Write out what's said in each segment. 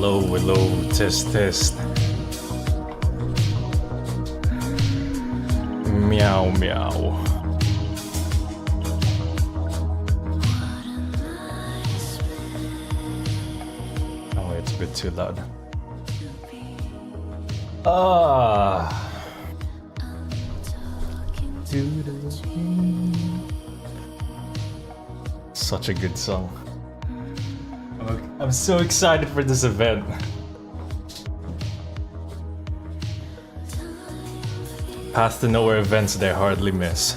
Hello, test. Meow. Oh, it's a bit too loud. Such a good song. I'm so excited for this event. Path to Nowhere events they hardly miss.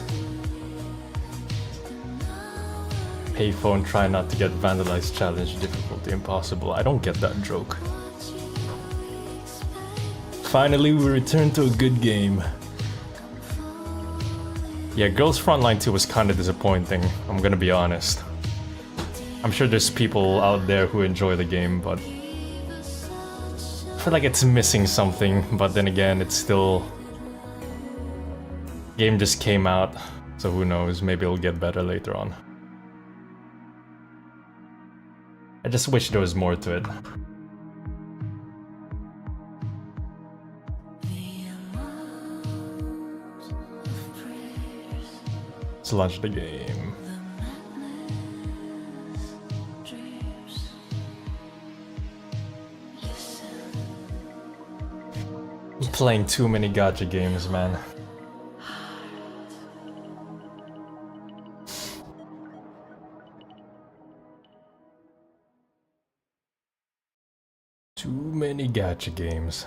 Payphone try not to get vandalized challenge difficulty impossible. I don't get that joke. Finally we return to a good game. Yeah, Girls Frontline 2 was kinda disappointing, I'm gonna be honest. I'm sure there's people out there who enjoy the game, but I feel like it's missing something, but then again, it's still... Game just came out, so who knows, maybe it'll get better later on. I just wish there was more to it. Let's launch the game. I'm playing too many gacha games, man. Too many gacha games.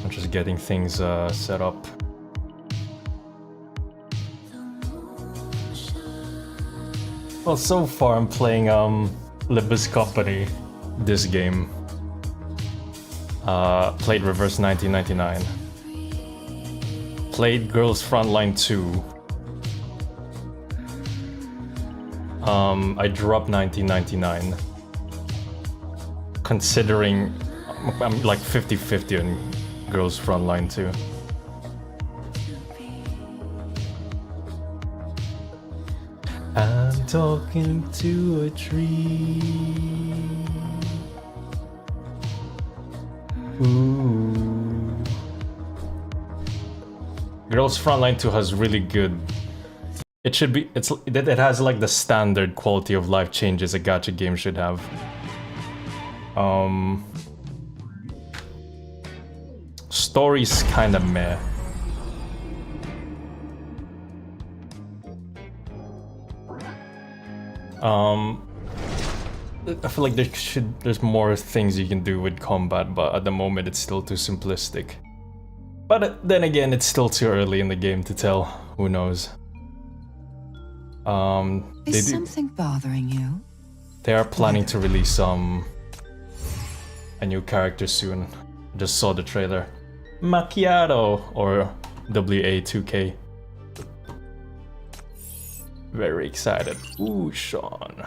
I'm just getting things set up. Well, so far I'm playing Libus Company, this game. Played Reverse 1999. Played Girls Frontline 2. I dropped 1999. Considering I'm like 50-50 on Girls Frontline 2. I'm talking to a tree. Ooh. Girls Frontline 2 has really good. It should be. It has like the standard quality of life changes a gacha game should have. Story's kinda meh. I feel like there's more things you can do with combat, but at the moment it's still too simplistic. But then again, it's still too early in the game to tell. Who knows? Is something bothering you? They are planning to release a new character soon. Just saw the trailer. Macchiato or WA2K. Very excited. Ooh, Sean.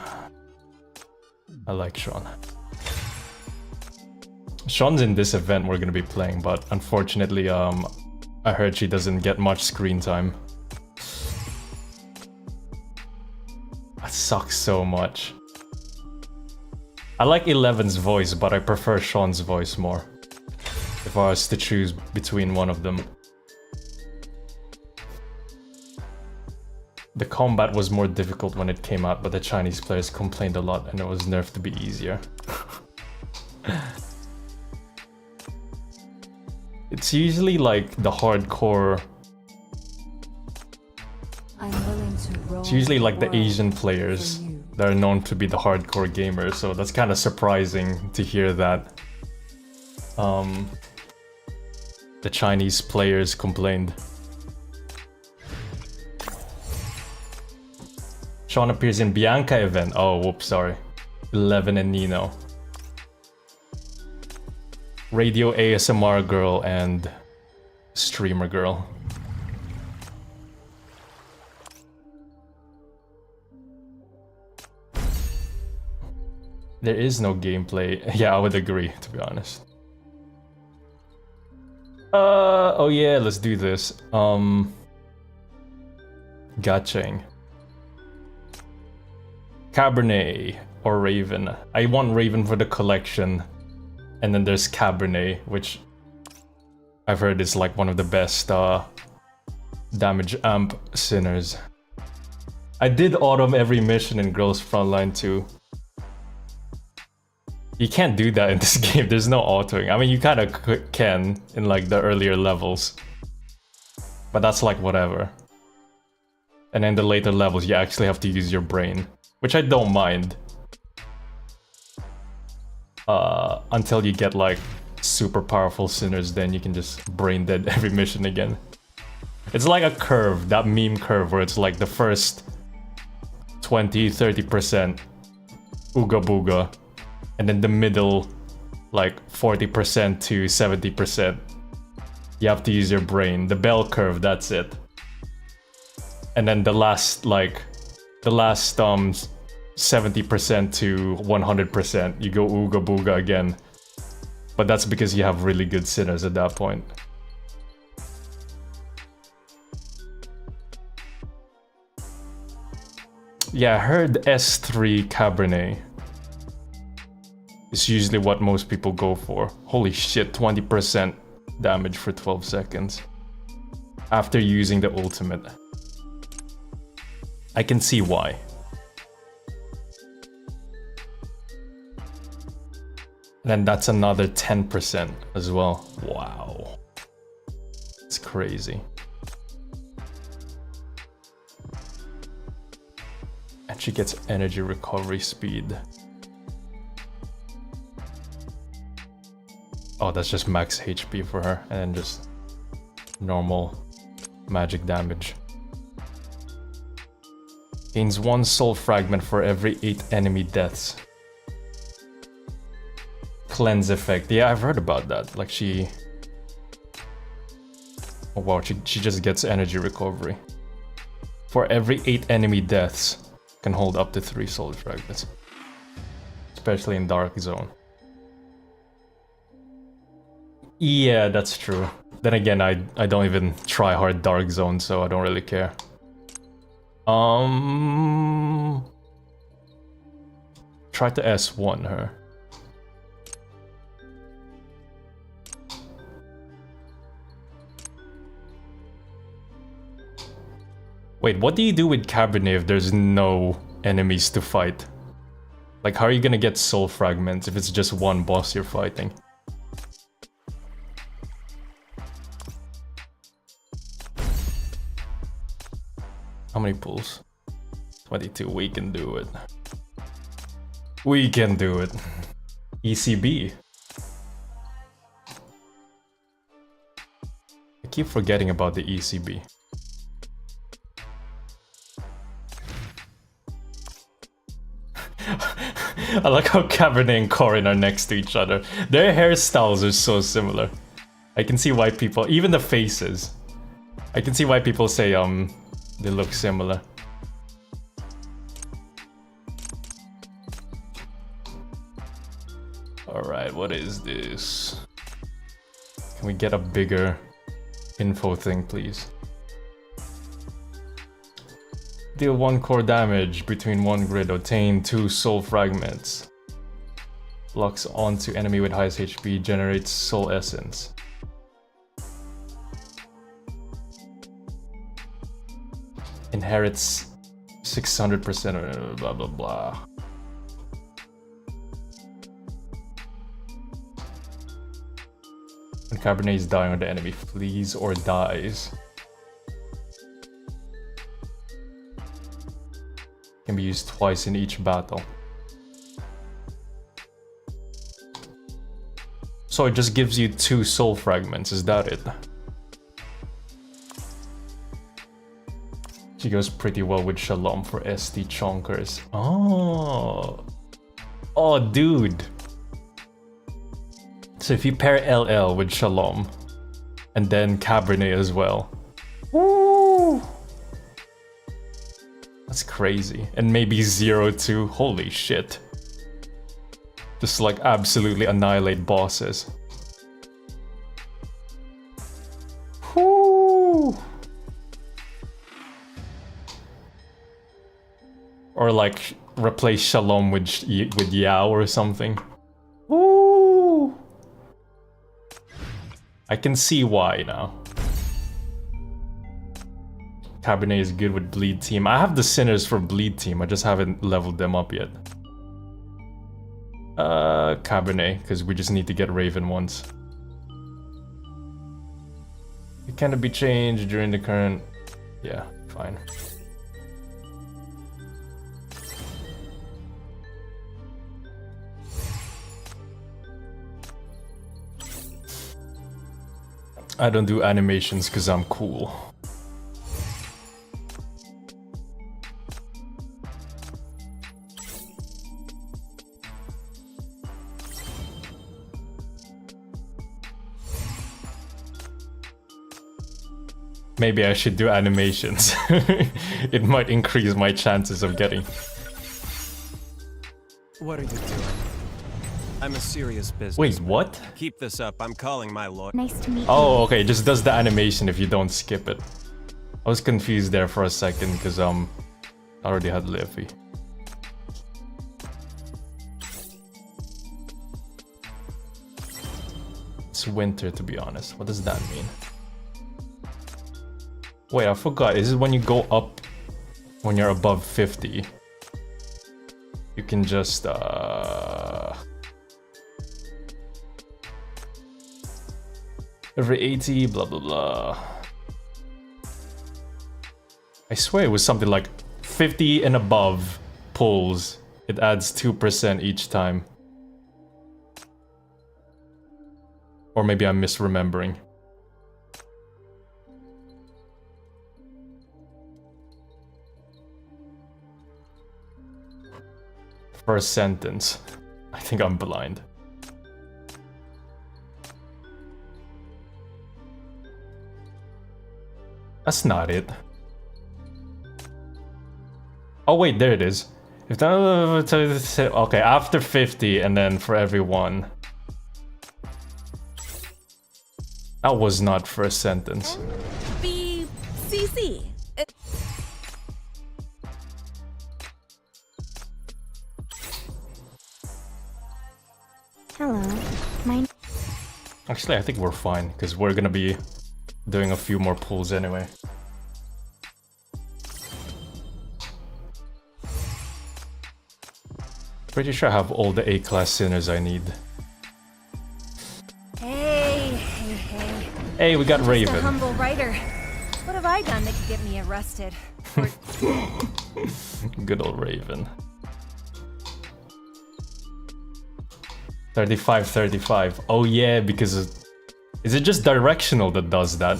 I like Sean. Sean's in this event we're gonna be playing, but unfortunately, I heard she doesn't get much screen time. That sucks so much. I like Eleven's voice, but I prefer Sean's voice more. If I was to choose between one of them. The combat was more difficult when it came out, but the Chinese players complained a lot and it was nerfed to be easier. It's usually like the hardcore... It's usually like the Asian players that are known to be the hardcore gamers, so that's kind of surprising to hear that the Chinese players complained. Sean appears in Bianca event. Oh, whoops, sorry. 11 and Nino. Radio ASMR girl and streamer girl. There is no gameplay. Yeah, I would agree, to be honest. Oh yeah, let's do this. Gacheng. Cabernet or Raven. I want Raven for the collection. And then there's Cabernet, which I've heard is like one of the best damage amp sinners. I did autumn every mission in Girls Frontline too. You can't do that in this game, there's no autoing. I mean, you kinda can in like the earlier levels. But that's like whatever. And in the later levels, you actually have to use your brain. Which I don't mind. Until you get like super powerful sinners, then you can just brain dead every mission again. It's like a curve, that meme curve where it's like the first 20-30% ooga booga, and then the middle like 40% to 70%. You have to use your brain. The bell curve, that's it. And then the last 70% to 100%, you go ooga booga again. But that's because you have really good sinners at that point. Yeah, I heard S3 Cabernet is usually what most people go for. Holy shit, 20% damage for 12 seconds. After using the ultimate. I can see why. Then that's another 10% as well. Wow. It's crazy. And she gets energy recovery speed. Oh, that's just max HP for her, and then just normal magic damage. Gains 1 soul fragment for every 8 enemy deaths. Cleanse effect. Yeah, I've heard about that. Like she... Oh wow, she just gets energy recovery. For every 8 enemy deaths, can hold up to 3 soul fragments. Especially in Dark Zone. Yeah, that's true. Then again, I don't even try hard Dark Zone, so I don't really care. Try to S1 her. Wait, what do you do with Cabernet if there's no enemies to fight? Like, how are you gonna get soul fragments if it's just one boss you're fighting? How many pulls? 22, we can do it. We can do it. ECB. I keep forgetting about the ECB. I like how Cabernet and Corin are next to each other. Their hairstyles are so similar. I can see why people, even the faces. I can see why people say they look similar. Alright, what is this? Can we get a bigger info thing, please? Deal 1 core damage between 1 grid, obtain 2 soul fragments. Locks onto enemy with highest HP, generates soul essence. Inherits 600%, blah blah blah. When Cabernet is dying or the enemy flees or dies. Can be used twice in each battle. So it just gives you 2 soul fragments, is that it? She goes pretty well with Shalom for ST chonkers. Oh. Oh, dude. So if you pair LL with Shalom, and then Cabernet as well. Woo! That's crazy. And maybe 0-2. Holy shit. Just like absolutely annihilate bosses. Whoo! Or like replace Shalom with Yao or something. Woo! I can see why now. Cabernet is good with Bleed Team. I have the Sinners for Bleed Team, I just haven't leveled them up yet. Cabernet, because we just need to get Raven once. It cannot be changed during the current... Yeah, fine. I don't do animations because I'm cool. Maybe I should do animations. It might increase my chances of getting. What are you doing? I'm a serious business. Wait, what? Keep this up. I'm calling my lawyer. Nice to meet you. Oh, okay, just does the animation if you don't skip it. I was confused there for a second because I already had Livy. It's winter, to be honest. What does that mean? Wait, I forgot. Is it when you go up, when you're above 50? You can just, every 80, blah, blah, blah. I swear it was something like 50 and above pulls. It adds 2% each time. Or maybe I'm misremembering. First sentence. I think I'm blind. That's not it. Oh wait, there it is. If that, okay, after 50 and then for every one. That was not first sentence. BCC. Hello. Actually, I think we're fine because we're gonna be doing a few more pulls anyway. Pretty sure I have all the A-class sinners I need. Hey. Hey, we got Just a Raven. humble writer. What have I done that could get me arrested? Good old Raven. 35, 35. Oh yeah, because is it just directional that does that?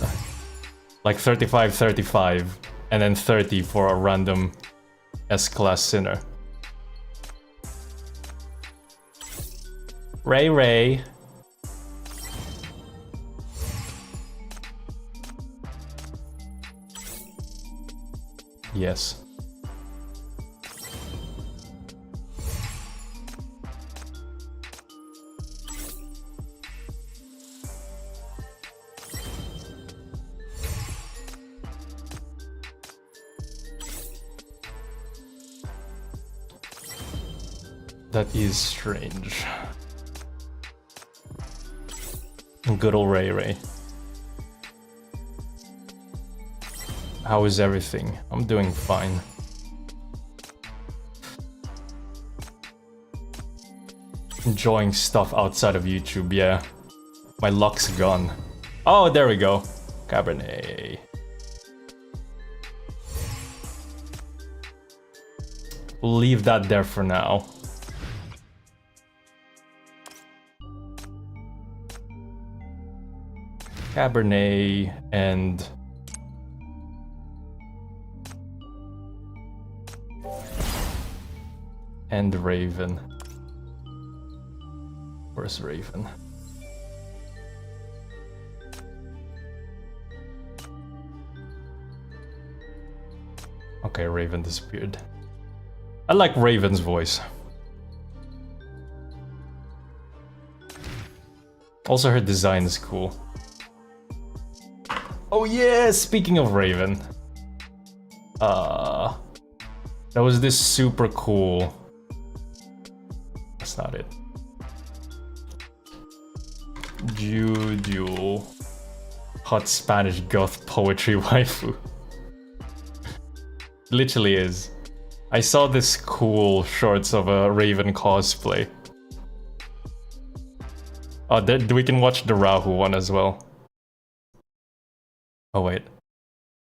Like 35, 35, and then 30 for a random S-class sinner. Ray. Yes. That is strange. Good old Ray. How is everything? I'm doing fine. Enjoying stuff outside of YouTube, yeah. My luck's gone. Oh, there we go. Cabernet. We'll leave that there for now. Cabernet and Raven. Where's Raven? Okay, Raven disappeared. I like Raven's voice. Also, her design is cool. Oh yeah, speaking of Raven. There was this super cool... That's not it. Doodle. Hot Spanish goth poetry waifu. Literally is. I saw this cool shorts of a Raven cosplay. Oh, we can watch the Rahu one as well. Oh wait.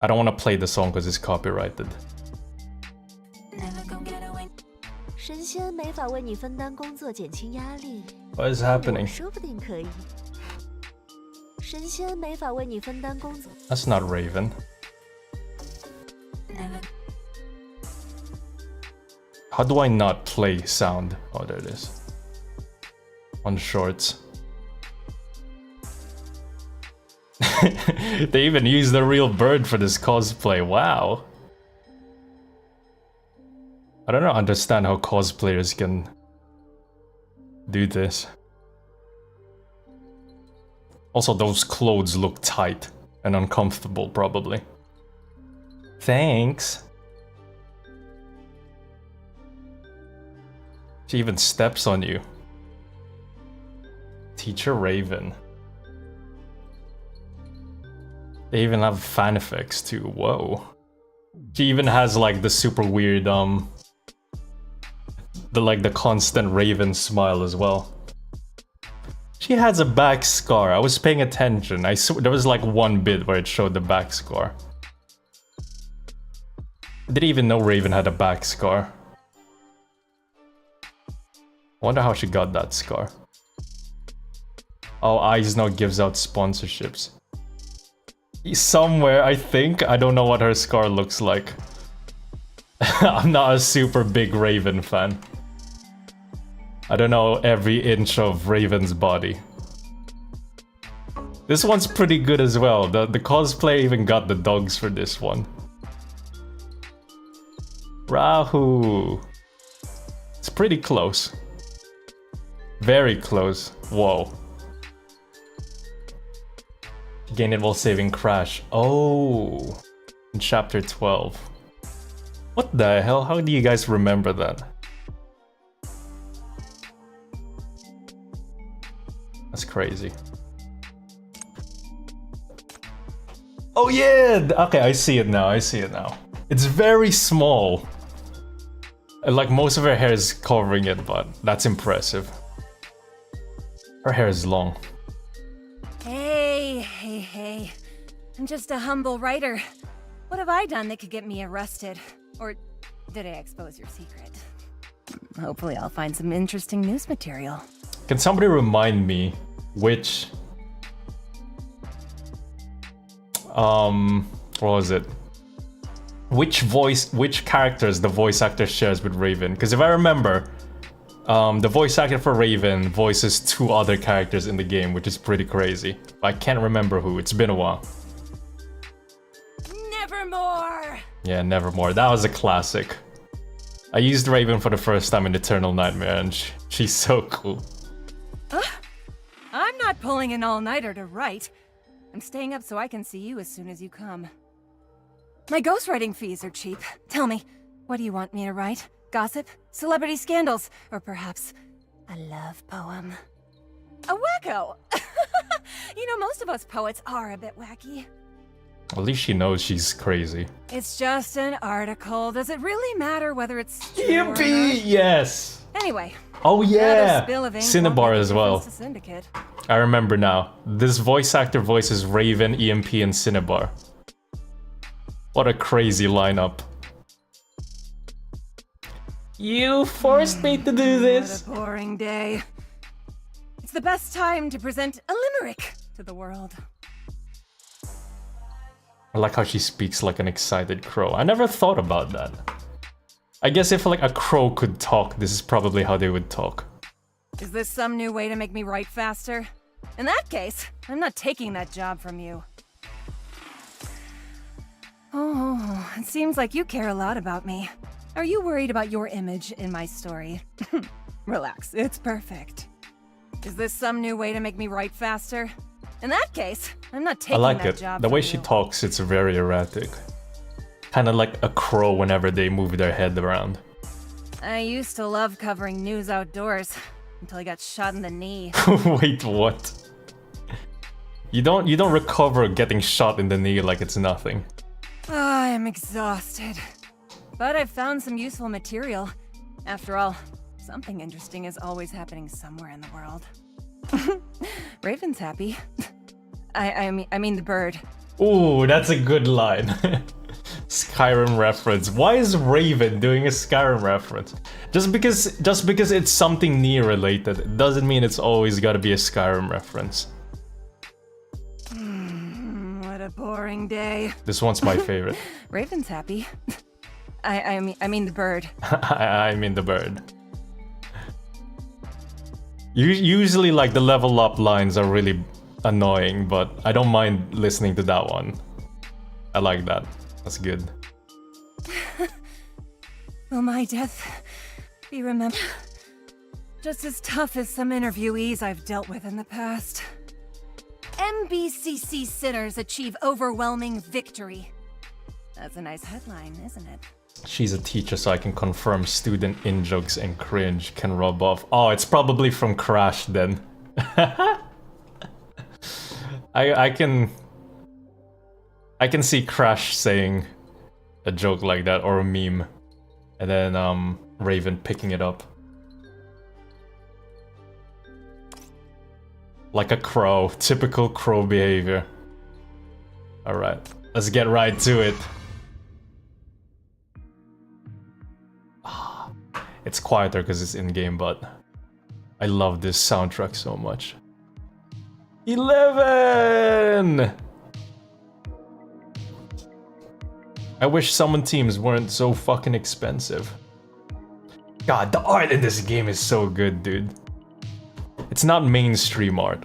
I don't want to play the song because it's copyrighted. What is happening? That's not Raven. How do I not play sound? Oh, there it is. On shorts. They even used the real bird for this cosplay. Wow. I don't understand how cosplayers can do this. Also, those clothes look tight and uncomfortable, probably. Thanks. She even steps on you. Teacher Raven. They even have fan effects too. Whoa. She even has like the super weird the constant Raven smile as well. She has a back scar. I was paying attention. I saw there was like one bit where it showed the back scar. I didn't even know Raven had a back scar. I wonder how she got that scar. Oh, Eyes now gives out sponsorships. Somewhere, I think. I don't know what her scar looks like. I'm not a super big Raven fan. I don't know every inch of Raven's body. This one's pretty good as well. The cosplay even got the dogs for this one. Rahu. It's pretty close. Very close. Whoa. Gain it while saving Crash. Oh. In chapter 12. What the hell? How do you guys remember that? That's crazy. Oh yeah! Okay, I see it now. I see it now. It's very small. Like most of her hair is covering it, but that's impressive. Her hair is long. Hey. I'm just a humble writer. What have I done that could get me arrested? Or did I expose your secret? Hopefully I'll find some interesting news material. Can somebody remind me which... what was it? Which characters the voice actor shares with Raven? Because if I remember, the voice actor for Raven voices 2 other characters in the game, which is pretty crazy. I can't remember who, it's been a while. Nevermore! Yeah, Nevermore, that was a classic. I used Raven for the first time in Eternal Nightmare and she's so cool. I'm not pulling an all-nighter to write. I'm staying up so I can see you as soon as you come. My ghostwriting fees are cheap. Tell me, what do you want me to write? Gossip? Celebrity scandals? Or perhaps a love poem? A wacko! You know, most of us poets are a bit wacky. At least she knows she's crazy. It's just an article. Does it really matter whether it's true or not? Yippee! Yes! Anyway. Oh yeah! Cinnabar Cinnabar as well. Syndicate. I remember now. This voice actor voices Raven, EMP, and Cinnabar. What a crazy lineup. You forced me to do this! What a boring day. It's the best time to present a limerick to the world. I like how she speaks like an excited crow. I never thought about that. I guess if like a crow could talk, this is probably how they would talk. Is this some new way to make me write faster? In that case, I'm not taking that job from you. Oh, it seems like you care a lot about me. Are you worried about your image in my story? Relax, it's perfect. Is this some new way to make me write faster? In that case, I'm not I taking like that it. job The way from she you. talks, it's very erratic. Kind of like a crow whenever they move their head around. I used to love covering news outdoors until I got shot in the knee. Wait, what? You don't recover getting shot in the knee like it's nothing. I'm exhausted. But I've found some useful material. After all, something interesting is always happening somewhere in the world. Raven's happy. I mean the bird. Ooh, that's a good line. Skyrim reference. Why is Raven doing a Skyrim reference? Just because it's something near related doesn't mean it's always gotta be a Skyrim reference. What a boring day. This one's my favorite. Raven's happy. I mean the bird. I mean the bird. Usually, like, the level up lines are really annoying, but I don't mind listening to that one. I like that. That's good. Will my death be remembered just as tough as some interviewees I've dealt with in the past? MBCC sinners achieve overwhelming victory. That's a nice headline, isn't it? She's a teacher, so I can confirm student in-jokes and cringe can rub off. Oh, it's probably from Crash then. I can see Crash saying a joke like that or a meme, and then Raven picking it up. Like a crow, typical crow behavior. Alright, let's get right to it. It's quieter because it's in-game, but I love this soundtrack so much. 11! I wish summon teams weren't so fucking expensive. God, the art in this game is so good, dude. It's not mainstream art.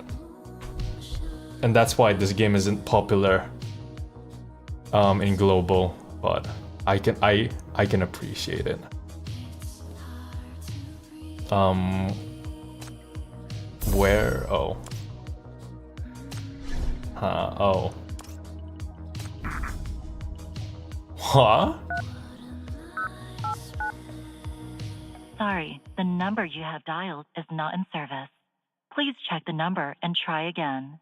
And that's why this game isn't popular in global, but I can appreciate it. Where? Oh. Oh. Huh? Sorry, the number you have dialed is not in service. Please check the number and try again.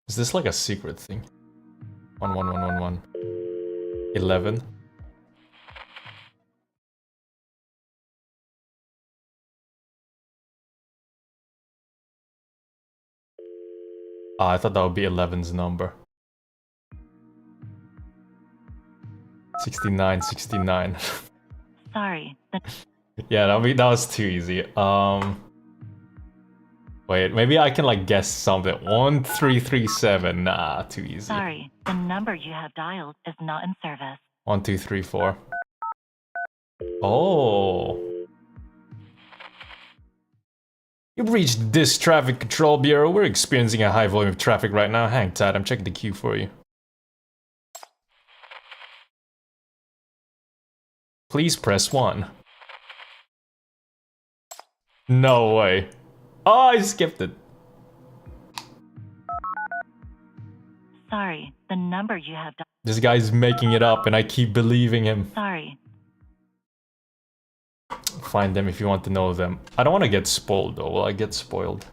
Is this like a secret thing? 11111. 11. I thought that would be 11's number. 69, 69. Sorry, Yeah, that was too easy. Wait, maybe I can like guess something. 1337. Nah, too easy. sorry, the number you have dialed is not in service. 1234. Oh. You've reached this traffic control bureau. We're experiencing a high volume of traffic right now. Hang tight, I'm checking the queue for you. Please press 1. No way. Oh, I skipped it. Sorry, the number you have dialed. This guy's making it up and I keep believing him. Sorry. Find them if you want to know them. I don't want to get spoiled though. Will I get spoiled?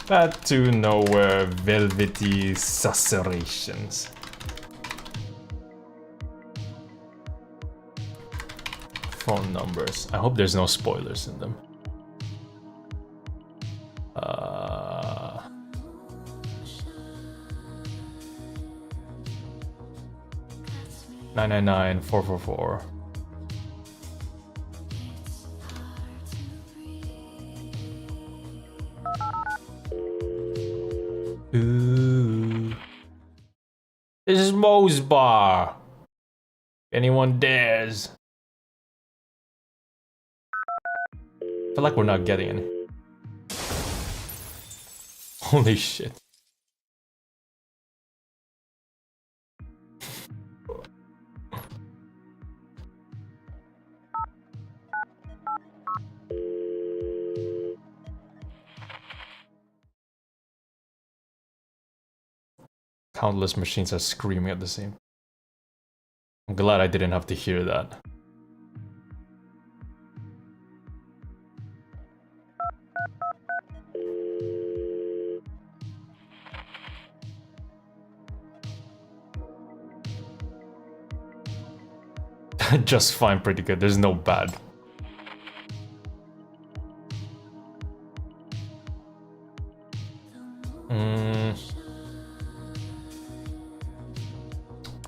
Bad to nowhere, velvety susurrations. Phone numbers. I hope there's no spoilers in them. 999-444. Ooh. This is Moe's bar. Anyone dares. I feel like we're not getting any. Holy shit. Countless machines are screaming at the same. I'm glad I didn't have to hear that. Just fine, pretty good. There's no bad.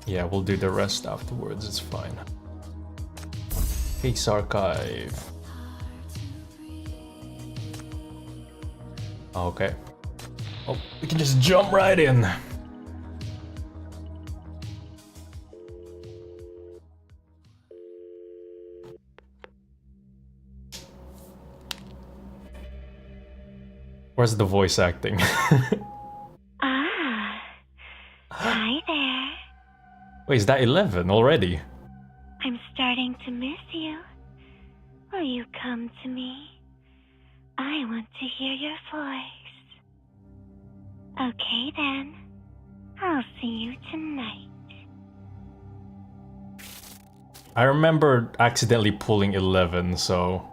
Yeah, we'll do the rest afterwards, it's fine. Case archive. Okay. Oh, we can just jump right in. Where's the voice acting? Hi there. Wait, is that 11 already? I'm starting to miss you. Will you come to me? I want to hear your voice. Okay then. I'll see you tonight. I remember accidentally pulling 11, so...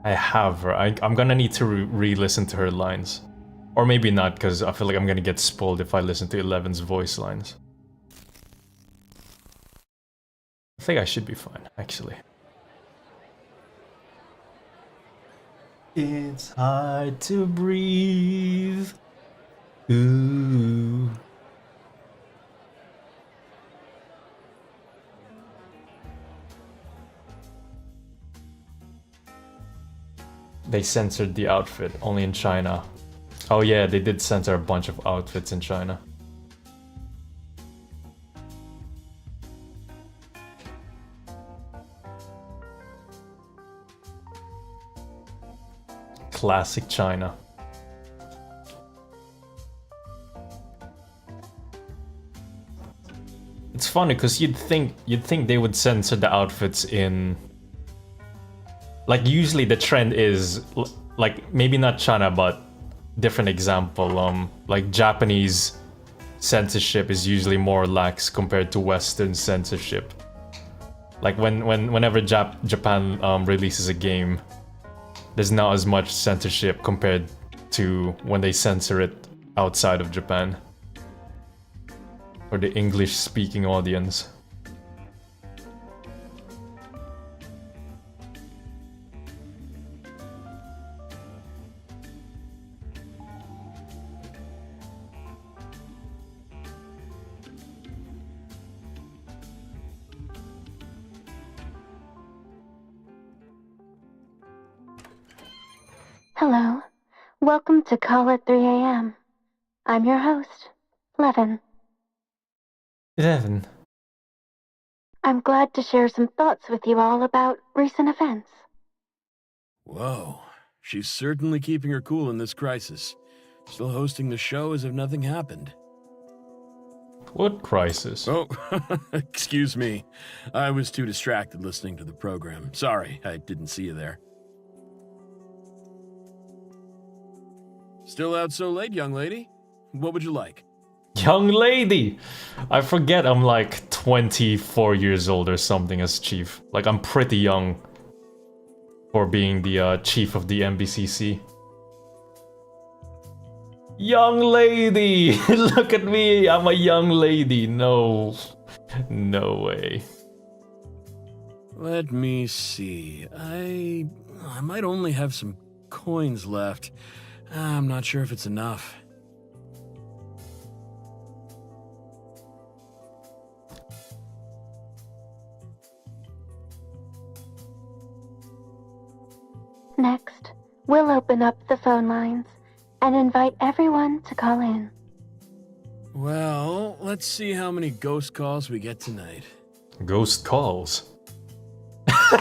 I have her. I'm gonna need to re-listen to her lines. Or maybe not, because I feel like I'm gonna get spoiled if I listen to 11's voice lines. I think I should be fine, actually. It's hard to breathe. Ooh. They censored the outfit, only in China. Oh yeah, they did censor a bunch of outfits in China. Classic China. It's funny because you'd think they would censor the outfits in... Like usually the trend is like maybe not China but different example, like Japanese censorship is usually more lax compared to Western censorship. Like whenever Japan releases a game, there's not as much censorship compared to when they censor it outside of Japan. For the English speaking audience. Hello. Welcome to Call at 3 a.m. I'm your host, Levin. 11. I'm glad to share some thoughts with you all about recent events. Whoa, she's certainly keeping her cool in this crisis. Still hosting the show as if nothing happened. What crisis? Oh, excuse me. I was too distracted listening to the program. Sorry, I didn't see you there. Still out so late, young lady? What would you like? Young lady! I forget I'm like 24 years old or something as chief. Like I'm pretty young for being the chief of the MBCC. Young lady! Look at me! I'm a young lady. No. No way. Let me see. I might only have some coins left. I'm not sure if it's enough. Next, we'll open up the phone lines and invite everyone to call in. Well, let's see how many ghost calls we get tonight. Ghost calls.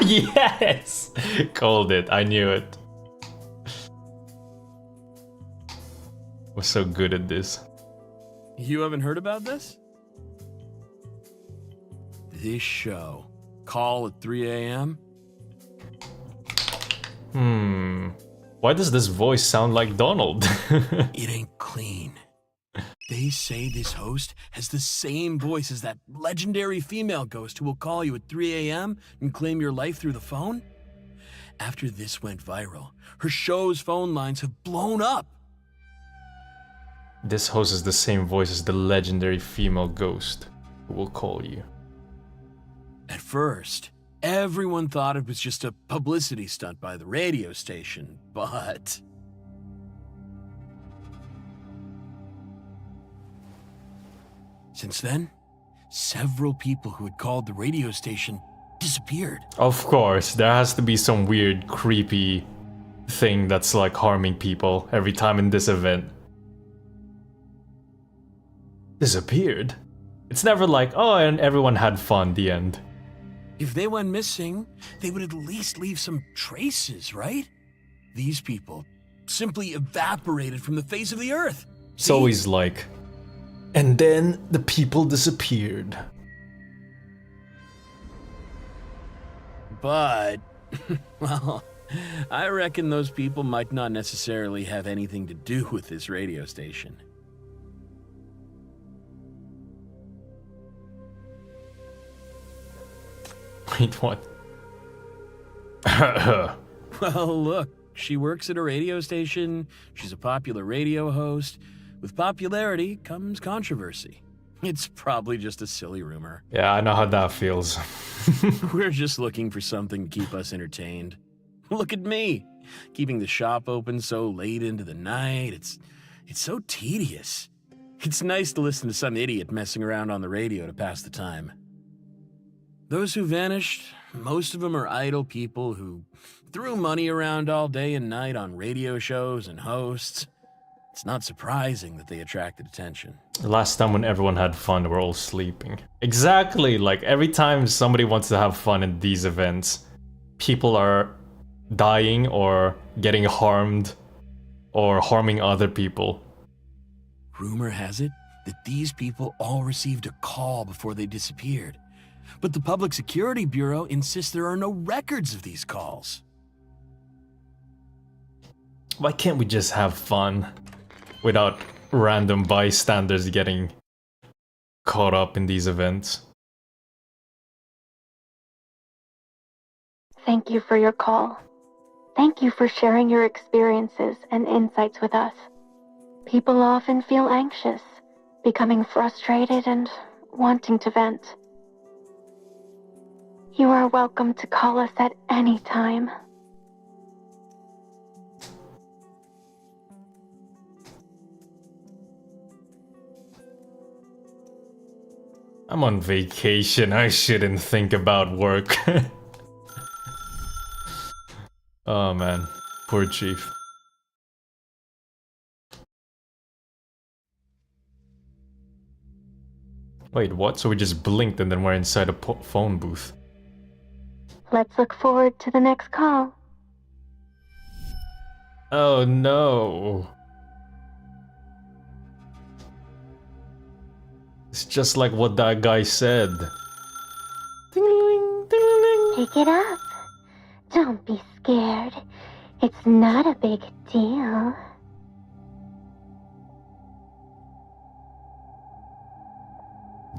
Yes! Called it. I knew it. We're so good at this. You haven't heard about this? This show, Call at 3 a.m.? Why does this voice sound like Donald? It ain't clean. They say this host has the same voice as that legendary female ghost who will call you at 3 a.m. and claim your life through the phone. After this went viral, her show's phone lines have blown up. This host is the same voice as the legendary female ghost who will call you. At first, everyone thought it was just a publicity stunt by the radio station, but... Since then, several people who had called the radio station disappeared. Of course, there has to be some weird, creepy thing that's like harming people every time in this event. Disappeared? It's never like, oh, and everyone had fun, the end. If they went missing, they would at least leave some traces, right? These people simply evaporated from the face of the earth. It's always like, and then the people disappeared. But, well, I reckon those people might not necessarily have anything to do with this radio station. Wait, what? Well, look, she works at a radio station, she's a popular radio host. With popularity comes controversy. It's probably just a silly rumor. Yeah, I know how that feels. We're just looking for something to keep us entertained. Look at me, keeping the shop open so late into the night. It's so tedious. It's nice to listen to some idiot messing around on the radio to pass the time. Those who vanished, most of them are idle people who threw money around all day and night on radio shows and hosts. It's not surprising that they attracted attention. The last time when everyone had fun, they were all sleeping. Exactly, like every time somebody wants to have fun in these events, people are dying or getting harmed or harming other people. Rumor has it that these people all received a call before they disappeared. But the Public Security Bureau insists there are no records of these calls. Why can't we just have fun without random bystanders getting caught up in these events? Thank you for your call. Thank you for sharing your experiences and insights with us. People often feel anxious, becoming frustrated and wanting to vent. You are welcome to call us at any time. I'm on vacation, I shouldn't think about work. Oh man, poor Chief. Wait, what? So we just blinked and then we're inside a phone booth. Let's look forward to the next call. Oh no. It's just like what that guy said. Ding-a-ling, ding-a-ling. Pick it up. Don't be scared. It's not a big deal.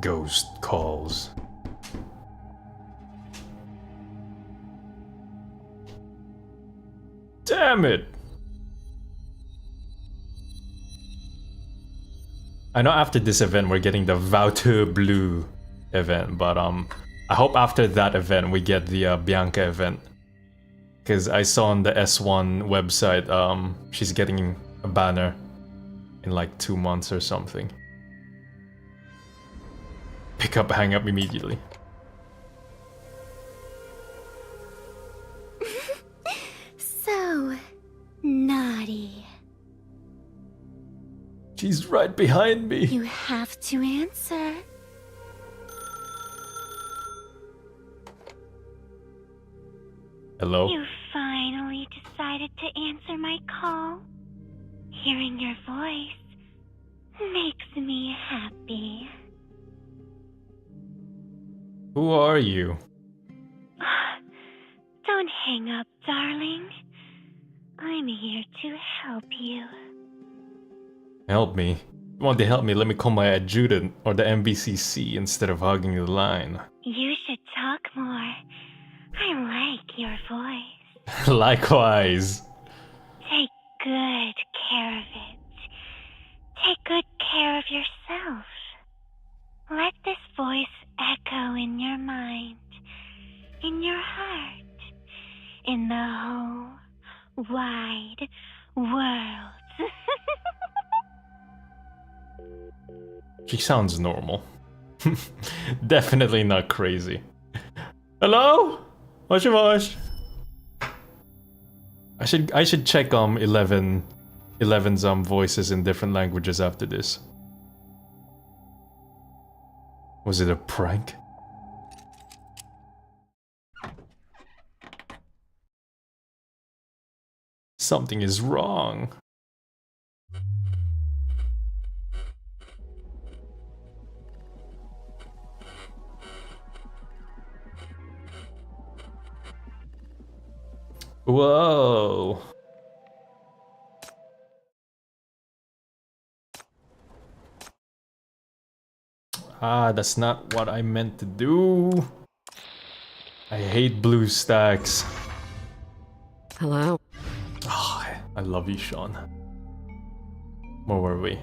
Ghost calls. Damn it! I know after this event we're getting the Vouter Blue event, but I hope after that event we get the Bianca event. Because I saw on the S1 website she's getting a banner in like 2 months or something. Pick up, hang up immediately. So naughty. She's right behind me. You have to answer. Hello? You finally decided to answer my call. Hearing your voice makes me happy. Who are you? Don't hang up, darling. I'm here to help you. Help me. You want to help me? Let me call my adjutant or the MBCC instead of hogging the line. You should talk more. I like your voice. Likewise. Take good care of it. Take good care of yourself. Let this voice echo in your mind, in your heart, in the whole wide world. She sounds normal. Definitely not crazy. Hello? Moshi mosh. I should check 11's voices in different languages after this. Was it a prank? Something is wrong. Whoa. Ah, that's not what I meant to do. I hate blue stacks. Hello. Oh, I love you, Sean. Where were we?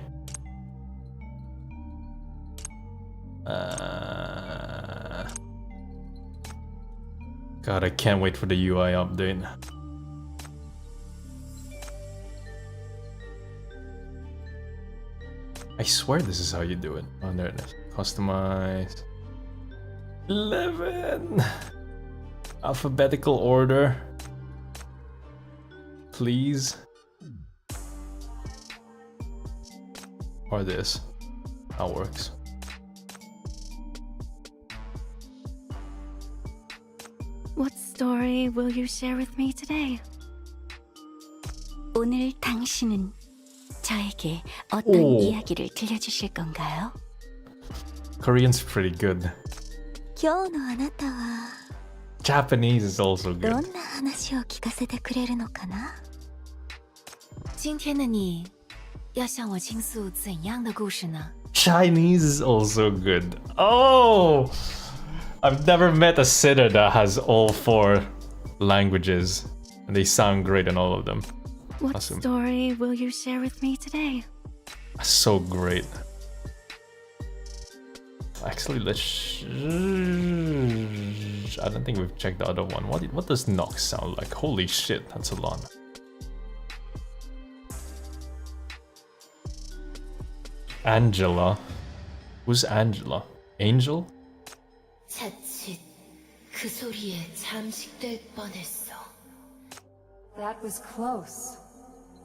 God, I can't wait for the UI update. I swear this is how you do it. Oh, there it is. Customize. 11! Alphabetical order. Please. Or this. That works. What story will you share with me today? 오늘 당신은 저에게 어떤 이야기를 들려주실 건가요? Korean's pretty good. 今日のあなたは Japanese is also ど good. んな話を聞かせてくれるのかな？今天的你要向我倾诉怎样的故事呢？ Chinese is also good. Oh! I've never met a sitter that has all 4 languages. And they sound great in all of them. What Awesome. story will you share with me today? So great. Actually, let's... I don't think we've checked the other one. What does Nox sound like? Holy shit, that's a lot. Angela. Who's Angela? Angel? 자칫 그 소리에 잠식될 뻔했어. That was close.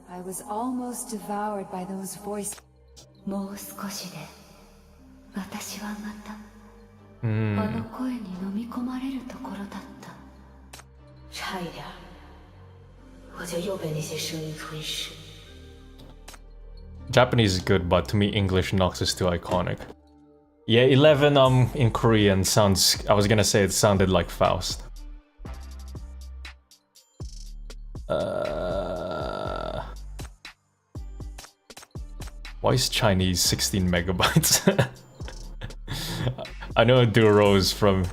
I was almost devoured by those voices. もう少しで私はまたあの声に飲み込まれるところだった。差一点，我就又被那些声音吞噬。 Japanese is good, but to me English Nox is too iconic. Yeah, 11 in Korean sounds... I was gonna say it sounded like Faust. Why is Chinese 16 megabytes? I know Duro is from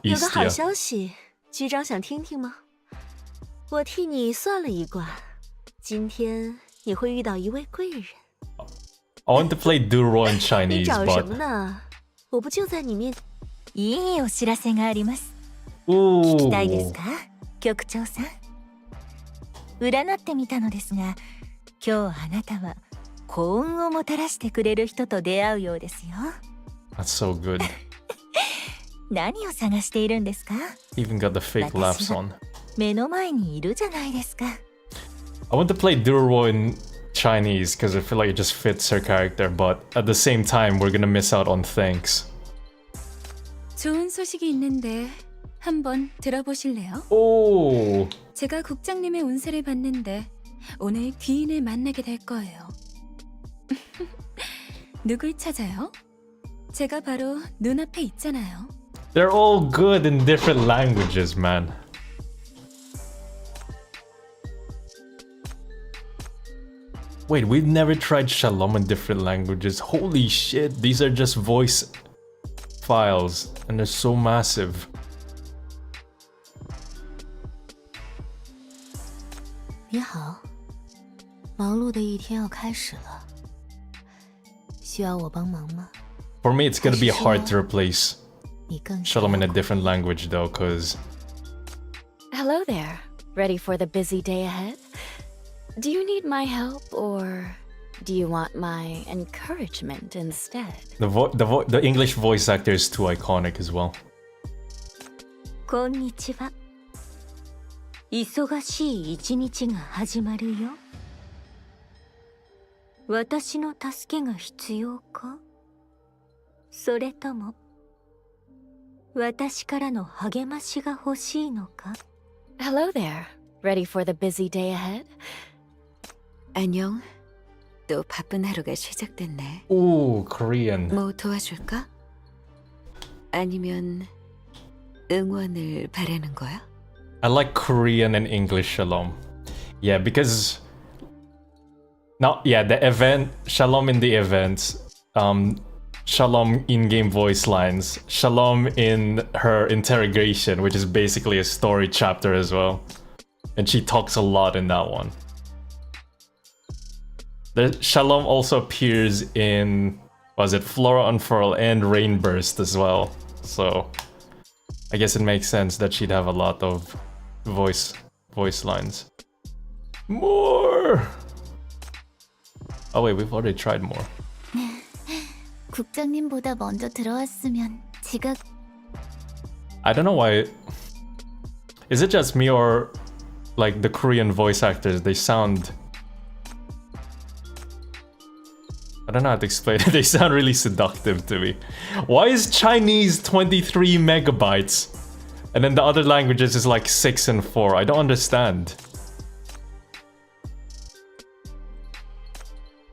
有个好 East. 消息，局长想听听吗？我替你算了一卦，今天你会遇到一位贵人。 I want to play Duro in 你 Chinese, 找什么 but... 呢？我不就在你面。いいお知らせがあります。 Ooh. 聞きたいですか、局長さん。占ってみたのですが、今日あなたは幸運をもたらしてくれる人と出会うようですよ。That's so good. 何を探しているんですか？ Even got the fake laughs on. 目の前にいるじゃないですか。 I want to play Duro in Chinese because I feel like it just fits her character, but at the same time, we're gonna miss out on thanks. 좋은 소식이 있는데 한번 들어보실래요? Oh, 제가 국장님의 운세를 봤는데 오늘 귀인을 만나게 될 거예요. 누굴 찾아요? 제가 바로 눈앞에 있잖아요. they're all good in different languages, man. Wait, we've never tried Shalom in different languages. Holy shit, these are just voice files and they're so massive. 你好，忙碌的一天要开始了，需要我帮忙吗？ For me, it's gonna be hard to replace 你更 Shalom in a different language though, cause... Hello there. Ready for the busy day ahead? Do you need my help, or do you want my encouragement instead? The English voice actor is too iconic as well. こんにちは。忙しい一日が始まるよ。私の助けが必要か？それとも私からの励ましが欲しいのか？ Hello there. Ready for the busy day ahead? 안녕. 또 바쁜 하루가 시작됐네. Ooh, Korean. 뭐 도와줄까? 아니면 응원을 바라는 거야? I like Korean and English Shalom. Yeah, because... the event, Shalom in the events, Shalom in-game voice lines, Shalom in her interrogation, which is basically a story chapter as well. And she talks a lot in that one. The Shalom also appears in, was it Flora Unfurl and Rainburst as well. So I guess it makes sense that she'd have a lot of voice lines. More! Oh wait, we've already tried more. 국장님보다 먼저 들어왔으면 지각. I don't know why. Is it just me or like the Korean voice actors? They sound. I don't know how to explain it. They sound really seductive to me. Why is Chinese 23 megabytes? And then the other languages is like 6 and 4. I don't understand.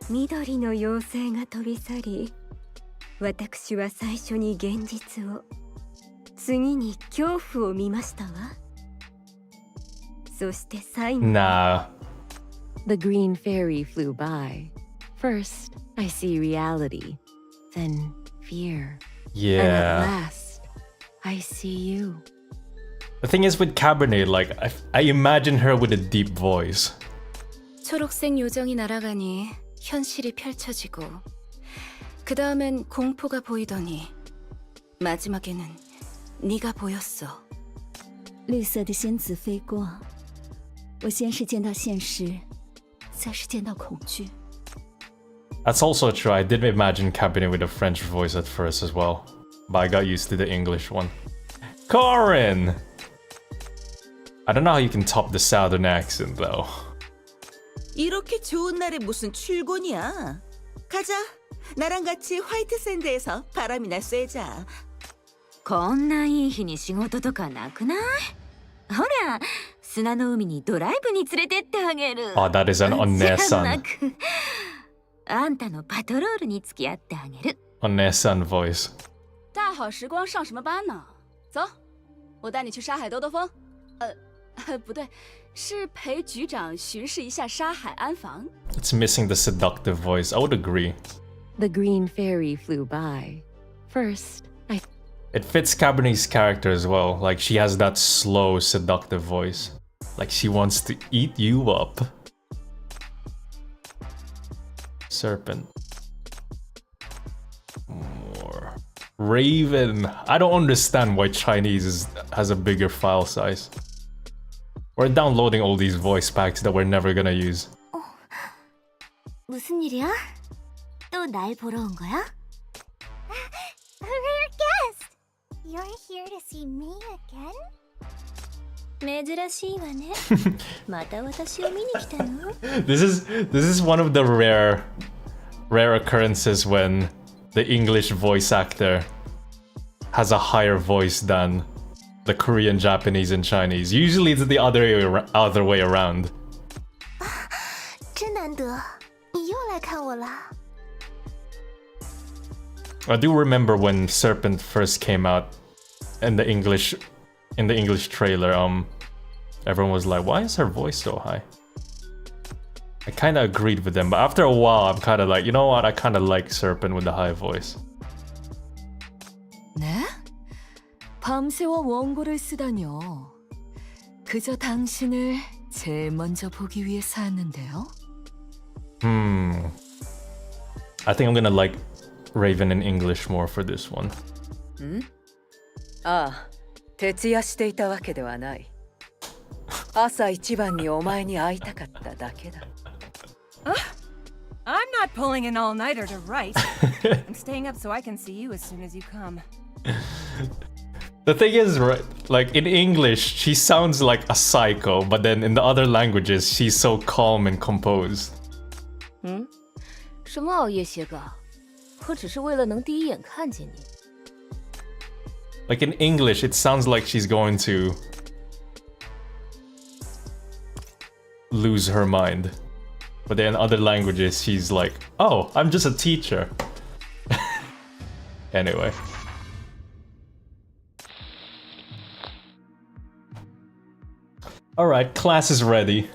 緑の妖精が飛び去り、私は最初に現実を、次に恐怖を見ましたわ。そして最後。Nah. The green fairy flew by. First, I see reality, then fear. Yeah. And at last, I see you. The thing is with Cabernet, like, I imagine her with a deep voice. 초록색 요정이 날아가니 현실이 펼쳐지고 그 다음엔 공포가 보이더니 마지막에는 네가 보였어. 绿色的仙子飞过，我先是见到现实，再是见到恐惧。 That's also true. I did imagine Cabernet with a French voice at first as well, but I got used to the English one. Corin! I don't know how you can top the southern accent though. 이렇게 좋은 날에 무슨 출근이야? 가자. 나랑 같이 화이트 샌드에서 바람이나 쐬자. こんないい日に仕事とかなくない？ほら、砂の海にドライブに連れてってあげる。 Oh, that is an Onnesan. あんたのパトロールに付き合ってあげる。Onnesan voice. 大好时光上什么班呢？走，我带你去沙海兜兜风。不对，是陪局长巡视一下沙海安防。 It's missing the seductive voice. I would agree. The green fairy flew by. First, It fits Cabernet's character as well. Like, she has that slow, seductive voice. Like, she wants to eat you up. Serpent. More. Raven. I don't understand why Chinese has a bigger file size. We're downloading all these voice packs that we're never gonna use. 무슨 일이야? 또 날 보러 온 거야? Rare guest! You're here to see me again? 珍しいわね。また私を見に来たの? This is one of the rare occurrences when the English voice actor has a higher voice than the Korean, Japanese, and Chinese. Usually it's the other way around. 真难得，你又来看我了。 I do remember when Serpent first came out in the English trailer, everyone was like, why is her voice so high? I kind of agreed with them, but after a while, I'm kind of like, you know what? I kind of like Serpent with the high voice. 네? 밤새워 원고를 쓰다뇨. 그저 당신을 제일 먼저 보기 위해서 왔는데요. I think I'm gonna like Raven in English more for this one. ああ、徹夜していたわけではない。朝一番にお前に会いたかっただけだ。I'm not pulling an all-nighter to write. I'm staying up so I can see you as soon as you come. The thing is, right, like in English, she sounds like a psycho, but then in the other languages, she's so calm and composed. 什么熬夜写稿？我只是为了能第一眼看见你。Like in English, it sounds like she's going to lose her mind. But then in other languages, she's like, oh, I'm just a teacher. Anyway. Alright, class is ready.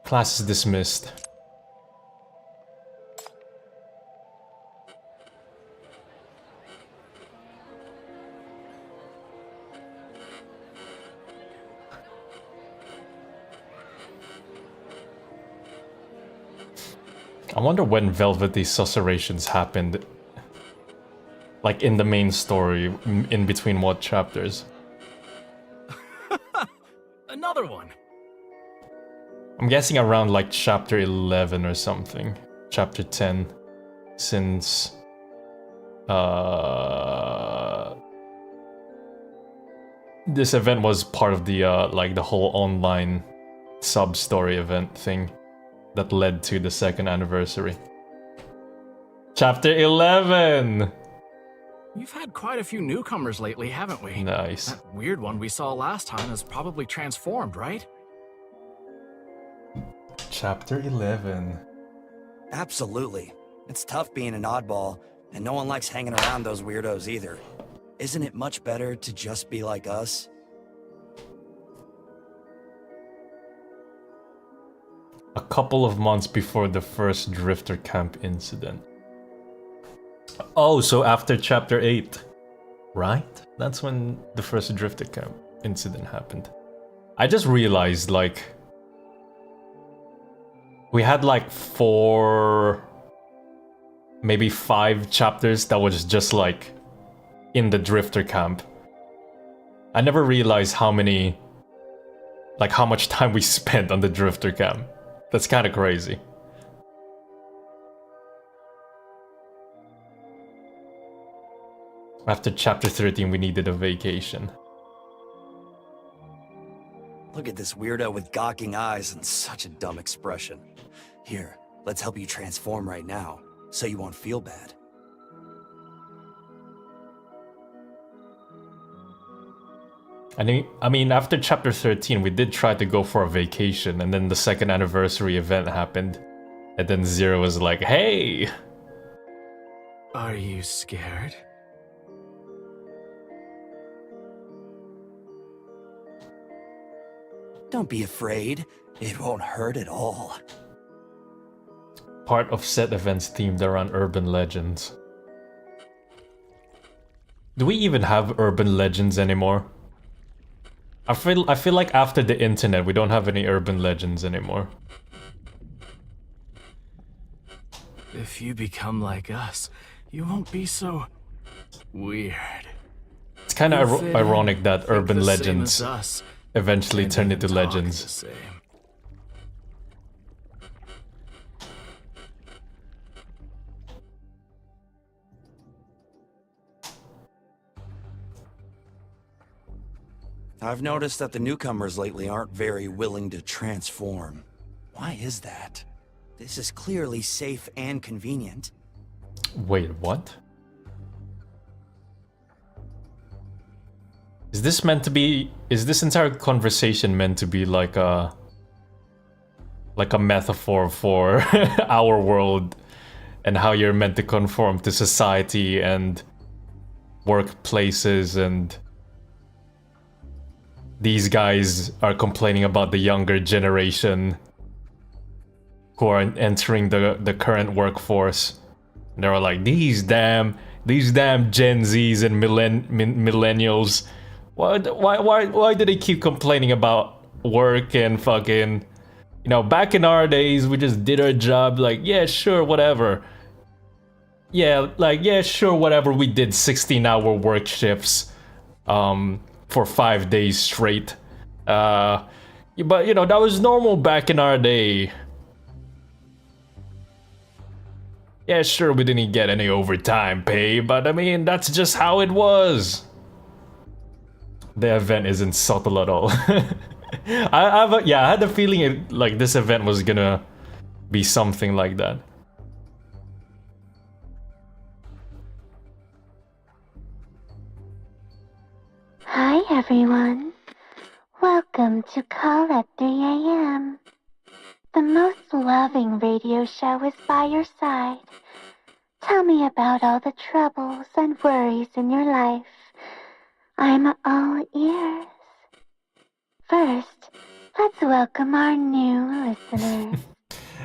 Class is dismissed. I wonder when Velvety susurrations happened. Like in the main story, in between what chapters? Another one. I'm guessing around like chapter 11 or something. Chapter 10. Since... this event was part of the, like the whole online sub-story event thing that led to the second anniversary. Chapter 11! You've had quite a few newcomers lately, haven't we? Nice. That weird one we saw last time is probably transformed, right? Chapter 11. Absolutely. It's tough being an oddball, and no one likes hanging around those weirdos either. Isn't it much better to just be like us? A couple of months before the first Drifter Camp incident. Oh, so after chapter 8, right? That's when the first Drifter Camp incident happened. I just realized, like, we had like 4, maybe 5 chapters that was just like in the Drifter Camp. I never realized how many, like how much time we spent on the Drifter Camp. That's kind of crazy. After chapter 13, we needed a vacation. Look at this weirdo with gawking eyes and such a dumb expression. Here, let's help you transform right now, so you won't feel bad. I mean, after chapter 13, we did try to go for a vacation, and then the second anniversary event happened. And then Zero was like, hey! Are you scared? Don't be afraid. It won't hurt at all. Part of set events themed around urban legends. Do we even have urban legends anymore? I feel like after the internet, we don't have any urban legends anymore. If you become like us, you won't be so weird. It's kind of ironic that urban legends eventually turned into legends. I've noticed that the newcomers lately aren't very willing to transform. Why is that? This is clearly safe and convenient. Wait, what? Is this meant to be... Is this entire conversation meant to be like a metaphor for our world and how you're meant to conform to society and workplaces, and these guys are complaining about the younger generation who are entering the current workforce. And they were like, these damn Gen Zs and millennials. Why do they keep complaining about work and fucking, you know, back in our days we just did our job, like, yeah, sure, whatever. Yeah, like, yeah, sure, whatever, we did 16-hour work shifts for 5 days straight. But, you know, that was normal back in our day. Yeah, sure, we didn't get any overtime pay, but I mean, that's just how it was. The event isn't subtle at all. I had the feeling like this event was gonna be something like that. Hi, everyone. Welcome to Call at 3 a.m. The most loving radio show is by your side. Tell me about all the troubles and worries in your life. I'm all ears. First, let's welcome our new listeners.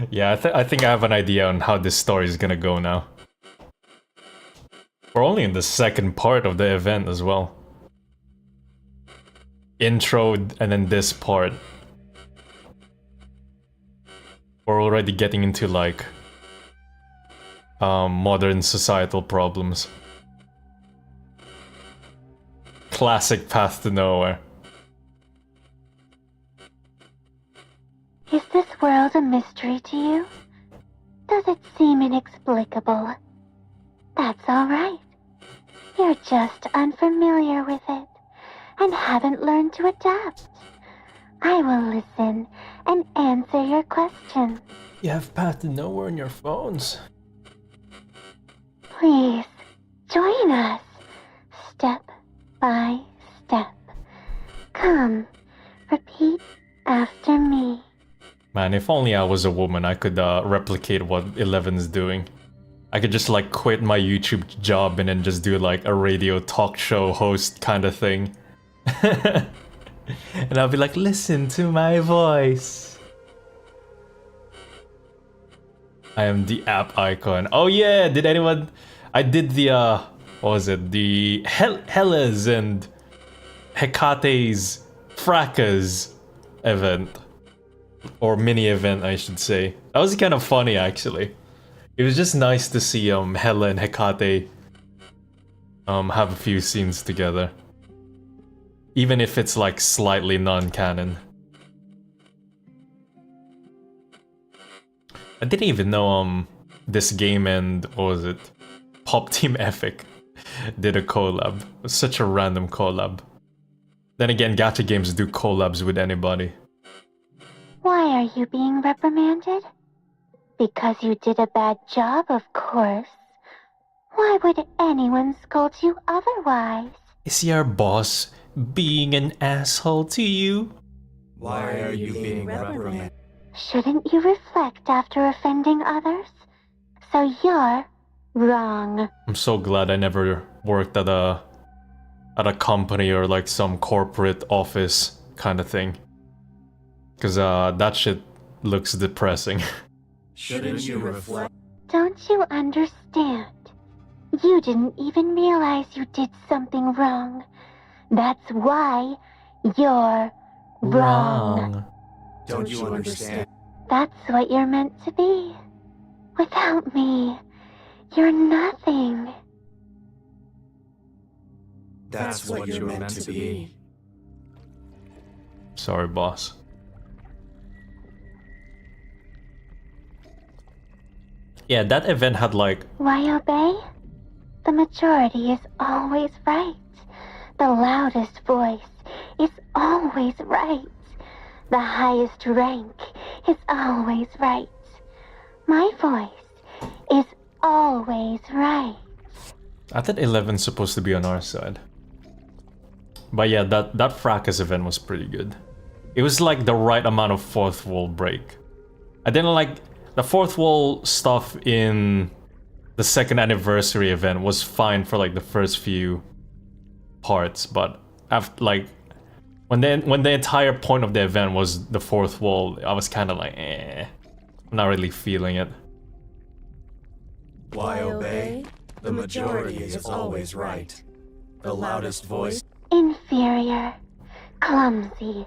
Yeah, I think I have an idea on how this story is gonna go now. We're only in the second part of the event as well. Intro and then this part. We're already getting into like modern societal problems. Classic path to nowhere. Is this world a mystery to you? Does it seem inexplicable? That's all right. You're just unfamiliar with it and haven't learned to adapt. I will listen and answer your questions. You have path to nowhere on your phones. Please, join us, step by step. Come, repeat after me. Man, if only I was a woman, I could replicate what 11's doing. I could just like quit my YouTube job and then just do like a radio talk show host kind of thing. And I'll be like, listen to my voice. I am the app icon. Oh yeah, did anyone... I did the, what was it? The Hellas and Hecate's Fracas event. Or mini event, I should say. That was kind of funny, actually. It was just nice to see Hela and Hecate have a few scenes together. Even if it's like slightly non-canon. I didn't even know this game and what was it? Pop Team Epic did a collab. It was such a random collab. Then again, gacha games do collabs with anybody. Why are you being reprimanded? Because you did a bad job, of course. Why would anyone scold you otherwise? Is your boss being an asshole to you? Why are you being reprimanded? Shouldn't you reflect after offending others? So you're wrong. I'm so glad I never worked at a company or like some corporate office kind of thing. Cause that shit looks depressing. Shouldn't you reflect? Don't you understand? You didn't even realize you did something wrong. That's why you're wrong. Don't you understand? That's what you're meant to be. Without me, you're nothing. That's what you're meant to be. Sorry, boss. Yeah, that event had like... Why obey? The majority is always right. The loudest voice is always right. The highest rank is always right. My voice is always right. I thought 11's supposed to be on our side. But yeah, that Fracas event was pretty good. It was like the right amount of fourth wall break. I didn't like... The fourth wall stuff in the second anniversary event was fine for like the first few parts, but after like when the entire point of the event was the fourth wall, I was kind of like, eh. I'm not really feeling it. Why obey? The majority is always right. The loudest voice. Inferior, clumsy,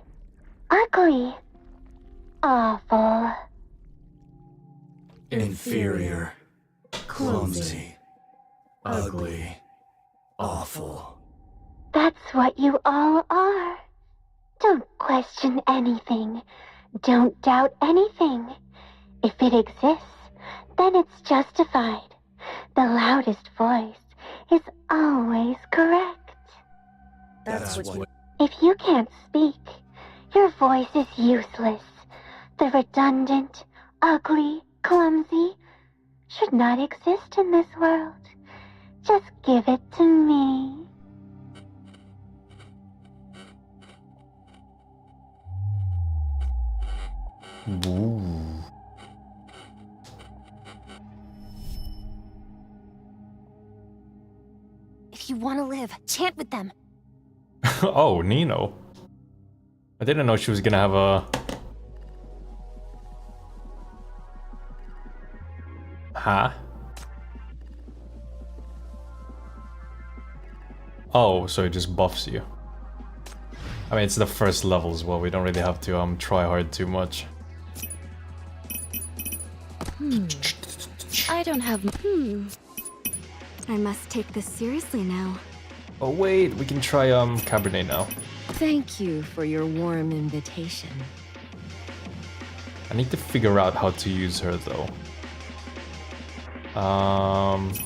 ugly, awful. Inferior, clumsy, ugly, awful. That's what you all are. Don't question anything. Don't doubt anything. If it exists, then it's justified. The loudest voice is always correct. That's what. If you can't speak, your voice is useless. The redundant, ugly, clumsy should not exist in this world. Just give it to me. Ooh. If you want to live, chant with them. Oh, Nino. I didn't know she was gonna have a... Huh? Oh, so it just buffs you. I mean, it's the first level as well. We don't really have to try hard too much. I don't have... I must take this seriously now. Oh wait, we can try Cabernet now. Thank you for your warm invitation. I need to figure out how to use her though.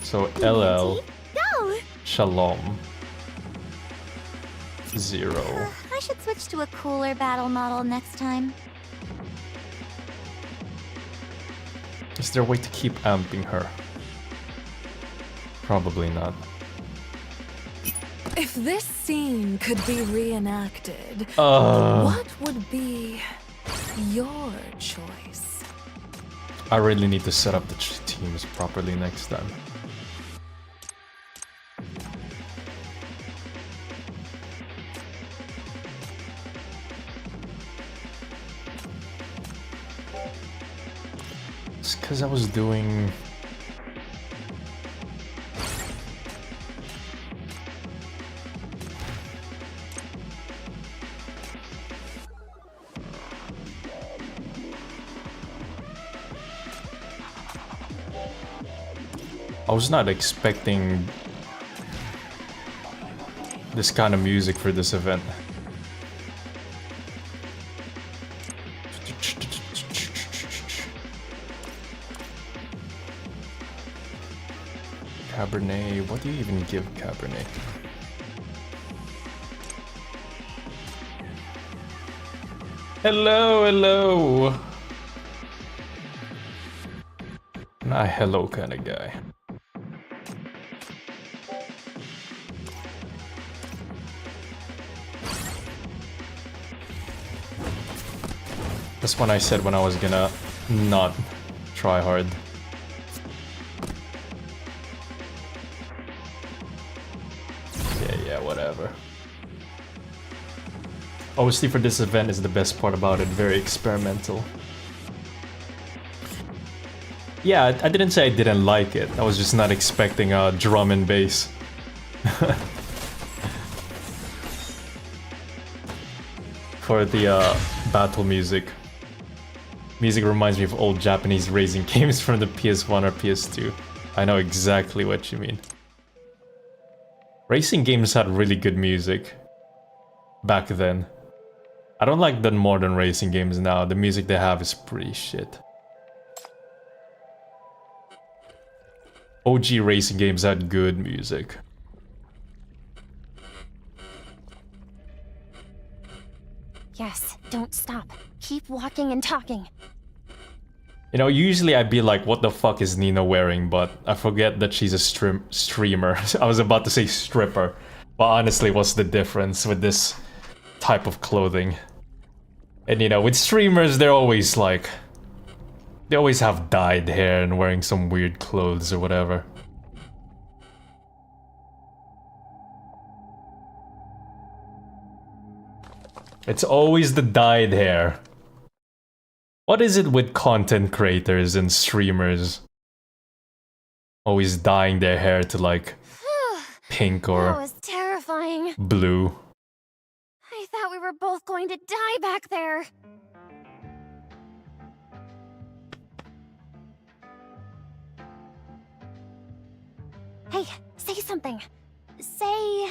So LL. Go! Shalom. 0. I should switch to a cooler battle model next time. Is there a way to keep amping her? Probably not. If this scene could be reenacted, what would be your choice? I really need to set up the teams properly next time. It's because I was doing... I was not expecting this kind of music for this event. Cabernet, what do you even give Cabernet? Hello, hello! Not a hello kind of guy. That's when I said when I was gonna not try hard. Yeah, whatever. Obviously for this event is the best part about it, very experimental. Yeah, I didn't say I didn't like it, I was just not expecting a drum and bass. For the battle music. Music reminds me of old Japanese racing games from the PS1 or PS2. I know exactly what you mean. Racing games had really good music back then. I don't like the modern racing games now. The music they have is pretty shit. OG racing games had good music. Yes, don't stop. Keep walking and talking. You know, usually I'd be like, what the fuck is Nina wearing? But I forget that she's a streamer. I was about to say stripper. But honestly, what's the difference with this type of clothing? And you know, with streamers, they're always like... They always have dyed hair and wearing some weird clothes or whatever. It's always the dyed hair. What is it with content creators and streamers always dyeing their hair to like pink That or was terrifying. blue? I thought we were both going to die back there. Hey, say something. Say,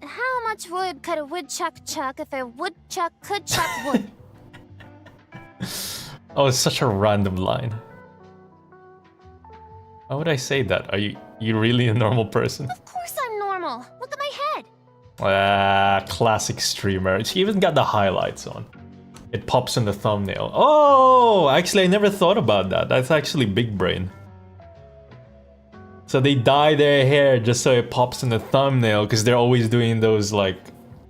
how much wood could a woodchuck chuck if a woodchuck could chuck wood? Oh, it's such a random line. Why would I say that? Are you really a normal person? Of course I'm normal. Look at my head. Classic streamer. She even got the highlights on. It pops in the thumbnail. Oh, actually I never thought about that. That's actually big brain. So they dye their hair just so it pops in the thumbnail because they're always doing those like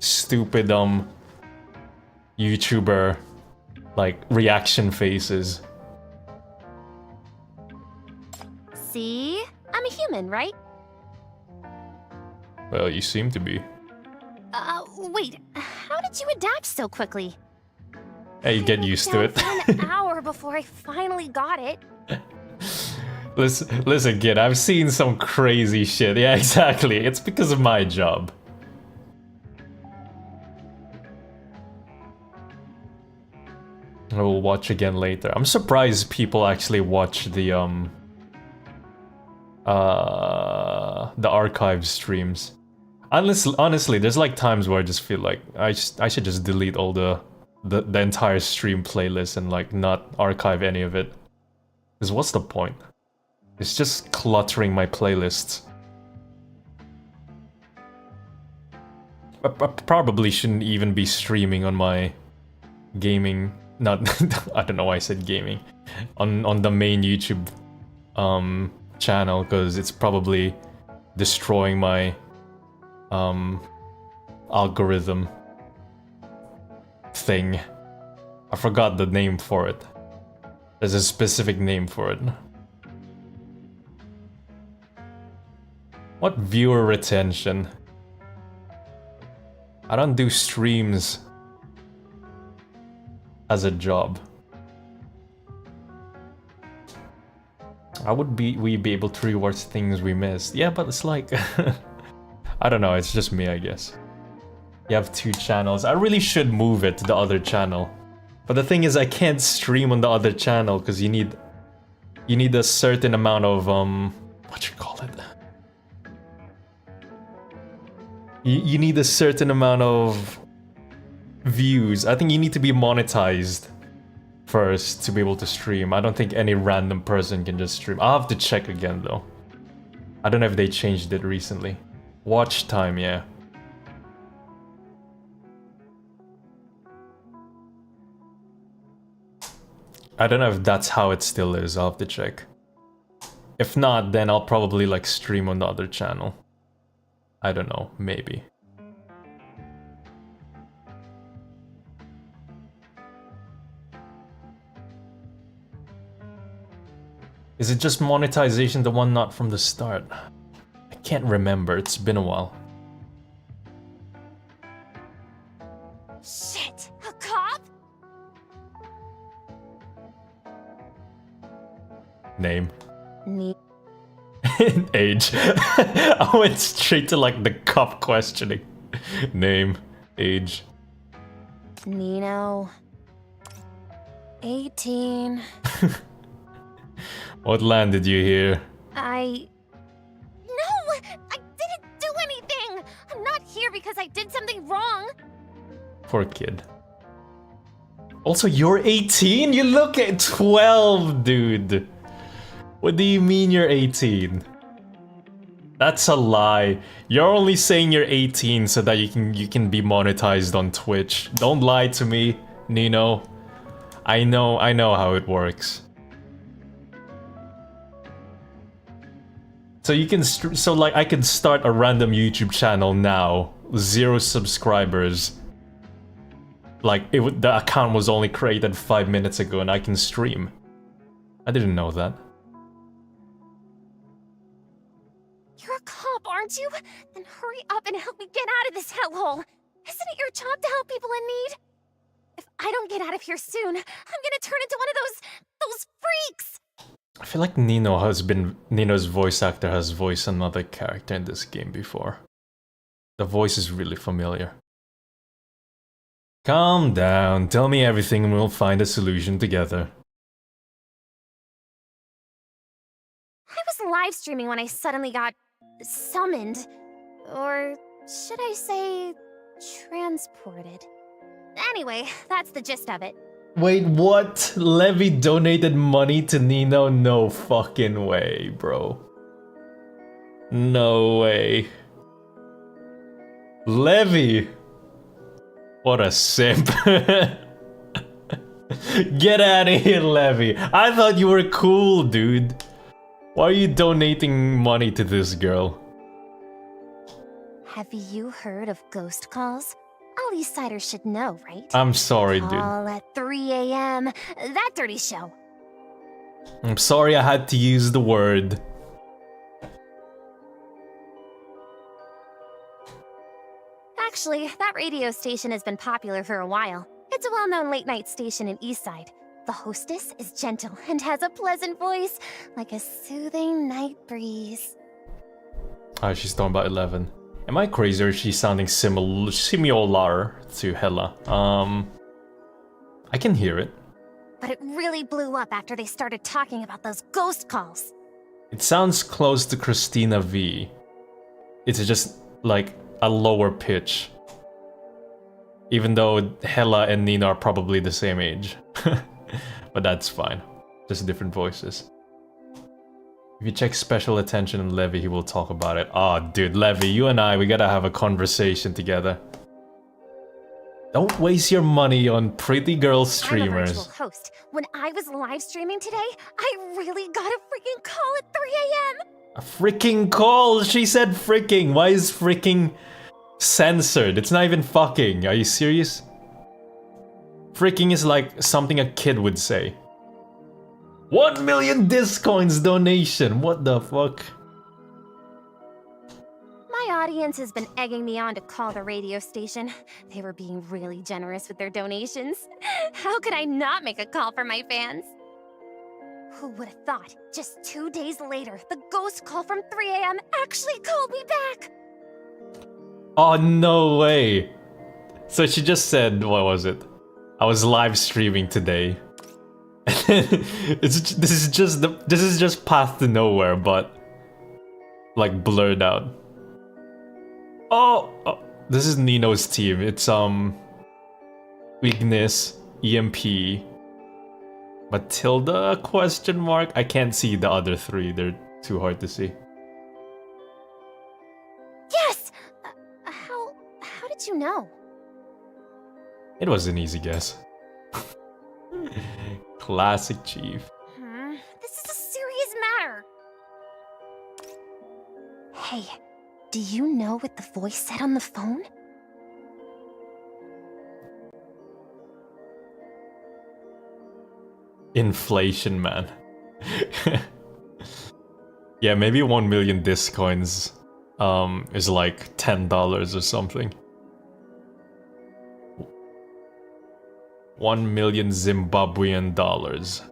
stupid YouTuber like reaction faces. See? I'm a human, right? Well, you seem to be. Wait. How did you adapt so quickly? Hey, you get used to it. For an hour before I finally got it. Listen, kid, I've seen some crazy shit. Yeah, exactly. It's because of my job. I will watch again later. I'm surprised people actually watch the archive streams. Honestly, there's like times where I just feel like I should just delete all the entire stream playlist and like not archive any of it. Because what's the point? It's just cluttering my playlists. I probably shouldn't even be streaming on my gaming. Not I don't know why I said gaming. On the main YouTube channel, because it's probably destroying my algorithm thing. I forgot the name for it. There's a specific name for it. What viewer retention? I don't do streams as a job. We be able to rewatch things we missed? Yeah, but it's like I don't know, it's just me, I guess. You have 2 channels. I really should move it to the other channel. But the thing is, I can't stream on the other channel because you need a certain amount of what you call it? You need a certain amount of views. I think you need to be monetized first to be able to stream. I don't think any random person can just stream. I'll have to check again though. I don't know if they changed it recently. Watch time, yeah. I don't know if that's how it still is. I'll have to check. If not, then I'll probably like stream on the other channel. I don't know, maybe. Is it just monetization, the one not from the start? I can't remember, it's been a while. Shit! A cop? Name. Me. Age. I went straight to like the cop questioning. Name. Age. Nino. 18. What landed you here? No! I didn't do anything! I'm not here because I did something wrong! Poor kid. Also, you're 18? You look at 12, dude. What do you mean you're 18? That's a lie. You're only saying you're 18 so that you can be monetized on Twitch. Don't lie to me, Nino. I know how it works. So you can like I can start a random YouTube channel now, 0 subscribers. Like the account was only created 5 minutes ago and I can stream. I didn't know that. You're a cop, aren't you? Then hurry up and help me get out of this hellhole. Isn't it your job to help people in need? If I don't get out of here soon, I'm gonna turn into one of those freaks! I feel like Nino's voice actor has voiced another character in this game before. The voice is really familiar. Calm down, tell me everything and we'll find a solution together. I was live streaming when I suddenly got summoned. Or should I say transported? Anyway, that's the gist of it. Wait, what? Levi donated money to Nino? No fucking way, bro. No way. Levi! What a simp. Get out of here, Levi. I thought you were cool, dude. Why are you donating money to this girl? Have you heard of ghost calls? All Eastsiders should know, right? I'm sorry, dude. Call at 3 a.m. That dirty show. I'm sorry I had to use the word. Actually, that radio station has been popular for a while. It's a well-known late-night station in Eastside. The hostess is gentle and has a pleasant voice, like a soothing night breeze. Oh, she's talking about 11. Am I crazy or is she sounding similar to Hella? I can hear it. But it really blew up after they started talking about those ghost calls. It sounds close to Christina V. It's just like a lower pitch. Even though Hella and Nina are probably the same age. But that's fine. Just different voices. If you check special attention on Levi, he will talk about it. Aw, dude, Levi, you and I, we gotta have a conversation together. Don't waste your money on pretty girl streamers. I'm a virtual host. When I was live streaming today, I really got a freaking call at 3 a.m. A freaking call! She said freaking! Why is freaking censored? It's not even fucking. Are you serious? Freaking is like something a kid would say. 1 million Discoins donation! What the fuck? My audience has been egging me on to call the radio station. They were being really generous with their donations. How could I not make a call for my fans? Who would have thought? Just 2 days later, the ghost call from 3 a.m. actually called me back! Oh, no way! So she just said, what was it? I was live streaming today. This is just path to nowhere, but like blurred out. Oh, this is Nino's team. It's Ignis, EMP, Matilda question mark. I can't see the other three. They're too hard to see. Yes. How did you know? It was an easy guess. Classic Chief. This is a serious matter. Hey, do you know what the voice said on the phone? Inflation, man. Yeah, maybe 1 million Discoins is like $10 or something. 1 million Zimbabwean dollars.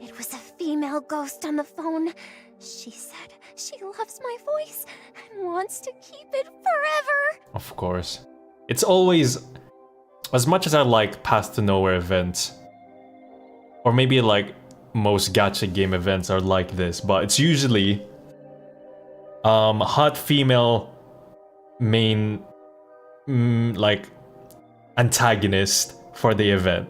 It was a female ghost on the phone. She said she loves my voice and wants to keep it forever. Of course. It's always... As much as I like Path to Nowhere events, or maybe like most gacha game events are like this, but it's usually hot female main like antagonist for the event,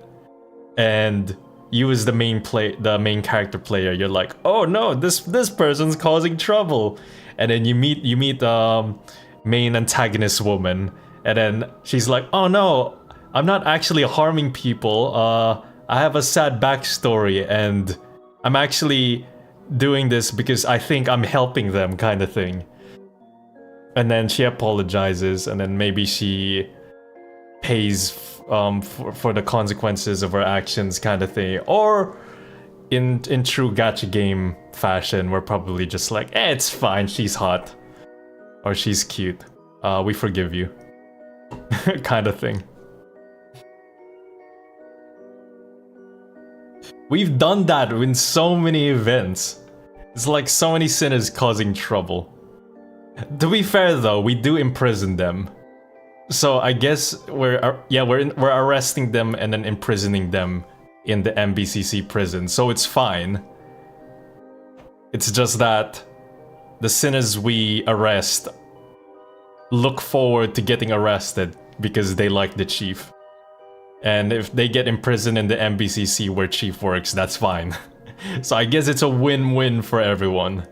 and you as the main character player, you're like, oh no, this person's causing trouble, and then you meet main antagonist woman, and then she's like, oh no, I'm not actually harming people, I have a sad backstory and I'm actually doing this because I think I'm helping them, kind of thing. And then she apologizes, and then maybe she pays for the consequences of her actions, kind of thing. Or in true gacha game fashion, we're probably just like, it's fine, she's hot. Or she's cute. We forgive you. Kind of thing. We've done that in so many events. It's like so many sinners causing trouble. To be fair though, we do imprison them. So I guess we're arresting them and then imprisoning them in the MBCC prison. So it's fine. It's just that the sinners we arrest look forward to getting arrested because they like the chief. And if they get imprisoned in the MBCC where chief works, that's fine. So I guess it's a win-win for everyone.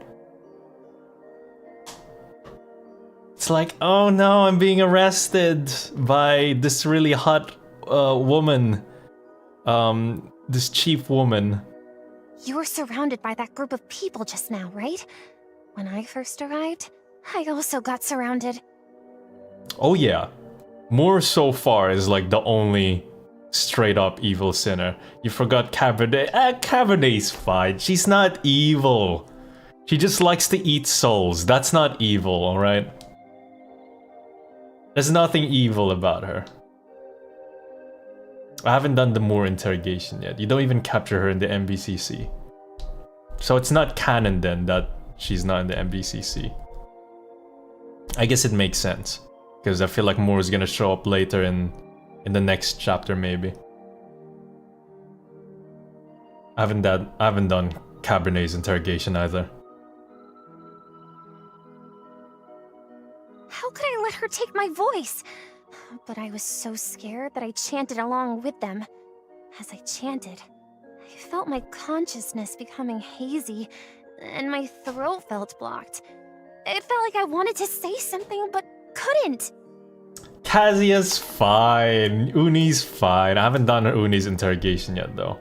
It's like, oh no, I'm being arrested by this really hot woman. This chief woman. You were surrounded by that group of people just now, right? When I first arrived, I also got surrounded. Oh yeah. Moore so far is like the only straight up evil sinner. You forgot Cabernet. Cabernet's fine. She's not evil. She just likes to eat souls. That's not evil, alright? There's nothing evil about her. I haven't done the Moore interrogation yet. You don't even capture her in the MBCC. So it's not canon then that she's not in the MBCC. I guess it makes sense. Because I feel like Moore is gonna show up later in the next chapter maybe. I haven't done Cabernet's interrogation either. How could I let her take my voice? But I was so scared that I chanted along with them. As I chanted, I felt my consciousness becoming hazy, and my throat felt blocked. It felt like I wanted to say something, but couldn't. Kazuya's fine. Uni's fine. I haven't done Uni's interrogation yet, though.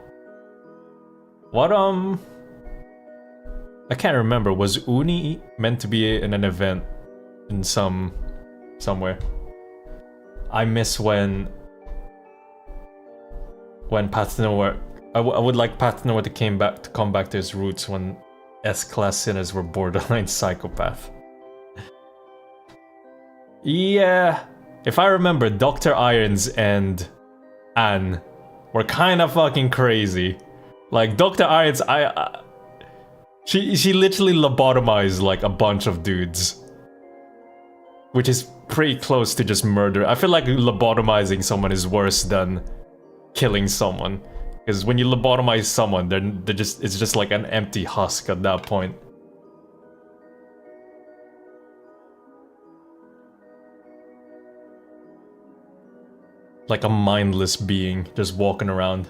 What, I can't remember. Was Uni meant to be in an event in somewhere? I miss when Path Noir. I would like Path Noir to come back to his roots when S-class sinners were borderline psychopath. Yeah, if I remember, Dr. Irons and Anne were kind of fucking crazy. Like Dr. Irons, she literally lobotomized like a bunch of dudes, which is pretty close to just murder. I feel like lobotomizing someone is worse than killing someone, because when you lobotomize someone, it's just like an empty husk at that point. Like a mindless being just walking around.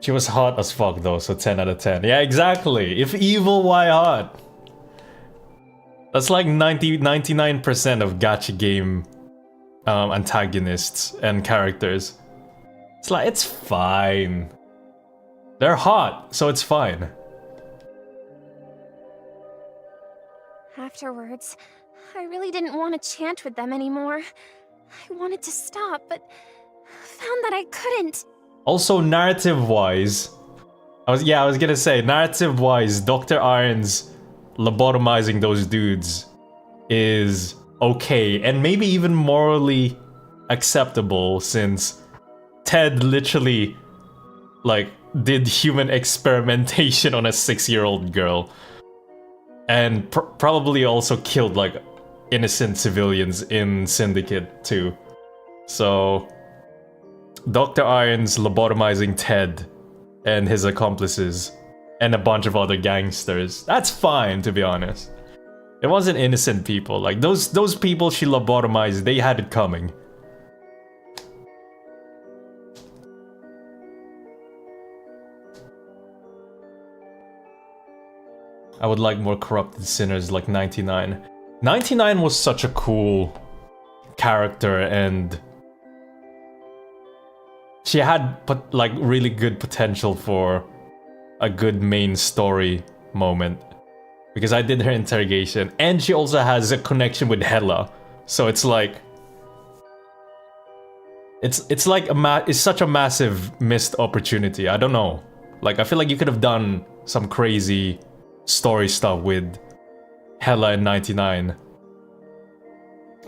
She was hot as fuck though, so 10 out of 10. Yeah, exactly. If evil, why hot? That's like 99% of gacha game antagonists and characters. It's like, it's fine. They're hot, so it's fine. Afterwards, I really didn't want to chant with them anymore. I wanted to stop, but found that I couldn't. Also, narrative-wise, I was gonna say, narrative-wise, Dr. Irons lobotomizing those dudes is okay, and maybe even morally acceptable, since Ted literally, like, did human experimentation on a 6-year-old girl. And probably also killed, like, innocent civilians in Syndicate, too. So, Dr. Irons lobotomizing Ted and his accomplices and a bunch of other gangsters. That's fine, to be honest. It wasn't innocent people. Like, those people she lobotomized, they had it coming. I would like more corrupted sinners like 99. 99 was such a cool character, and she had like really good potential for a good main story moment, because I did her interrogation, and she also has a connection with Hela, so it's like it's like it's such a massive missed opportunity. I don't know, like I feel like you could have done some crazy story stuff with Hela and 99.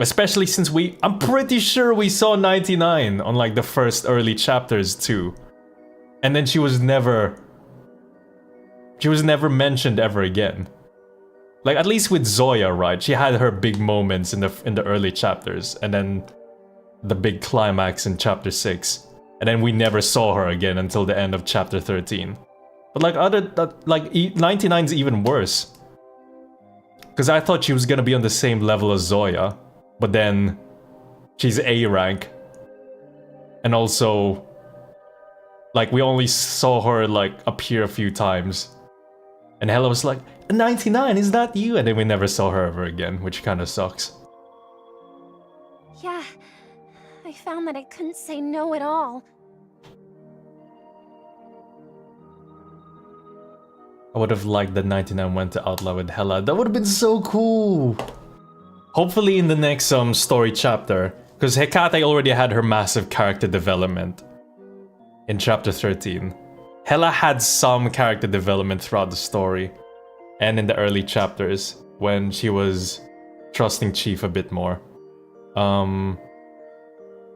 Especially since I'm pretty sure we saw 99 on like the first early chapters too. And then she was never mentioned ever again. Like at least with Zoya, right? She had her big moments in the early chapters, and then the big climax in chapter 6. And then we never saw her again until the end of chapter 13. But like 99's even worse. Because I thought she was gonna be on the same level as Zoya, but then she's A rank. And also, like, we only saw her like appear a few times. And Hella was like, 99, is that you? And then we never saw her ever again, which kind of sucks. Yeah, I found that I couldn't say no at all. I would have liked that 99 went to Outlaw with Hella. That would have been so cool! Hopefully in the next story chapter, because Hecate already had her massive character development in chapter 13. Hella had some character development throughout the story, and in the early chapters, when she was trusting Chief a bit more.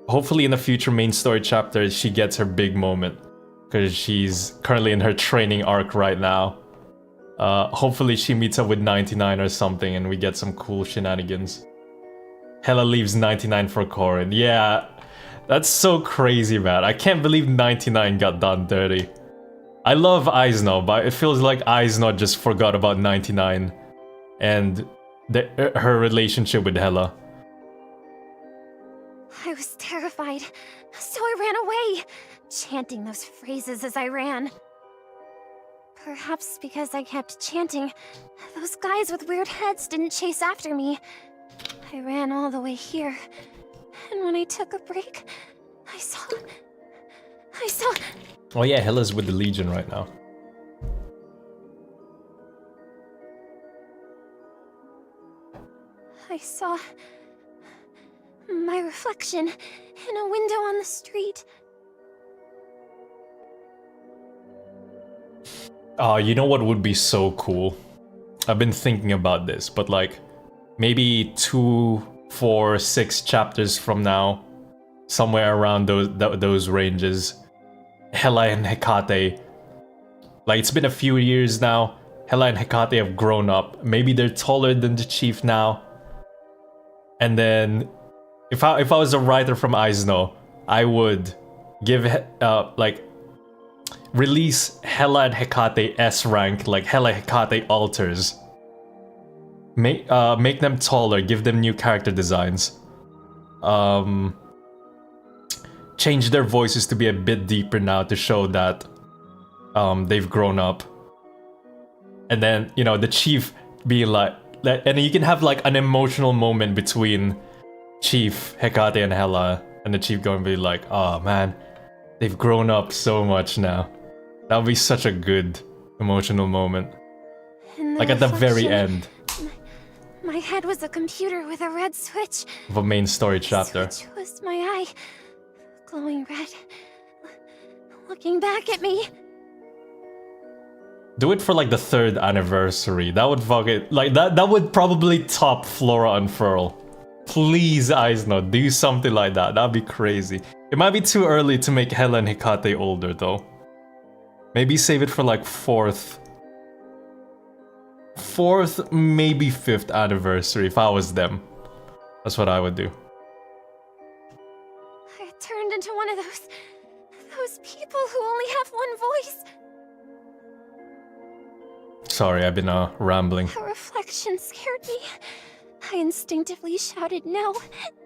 Hopefully in the future main story chapters, she gets her big moment, because she's currently in her training arc right now. Hopefully she meets up with 99 or something and we get some cool shenanigans. Hella leaves 99 for Corin. Yeah, that's so crazy, man. I can't believe 99 got done dirty. I love Eisno, but it feels like Eisno just forgot about 99 and her relationship with Hella. I was terrified, so I ran away, chanting those phrases as I ran. Perhaps because I kept chanting, those guys with weird heads didn't chase after me. I ran all the way here, and when I took a break, I saw... Oh yeah, Hella's with the Legion right now. I saw... my reflection in a window on the street. You know what would be so cool? I've been thinking about this, but like maybe 2, 4, 6 chapters from now, somewhere around those ranges, Hella and Hecate, like it's been a few years now, Hella and Hecate have grown up. Maybe they're taller than the Chief now. And then if I was a writer from Eisno, I would give release Hella and Hecate S rank, like Hella Hecate alters. Make them taller, give them new character designs. Change their voices to be a bit deeper now to show that they've grown up. And then, you know, the Chief being like, and you can have like an emotional moment between Chief, Hecate, and Hella, and the Chief going to be like, oh man, they've grown up so much now. That would be such a good emotional moment. Like at the very end. My head was a computer with a red switch. Of a main story chapter. The switch was my eye, glowing red, looking back at me. Do it for like the 3rd anniversary. That would fucking like that would probably top Flora Unfurl. Please, Eisno, do something like that. That'd be crazy. It might be too early to make Hella and Hecate older though. Maybe save it for like 4th, maybe 5th anniversary if I was them. That's what I would do. I turned into one of those people who only have one voice. Sorry, I've been rambling. A reflection scared me. I instinctively shouted no.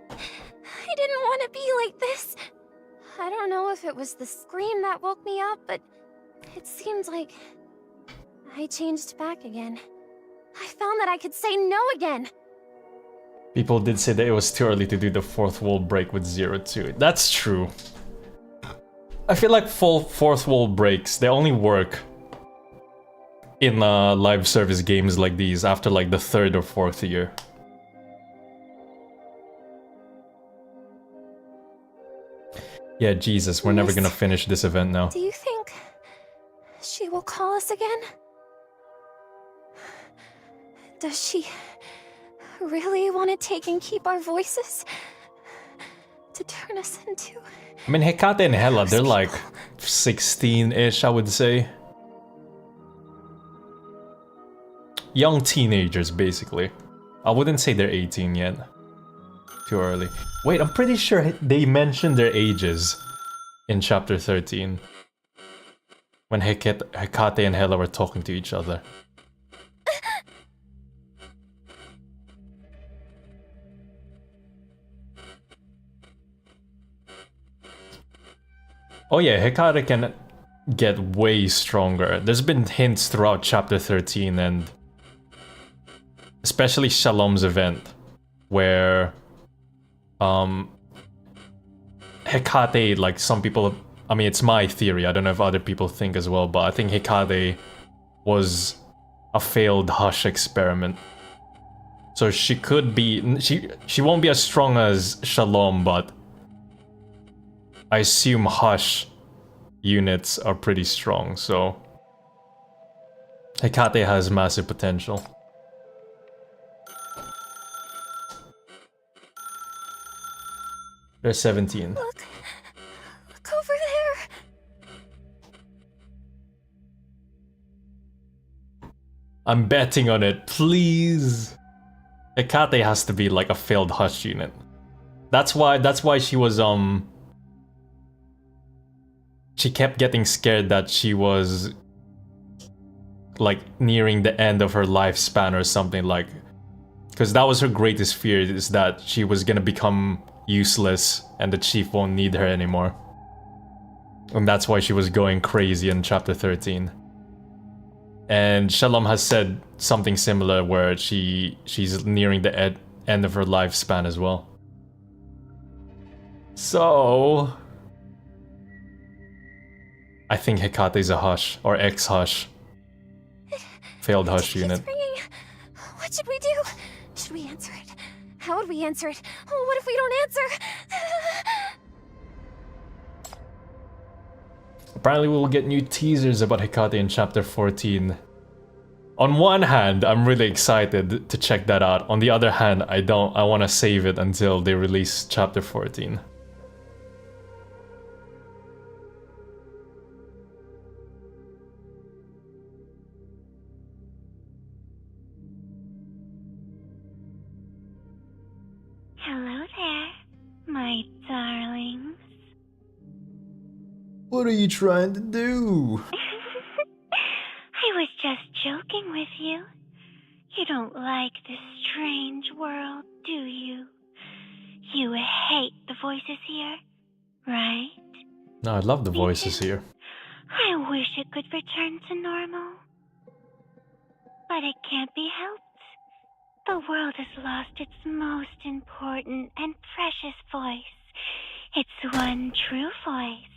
I didn't want to be like this. I don't know if it was the scream that woke me up, but it seemed like I changed back again. I found that I could say no again. People did say that it was too early to do the 4th wall break with 0-2. That's true. I feel like full 4th wall breaks, they only work in live service games like these after like the 3rd or 4th year. Yeah, Jesus, we're never gonna finish this event now. Do you think she will call us again? Does she really want to take and keep our voices? To turn us into... I mean, Hecate and Hela, they're like 16-ish, I would say. Young teenagers, basically. I wouldn't say they're 18 yet. Too early. Wait, I'm pretty sure they mentioned their ages in chapter 13. When Hecate and Hela were talking to each other. Oh yeah, Hecate can get way stronger. There's been hints throughout chapter 13 and especially Shalom's event where Hecate, like some people, I mean it's my theory, I don't know if other people think as well, but I think Hecate was a failed Hush experiment. So she could be, she won't be as strong as Shalom, but I assume Hush units are pretty strong, so Hecate has massive potential. They're 17. Look over there. I'm betting on it, please. Hecate has to be like a failed Hush unit. That's why she was she kept getting scared that she was like nearing the end of her lifespan or something, like, because that was her greatest fear, is that she was gonna become useless and the chief won't need her anymore. And that's why she was going crazy in chapter 13. And Shalom has said something similar where she's nearing the end of her lifespan as well. So I think Hecate is a Hush, or ex-Hush. Failed Hush unit. Ringing. What should we do? Should we answer it? How would we answer it? Oh, what if we don't answer? Apparently we will get new teasers about Hecate in chapter 14. On one hand, I'm really excited to check that out. On the other hand, I want to save it until they release chapter 14. Hello there, my darlings. What are you trying to do? I was just joking with you. You don't like this strange world, do you? You hate the voices here, right? No, I love the voices here. I wish it could return to normal. But it can't be helped. The world has lost its most important and precious voice. Its one true voice.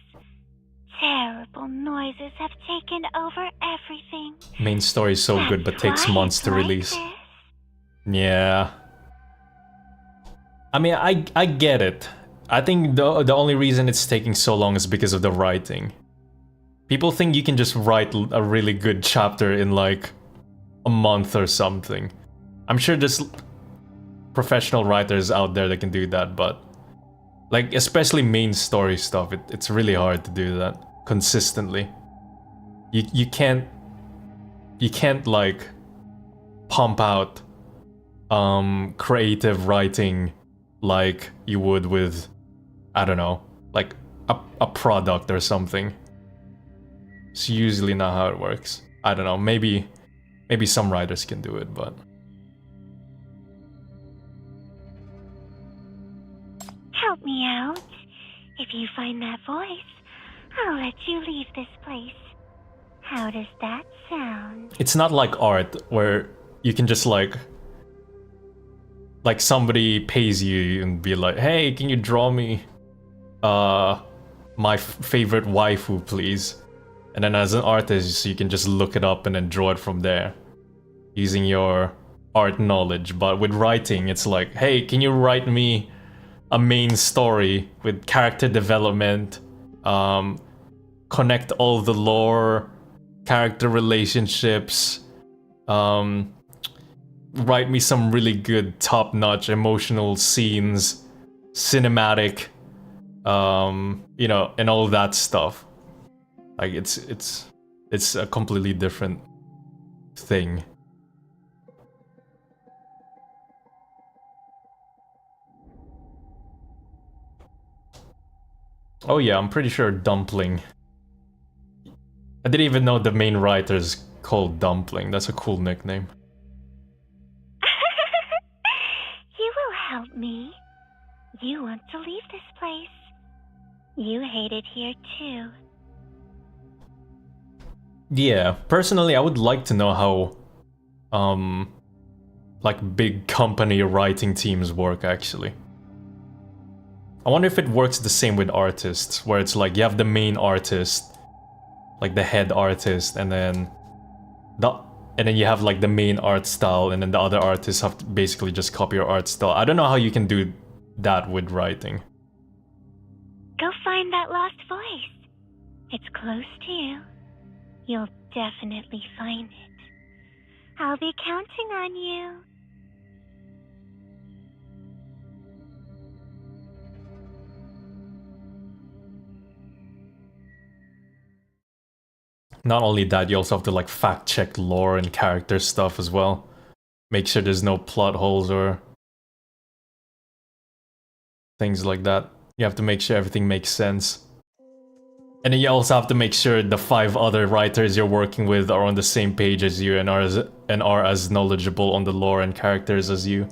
Terrible noises have taken over everything. Main story is so good, but takes months to release. Yeah. I mean, I get it. I think the only reason it's taking so long is because of the writing. People think you can just write a really good chapter in like a month or something. I'm sure there's professional writers out there that can do that, but like especially main story stuff, it's really hard to do that consistently. You can't like pump out creative writing like you would with, I don't know, like a product or something. It's usually not how it works. I don't know, maybe some writers can do it, but Help me out. If you find that voice, I'll let you leave this place. How does that sound? it's not like art where you can just like somebody pays you and be like, hey, can you draw me my favorite waifu, please? And then as an artist, you can just look it up and then draw it from there using your art knowledge. But with writing, it's like, hey, can you write me a main story with character development, connect all the lore, character relationships, write me some really good, top-notch emotional scenes, cinematic, you know, and all that stuff. Like it's a completely different thing. Oh yeah, I'm pretty sure Dumpling. I didn't even know the main writer's called Dumpling. That's a cool nickname. You will help me. You want to leave this place. You hate it here too. Yeah, personally, I would like to know how, like, big company writing teams work, actually. I wonder if it works the same with artists, where it's like, you have the main artist, like the head artist, and then you have, like, the main art style, and then the other artists have to basically just copy your art style. I don't know how you can do that with writing. Go find that lost voice. It's close to you. You'll definitely find it. I'll be counting on you. Not only that, you also have to, like, fact-check lore and character stuff as well. Make sure there's no plot holes or things like that. You have to make sure everything makes sense. And then you also have to make sure the 5 other writers you're working with are on the same page as you and are as knowledgeable on the lore and characters as you.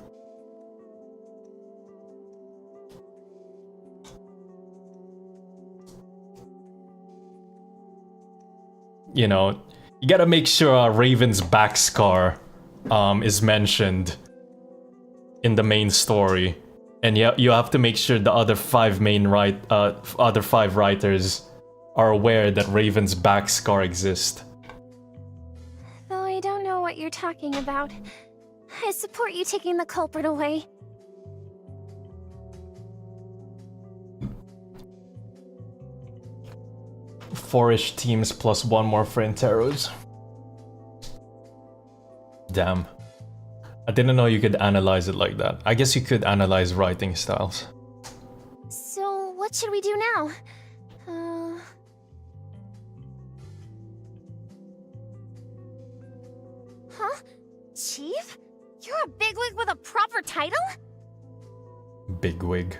You know, you gotta make sure Raven's back scar is mentioned in the main story. And you have to make sure the other 5 writers are aware that Raven's back scar exists. Though I don't know what you're talking about. I support you taking the culprit away. Four-ish teams plus 1 more for Interos. Damn. I didn't know you could analyze it like that. I guess you could analyze writing styles. So, what should we do now? Huh? Chief? You're a bigwig with a proper title? Bigwig.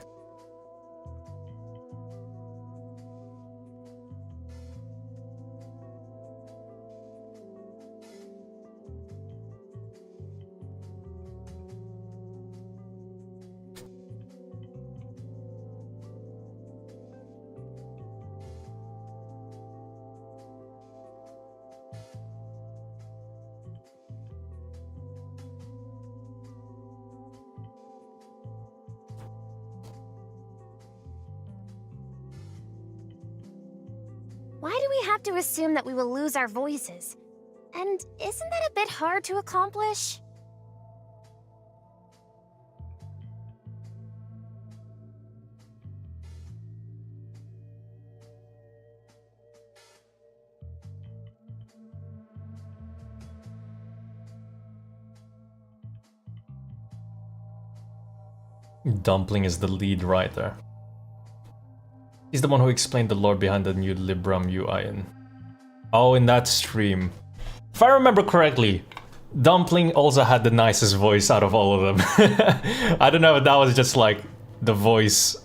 Why do we have to assume that we will lose our voices? And isn't that a bit hard to accomplish? Dumpling is the lead writer. He's the one who explained the lore behind the new Libram UI. In that stream. If I remember correctly, Dumpling also had the nicest voice out of all of them. I don't know if that was just like the voice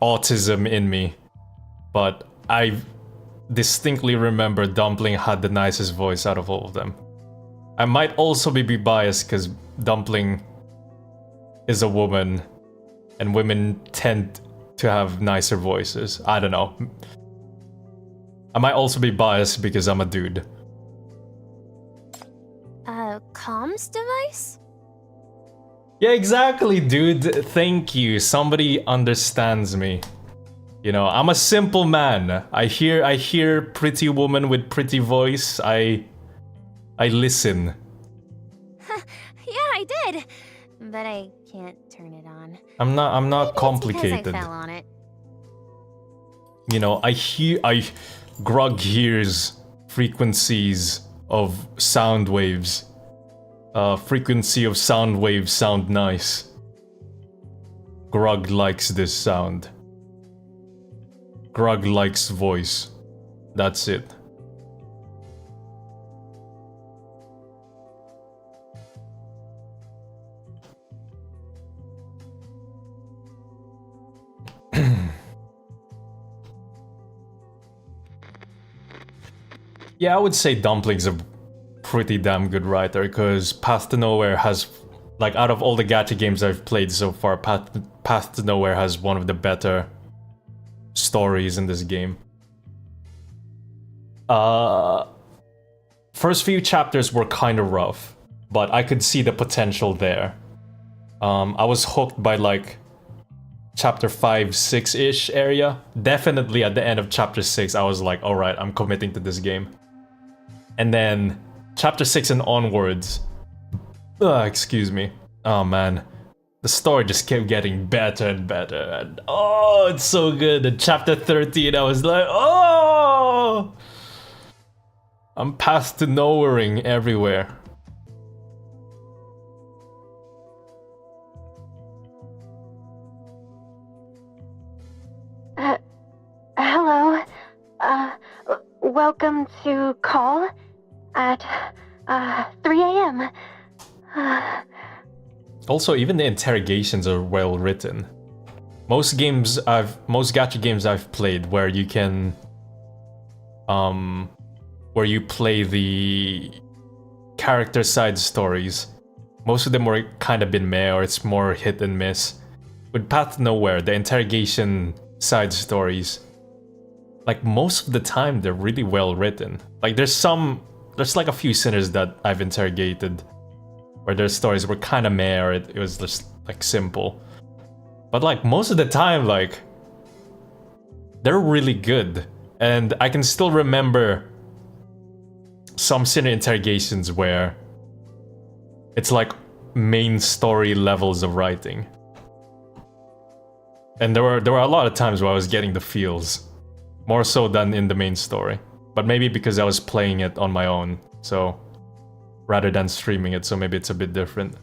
autism in me, but I distinctly remember Dumpling had the nicest voice out of all of them. I might also be biased because Dumpling is a woman and women tend to have nicer voices. I don't know. I might also be biased because I'm a dude. A comms device? Yeah, exactly, dude. Thank you. Somebody understands me. You know, I'm a simple man. I hear pretty woman with pretty voice. I listen. Yeah, I did. But I can't turn it on. I'm not complicated. Because I fell on it. You know, Grog hears frequencies of sound waves. Frequency of sound waves sound nice. Grug likes this sound. Grug likes voice. That's it. Yeah, I would say Dumpling's a pretty damn good writer, because Path to Nowhere has, like, out of all the gacha games I've played so far, Path to Nowhere has one of the better stories in this game. First few chapters were kind of rough, but I could see the potential there. I was hooked by, like, chapter 5, 6-ish area. Definitely at the end of chapter 6, I was like, alright, I'm committing to this game. And then chapter 6 and onwards, excuse me. Oh man, the story just kept getting better and better. And oh, it's so good. And chapter 13, I was like, oh! I'm Path to Nowhering everywhere. Hello. Welcome to call at 3 a.m. Also, even the interrogations are well written. Most gacha games I've played where you can where you play the character side stories, most of them were kind of been meh, or it's more hit and miss. With Path to Nowhere, the interrogation side stories, like most of the time they're really well written. Like there's like a few sinners that I've interrogated where their stories were kind of meh, or it was just like simple. But like most of the time, like they're really good. And I can still remember some sinner interrogations where it's like main story levels of writing. And there were a lot of times where I was getting the feels, more so than in the main story. But maybe because I was playing it on my own, so rather than streaming it, so maybe it's a bit different.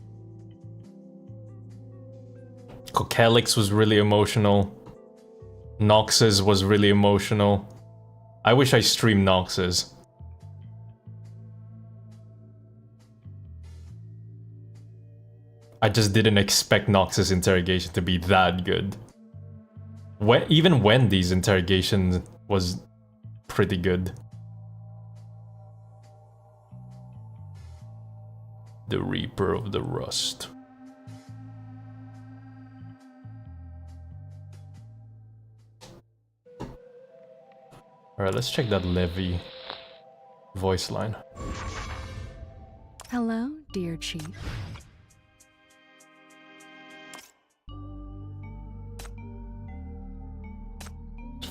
Coquelix was really emotional. Nox's was really emotional. I wish I streamed Nox's. I just didn't expect Nox's interrogation to be that good. Even Wendy's interrogation was pretty good. The Reaper of the Rust. Alright, let's check that Levy voice line. Hello, dear Chief.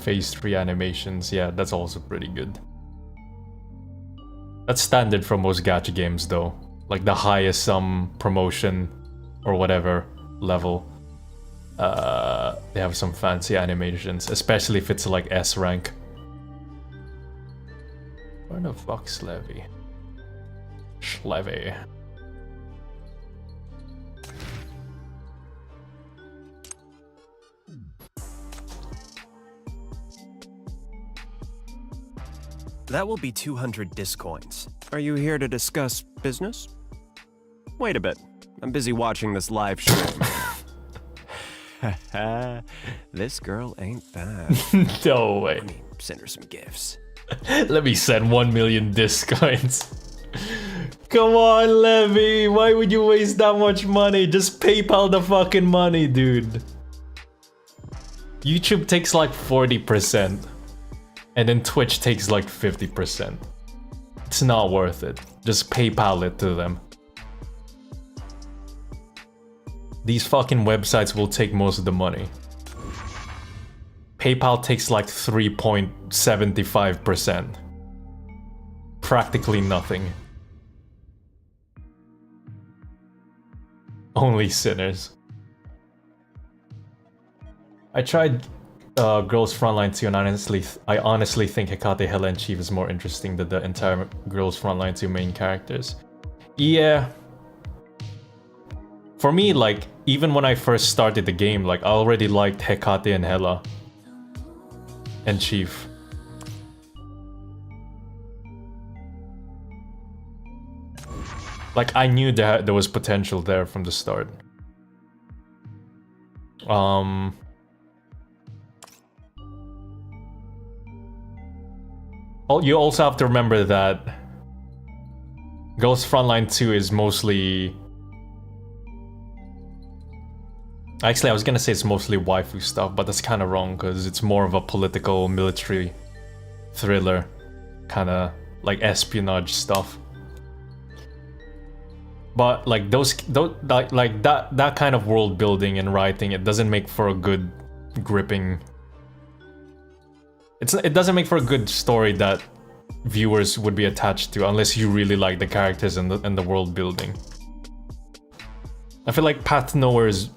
Phase 3 animations, yeah, that's also pretty good. That's standard for most gacha games though. Like the highest promotion or whatever level, they have some fancy animations, especially if it's like S rank. Where the fuck's Levy? Schlevy. That will be 200 discoins. Are you here to discuss business? Wait a bit. I'm busy watching this live stream. This girl ain't bad. No way. Let me send her some gifts. Let me send 1 million discoins. Come on, Levy. Why would you waste that much money? Just PayPal the fucking money, dude. YouTube takes like 40%. And then Twitch takes like 50%. It's not worth it. Just PayPal it to them. These fucking websites will take most of the money. PayPal takes like 3.75%. Practically nothing. Only sinners. I tried Girls Frontline 2, and I honestly think Hecate, Hela, and Chief is more interesting than the entire Girls Frontline 2 main characters. Yeah. For me, like, even when I first started the game, like, I already liked Hecate and Hela. And Chief. Like, I knew that there was potential there from the start. Oh, you also have to remember that Girls Frontline 2 is mostly... Actually, I was gonna say it's mostly waifu stuff, but that's kind of wrong because it's more of a political, military thriller, kind of like espionage stuff. But like that kind of world building and writing, it doesn't make for a good, gripping. It doesn't make for a good story that viewers would be attached to unless you really like the characters and the world building. I feel like Path to Nowhere is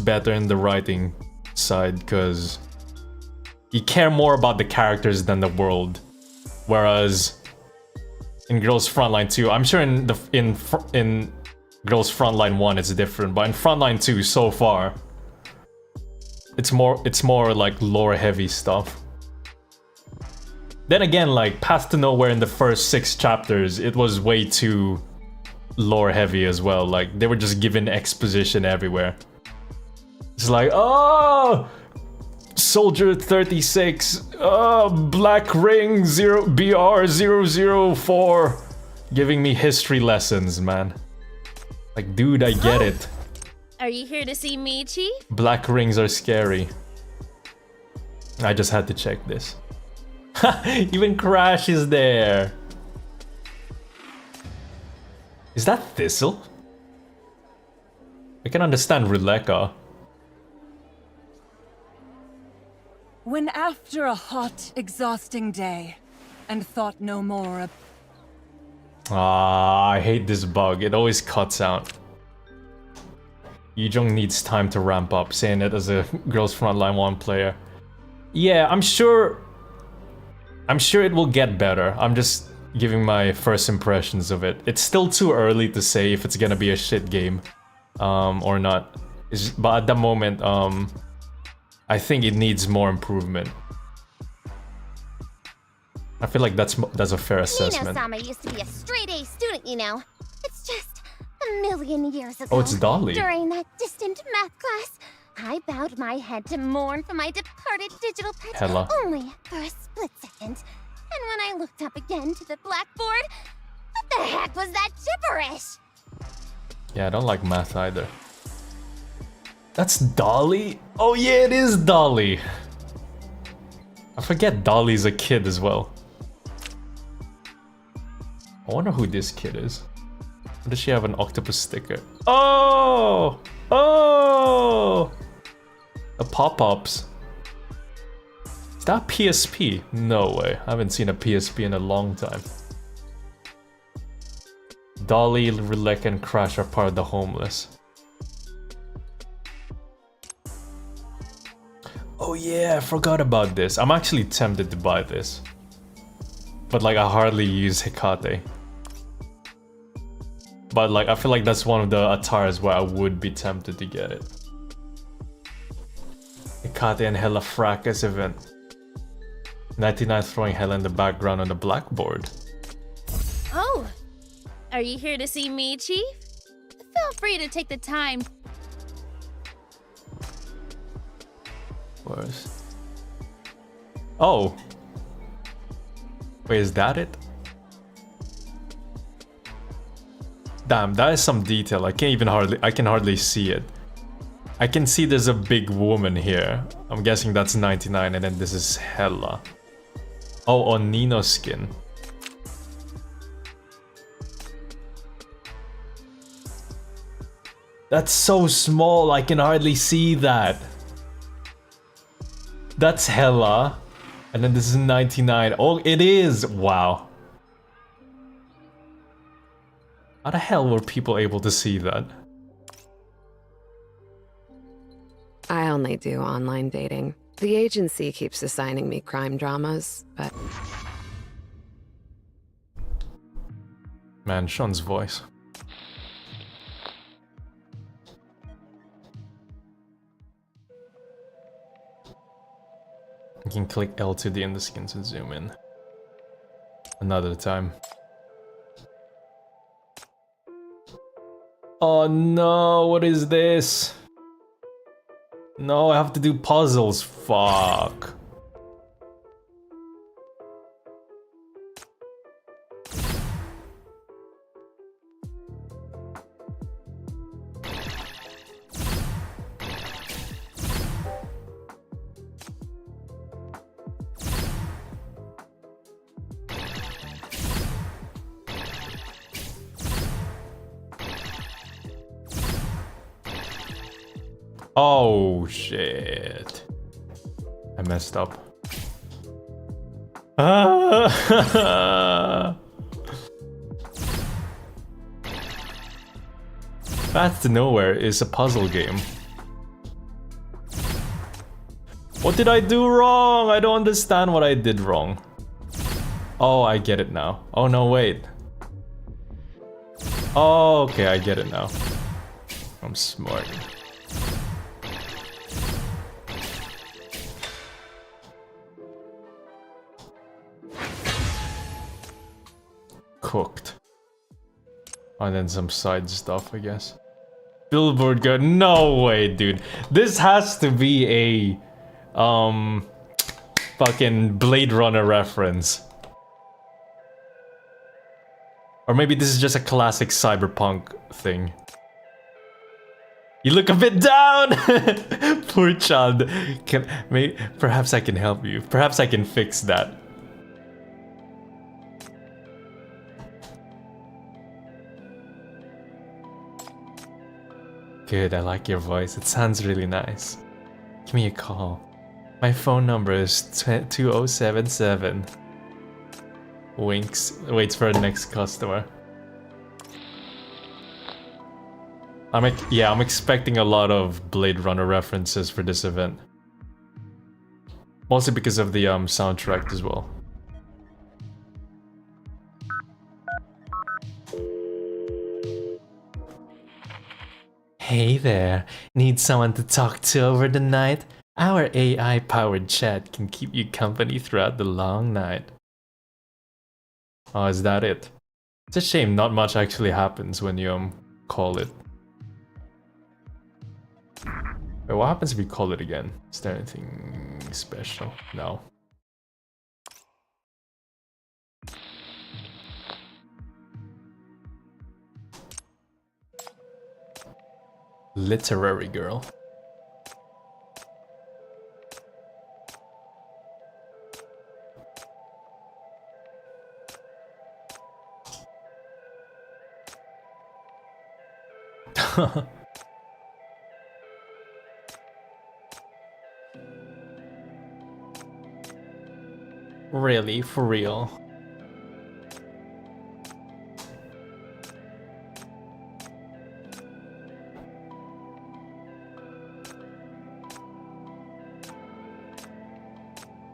better in the writing side because you care more about the characters than the world, whereas in Girls Frontline 2, I'm sure in Girls Frontline 1 it's different, but in Frontline 2 so far, it's more like lore heavy stuff. Then again, like Path to Nowhere in the first 6 chapters, it was way too lore heavy as well. Like they were just given exposition everywhere. It's like, oh, Soldier 36, Black Ring BR004, giving me history lessons, man. Like, dude, I get it. Are you here to see me, Chief? Black rings are scary. I just had to check this. Even Crash is there. Is that Thistle? I can understand Rileka. When after a hot, exhausting day, and thought no more of... Ah, I hate this bug. It always cuts out. Yijong needs time to ramp up, saying it as a Girls Frontline 1 player. Yeah, I'm sure it will get better. I'm just giving my first impressions of it. It's still too early to say if it's gonna be a shit game or not. But at the moment, I think it needs more improvement. I feel like that's a fair assessment. Nino-sama used to be a straight-A student, you know. It's just a million years ago. Oh, it's Dolly. During that distant math class, I bowed my head to mourn for my departed digital pet Hela. only for a split second. And when I looked up again to the blackboard, what the heck was that gibberish? Yeah, I don't like math either. That's Dolly? Oh yeah, it is Dolly. I forget Dolly's a kid as well. I wonder who this kid is. Or does she have an octopus sticker? Oh! Oh! The pop-ups. Is that PSP? No way. I haven't seen a PSP in a long time. Dolly, Rilek, and Crash are part of the homeless. Oh yeah, I forgot about this. I'm actually tempted to buy this. But like, I hardly use Hecate. But like, I feel like that's one of the attires where I would be tempted to get it. Hecate and Hela Fracas event. 99 throwing Hela in the background on the blackboard. Oh, are you here to see me, Chief? Feel free to take the time. Where's... Oh. Wait, is that it? Damn, that is some detail. I can hardly see it. I can see there's a big woman here. I'm guessing that's 99, and then this is Hela. Oh, on Nino's skin. That's so small, I can hardly see that. That's Hela. And then this is 99. Oh, it is! Wow. How the hell were people able to see that? I only do online dating. The agency keeps assigning me crime dramas, but... Man, Sean's voice. You can click L2D in the skin to zoom in. Another time. Oh no, what is this? No, I have to do puzzles. Fuck. Oh shit. I messed up. Path to Nowhere is a puzzle game. What did I do wrong? I don't understand what I did wrong. Oh, I get it now. Oh no, wait. Oh, okay, I get it now. I'm smart. Cooked. And then some side stuff, I guess. Billboard gun. No way, dude. This has to be a fucking Blade Runner reference. Or maybe this is just a classic cyberpunk thing. You look a bit down. Poor child. Perhaps I can help you. Perhaps I can fix that. Good, I like your voice. It sounds really nice. Give me a call. My phone number is 2077. Winks. Waits for the next customer. I'm expecting a lot of Blade Runner references for this event. Mostly because of the soundtrack as well. Hey there, need someone to talk to over the night? Our AI-powered chat can keep you company throughout the long night. Oh, is that it? It's a shame not much actually happens when you call it. Wait, what happens if we call it again? Is there anything special? No. Literary girl. Really? For real?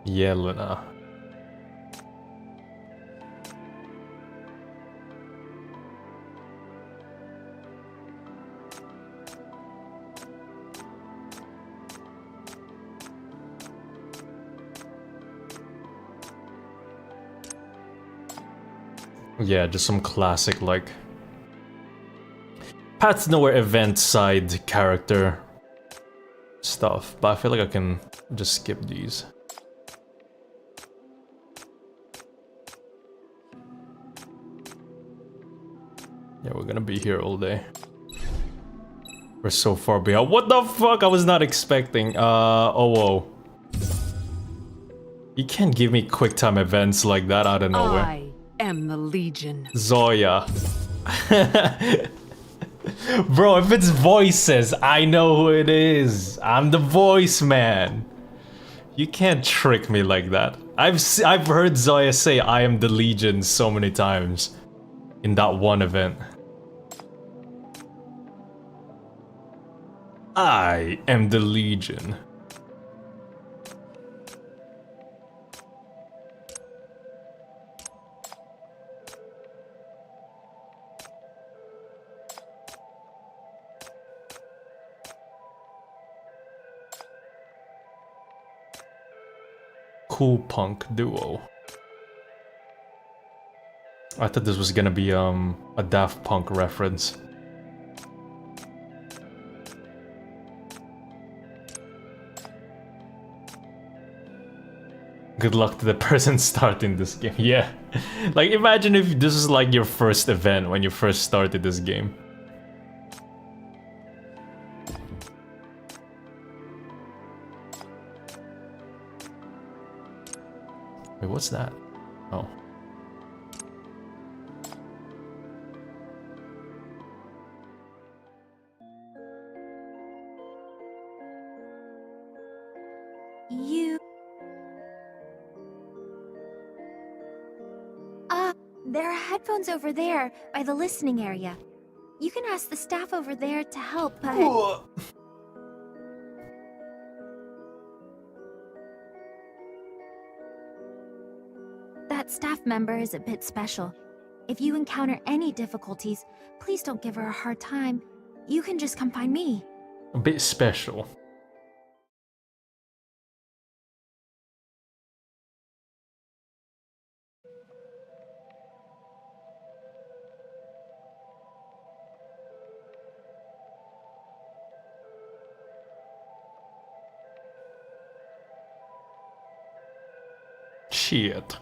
Yelena. Yeah, just some classic, like, Path to Nowhere event side character stuff, but I feel like I can just skip these. Yeah, we're gonna be here all day. We're so far behind. What the fuck? I was not expecting. Oh, whoa. You can't give me QuickTime events like that out of nowhere. I am the Legion. Zoya. Bro, if it's voices, I know who it is. I'm the voice man. You can't trick me like that. I've heard Zoya say I am the Legion so many times in that one event. I am the Legion. cool punk duo. I thought this was gonna be a Daft Punk reference. Good luck to the person starting this game. Yeah. Like, imagine if this is like your first event when you first started this game. Wait, what's that? Oh. There are headphones over there by the listening area. You can ask the staff over there to help, but... That staff member is a bit special. If you encounter any difficulties, please don't give her a hard time. You can just come find me. A bit special. Shit.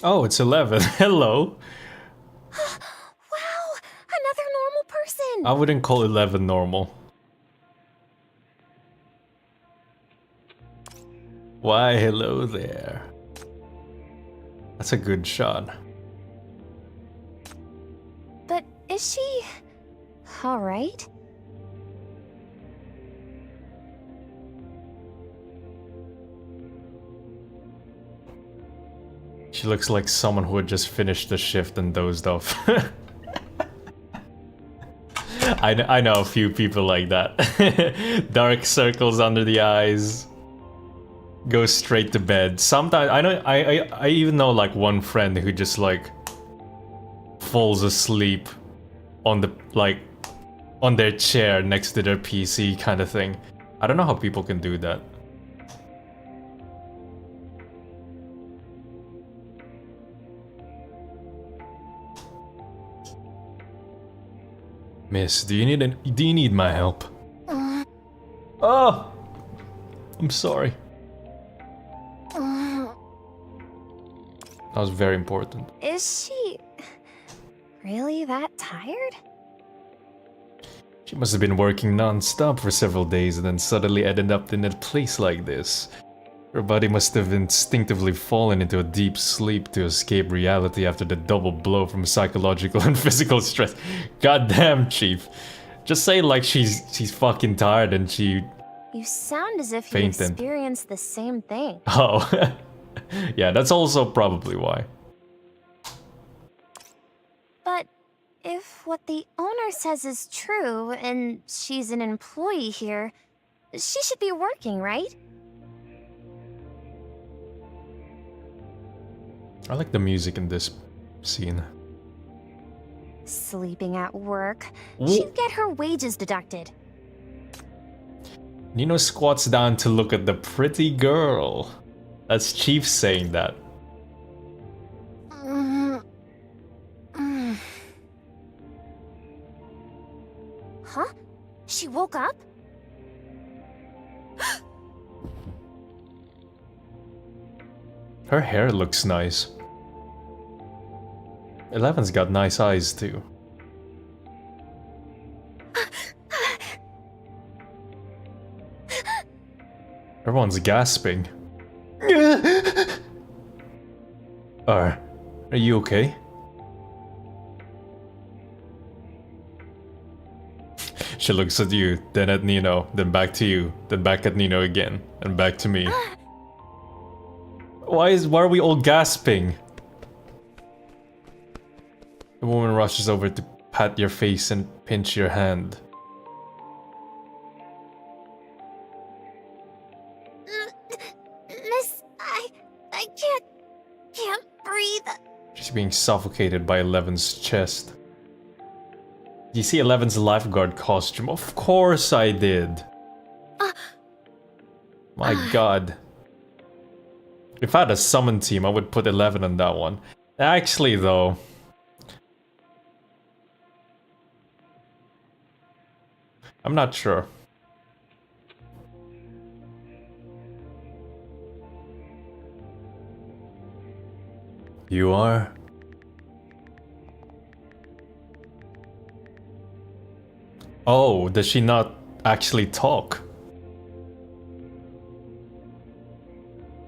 Oh, it's 11. Hello. Wow, another normal person. I wouldn't call 11 normal. Why, hello there. That's a good shot. But is she... alright? She looks like someone who had just finished the shift and dozed off. I know a few people like that. Dark circles under the eyes. Go straight to bed. Sometimes I even know like one friend who just like falls asleep on the on their chair next to their PC kind of thing. I don't know how people can do that. Miss, do you need my help? Oh! I'm sorry. That was very important. Is she... really that tired? She must have been working non-stop for several days and then suddenly ended up in a place like this. Her body must have instinctively fallen into a deep sleep to escape reality after the double blow from psychological and physical stress. Goddamn, Chief. Just say like she's fucking tired and she... You sound as if you fainted. experienced the same thing. Oh. Yeah, that's also probably why. But if what the owner says is true and she's an employee here, she should be working, right? I like the music in this scene. Sleeping at work. She'd get her wages deducted. Nino squats down to look at the pretty girl. That's Chief saying that. Huh? She woke up? Her hair looks nice. 11's got nice eyes too. Everyone's gasping. Are you okay? She looks at you, then at Nino, then back to you, then back at Nino again, and back to me. Why are we all gasping? The woman rushes over to pat your face and pinch your hand. Miss, I can't breathe. She's being suffocated by 11's chest. Do you see 11's lifeguard costume? Of course I did. My god. If I had a summon team, I would put 11 on that one. Actually, though... I'm not sure. You are? Oh, does she not actually talk?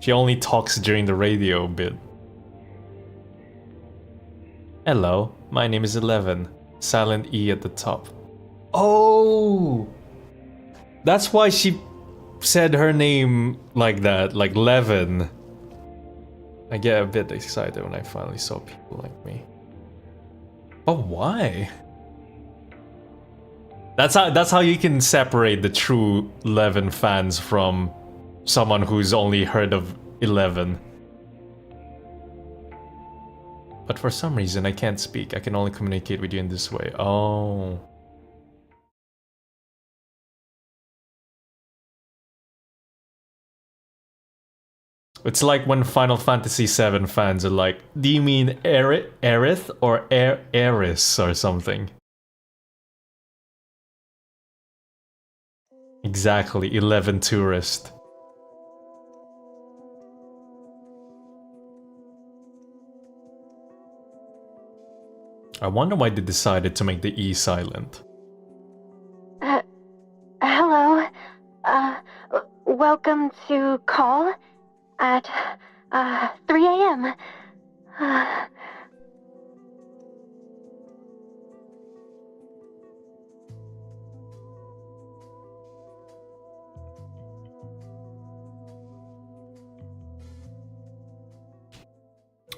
She only talks during the radio bit. Hello, my name is 11. Silent E at the top. Oh! That's why she said her name like that, like Levin. I get a bit excited when I finally saw people like me. But why? That's how you can separate the true 11 fans from someone who's only heard of 11. But for some reason I can't speak. I can only communicate with you in this way. Oh. It's like when Final Fantasy VII fans are like, do you mean Aerith or Eris or something? Exactly, 11 tourist. I wonder why they decided to make the E silent. Hello. Welcome to call at 3 a.m.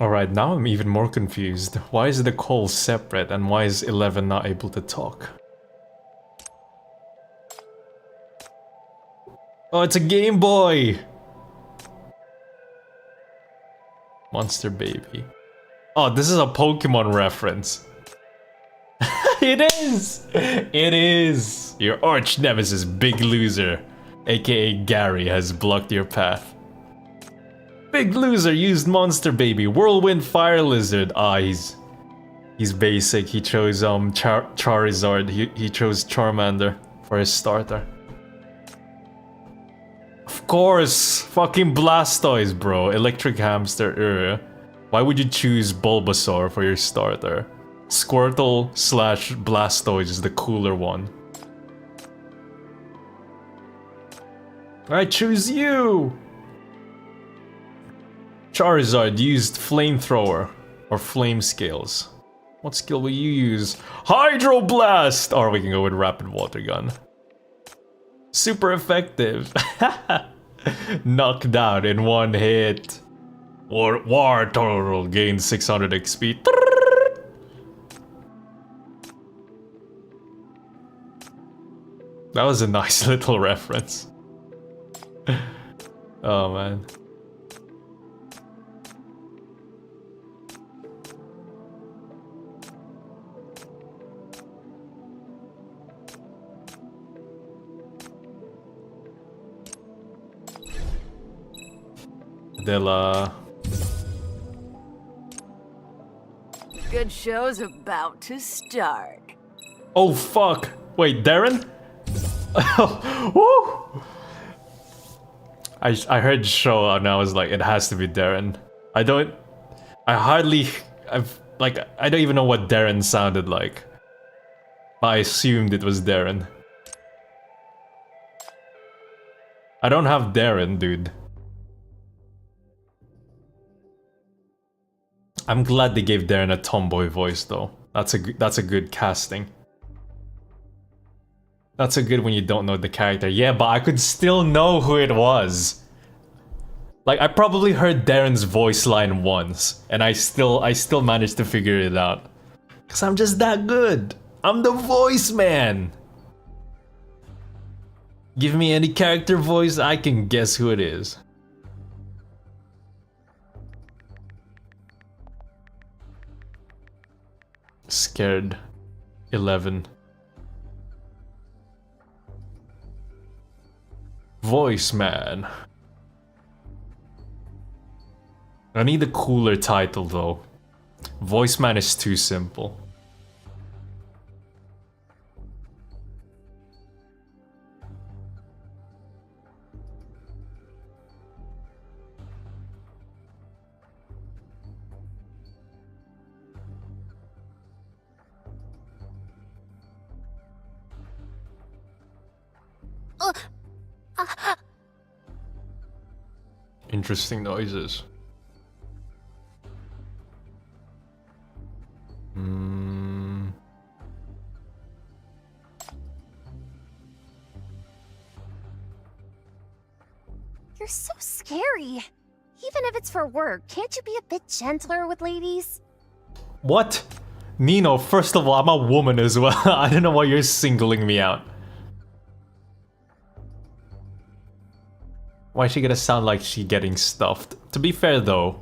Alright, now I'm even more confused. Why is the call separate and why is 11 not able to talk? Oh, it's a Game Boy! Monster Baby. Oh, this is a Pokemon reference. It is! It is! Your arch nemesis, Big Loser, aka Gary, has blocked your path. Big Loser used Monster Baby, Whirlwind Fire Lizard. Ah, he's basic. He chose Charizard. He chose Charmander for his starter. Of course, fucking Blastoise, bro. Electric Hamster. Why would you choose Bulbasaur for your starter? Squirtle / Blastoise is the cooler one. I choose you! Charizard used Flamethrower or Flame Scales. What skill will you use? Hydroblast! Or we can go with Rapid Water Gun. Super effective. Knocked out in one hit. War Turtle gains 600 XP. That was a nice little reference. Oh man. Della. Good show's about to start. Oh fuck! Wait, Darren? Woo! I heard show and I was like, it has to be Darren. I've like, I don't even know what Darren sounded like. I assumed it was Darren. I don't have Darren, dude. I'm glad they gave Darren a tomboy voice, though. That's a good casting. That's a good when you don't know the character. Yeah, but I could still know who it was. Like, I probably heard Darren's voice line once, and I still managed to figure it out. Cause I'm just that good. I'm the voice man. Give me any character voice, I can guess who it is. Scared. 11. Voice man. I need a cooler title though. Voice man is too simple. Interesting noises. You're so scary. Even if it's for work, can't you be a bit gentler with ladies? What? Nino, first of all, I'm a woman as well. I don't know why you're singling me out. Why is she gonna sound like she getting stuffed? To be fair though,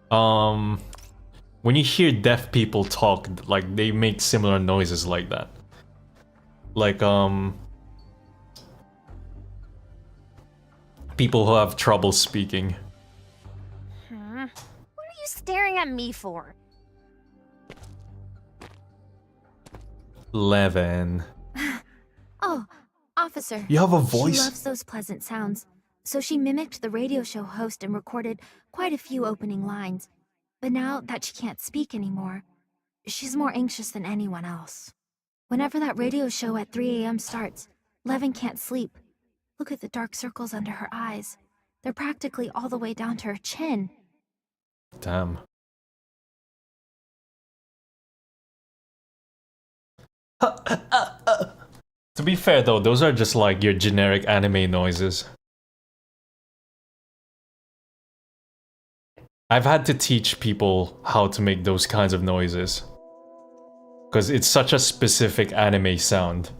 when you hear deaf people talk, like they make similar noises like that. Like people who have trouble speaking. What are you staring at me for? 11. Oh, officer. You have a voice? She loves those pleasant sounds, so she mimicked the radio show host and recorded quite a few opening lines. But now that she can't speak anymore, she's more anxious than anyone else. Whenever that radio show at 3 a.m. starts, Levin can't sleep. Look at the dark circles under her eyes. They're practically all the way down to her chin. Damn. To be fair though, those are just like your generic anime noises. I've had to teach people how to make those kinds of noises. Because it's such a specific anime sound.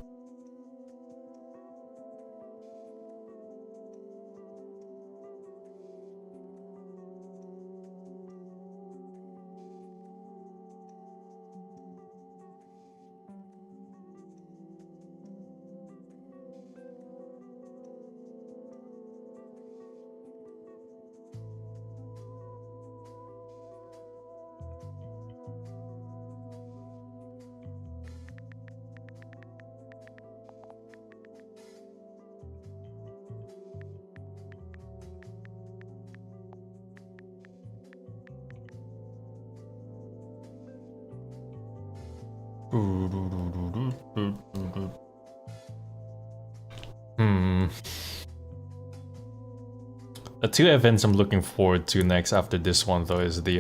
The two events I'm looking forward to next after this one though is the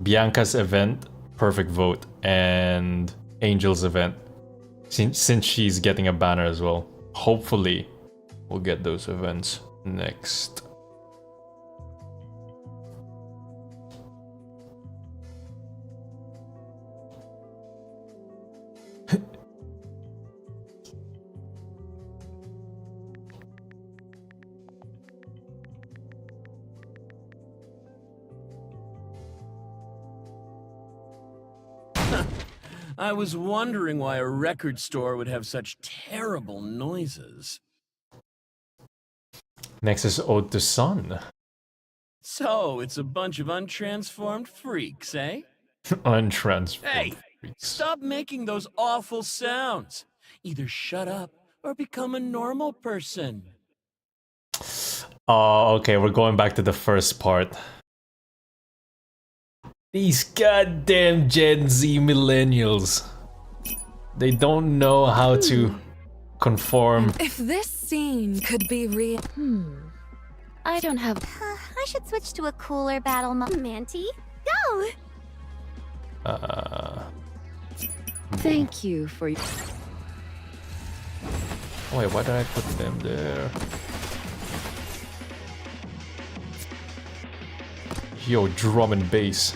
Bianca's event, Perfect Vote, and Angel's event. Since she's getting a banner as well. Hopefully we'll get those events next. I was wondering why a record store would have such terrible noises. Next is Ode to Sun. So, it's a bunch of untransformed freaks, eh? Untransformed Hey, freaks. stop making those awful sounds. Either shut up or become a normal person. Oh, okay, we're going back to the first part. These goddamn Gen Z millennials. They don't know how to conform. If this scene could be real. I don't have. I should switch to a cooler battle mode. Manty, go! Thank you for. Wait, why did I put them there? Yo, drum and bass.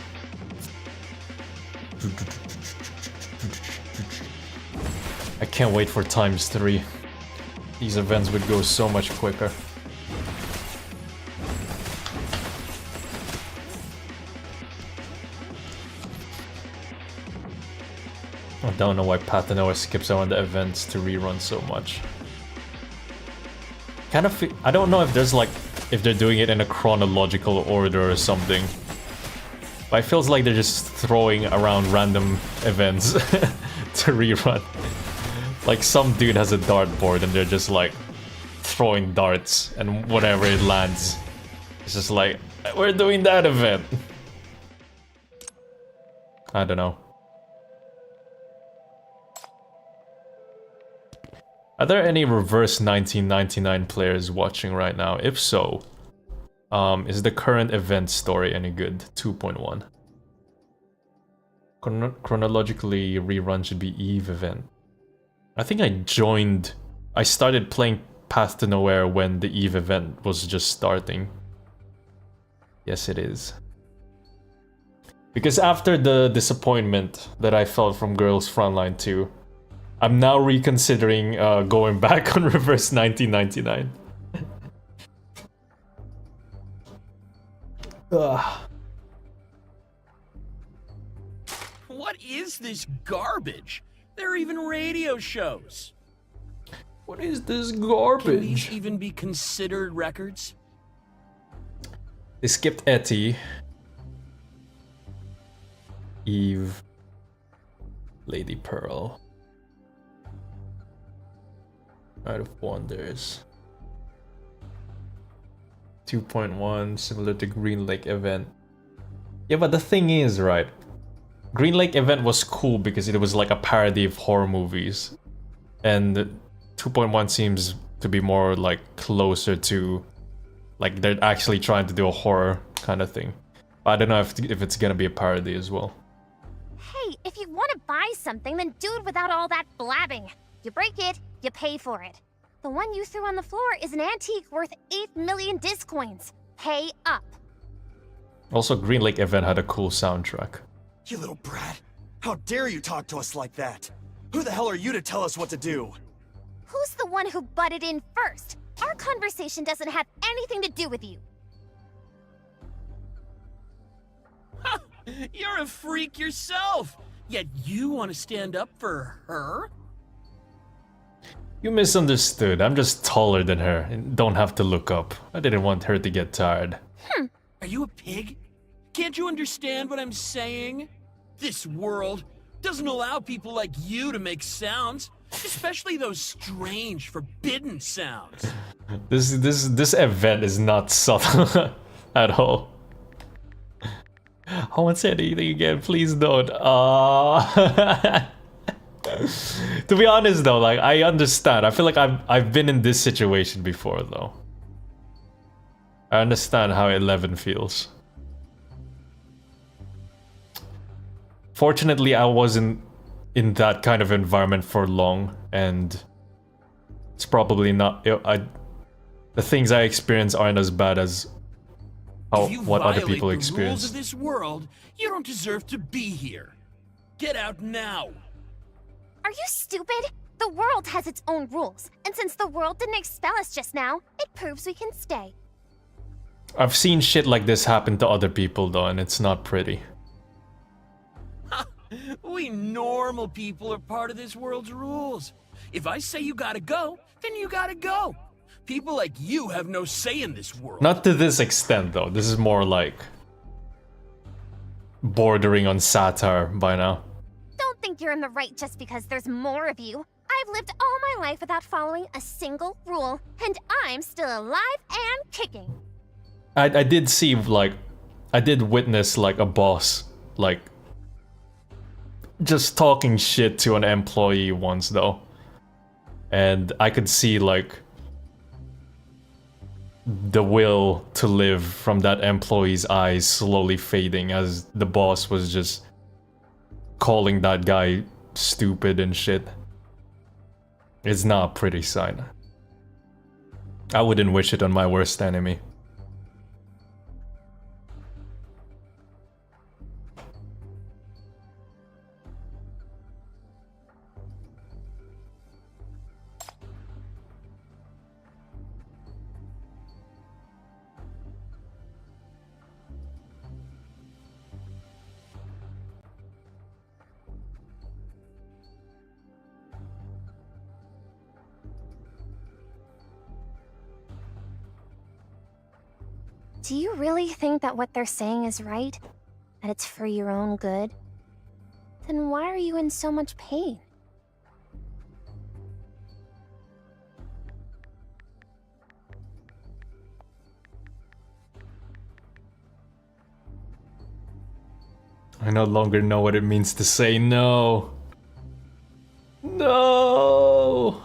I can't wait for ×3. These events would go so much quicker. I don't know why Pathanoa skips on the events to rerun so much. Kind of, I don't know if there's like, if they're doing it in a chronological order or something. But it feels like they're just throwing around random events to rerun. Like some dude has a dartboard and they're just like throwing darts and whatever it lands. It's just like, we're doing that event. I don't know. Are there any reverse 1999 players watching right now? If so, is the current event story any good? 2.1. Chronologically, rerun should be Eve event. I think I started playing Path to Nowhere when the Eve event was just starting. Yes, it is. Because after the disappointment that I felt from Girls Frontline 2, I'm now reconsidering going back on reverse 1999. What is this garbage? There are even radio shows. What is this garbage? Can these even be considered records? They skipped Etty, Eve, Lady Pearl. Night of Wonders. 2.1, similar to Green Lake event. Yeah, but the thing is, right? Green Lake event was cool because it was like a parody of horror movies. And 2.1 seems to be more like closer to, like they're actually trying to do a horror kind of thing. But I don't know if it's gonna be a parody as well. Hey, if you want to buy something, then do it without all that blabbing. You break it, you pay for it. The one you threw on the floor is an antique worth 8 million disc coins. Pay up. Also, Green Lake event had a cool soundtrack. You little brat. How dare you talk to us like that? Who the hell are you to tell us what to do? Who's the one who butted in first? Our conversation doesn't have anything to do with you. You're a freak yourself, yet you want to stand up for her? You misunderstood. I'm just taller than her and don't have to look up. I didn't want her to get tired. Are you a pig? Can't you understand what I'm saying? This world doesn't allow people like you to make sounds, especially those strange, forbidden sounds. This event is not subtle at all. I won't say anything again, please don't. To be honest though, like I understand. I feel like I've been in this situation before though. I understand how 11 feels. Fortunately, I wasn't in that kind of environment for long, and it's probably not. The things I experience aren't as bad as what other people experience. If you violate the rules of this world, you don't deserve to be here. Get out now. Are you stupid? The world has its own rules, and since the world didn't expel us just now, it proves we can stay. I've seen shit like this happen to other people though, and it's not pretty. We normal people are part of this world's rules. If I say you gotta go, then you gotta go. People like you have no say in this world. Not to this extent though. This is more like bordering on satire by now. Don't think you're in the right just because there's more of you. I've lived all my life without following a single rule, and I'm still alive and kicking. I did see, like, I did witness, like, a boss, like just talking shit to an employee once though. And I could see like the will to live from that employee's eyes slowly fading as the boss was just calling that guy stupid and shit. It's not a pretty sight. I wouldn't wish it on my worst enemy. Do you really think that what they're saying is right? That it's for your own good? Then why are you in so much pain? I no longer know what it means to say no. No!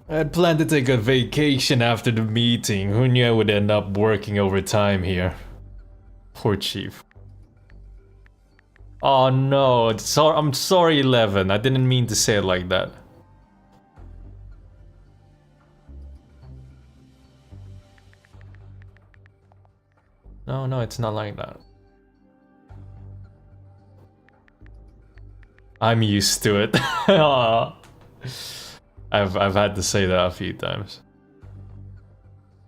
I had planned to take a vacation after the meeting. Who knew I would end up working overtime here? Poor Chief. Oh no, I'm sorry 11. I didn't mean to say it like that. No, it's not like that. I'm used to it. I've had to say that a few times.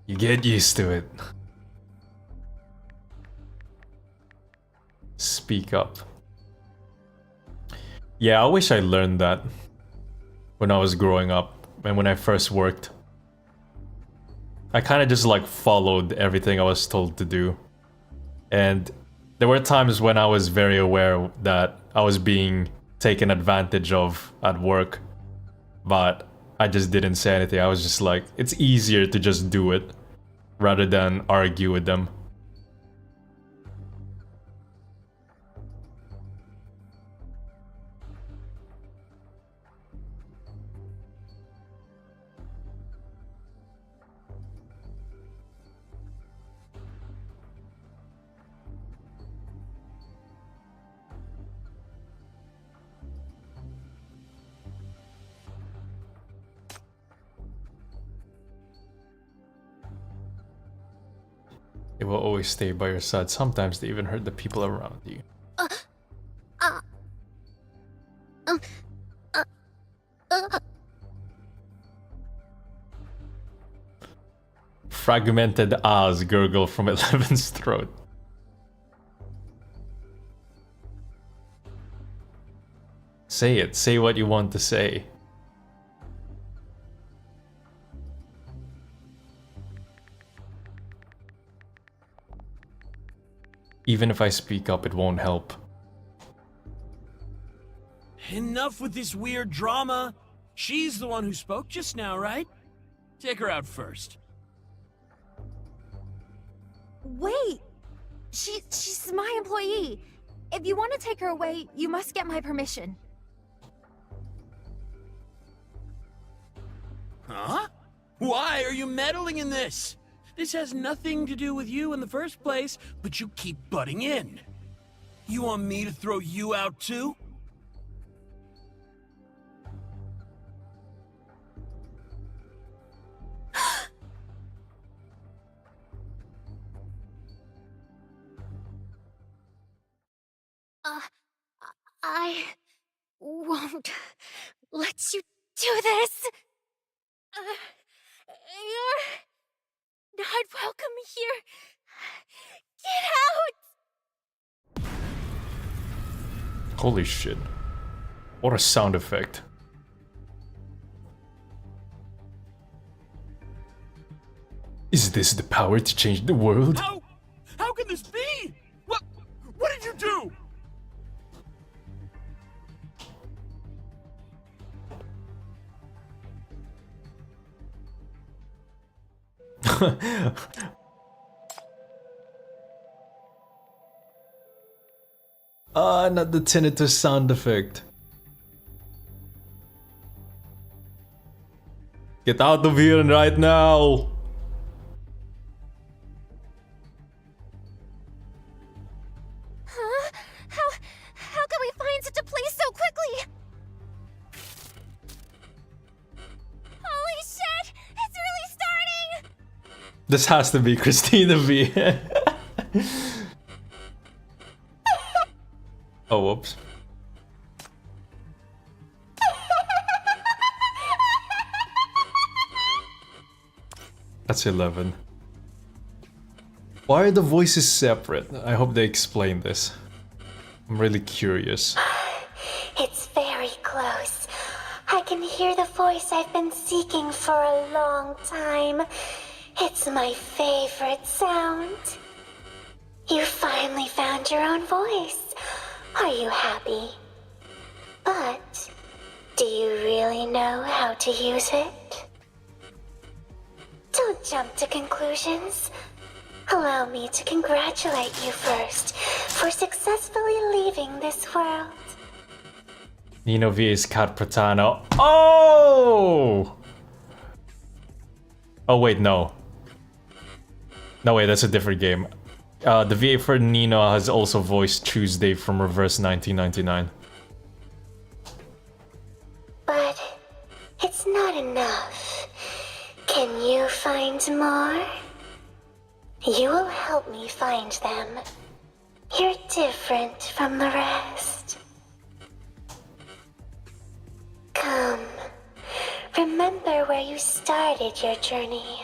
You get used to it. Speak up. Yeah, I wish I learned that when I was growing up and when I first worked. I kind of just like followed everything I was told to do. And there were times when I was very aware that I was being taken advantage of at work, but I just didn't say anything. I was just like, it's easier to just do it rather than argue with them. They will always stay by your side. Sometimes they even hurt the people around you. Fragmented ahs gurgle from 11's throat. Say it. Say what you want to say. Even if I speak up, it won't help. Enough with this weird drama. She's the one who spoke just now, right? Take her out first. Wait! She's my employee. If you want to take her away, you must get my permission. Huh? Why are you meddling in this? This has nothing to do with you in the first place, but you keep butting in. You want me to throw you out too? I won't let you do this. You're not welcome here. Get out! Holy shit. What a sound effect. Is this the power to change the world? How can this be? What did you do? Ah, not the tinnitus sound effect. Get out of here right now! Huh? How can we find such a place so quickly? Holy shit! It's really starting! This has to be Christina V. Oh, whoops. That's 11. Why are the voices separate? I hope they explain this. I'm really curious. It's very close. I can hear the voice I've been seeking for a long time. It's my favorite sound. You finally found your own voice. Are you happy? But do you really know how to use it? Don't jump to conclusions. Allow me to congratulate you first for successfully leaving this world. Nino vs Cat Pratano. Oh! Oh wait, no. No wait, that's a different game. The VA for Nino has also voiced Tuesday from Reverse 1999. But it's not enough. Can you find more? You will help me find them. You're different from the rest. Come. Remember where you started your journey.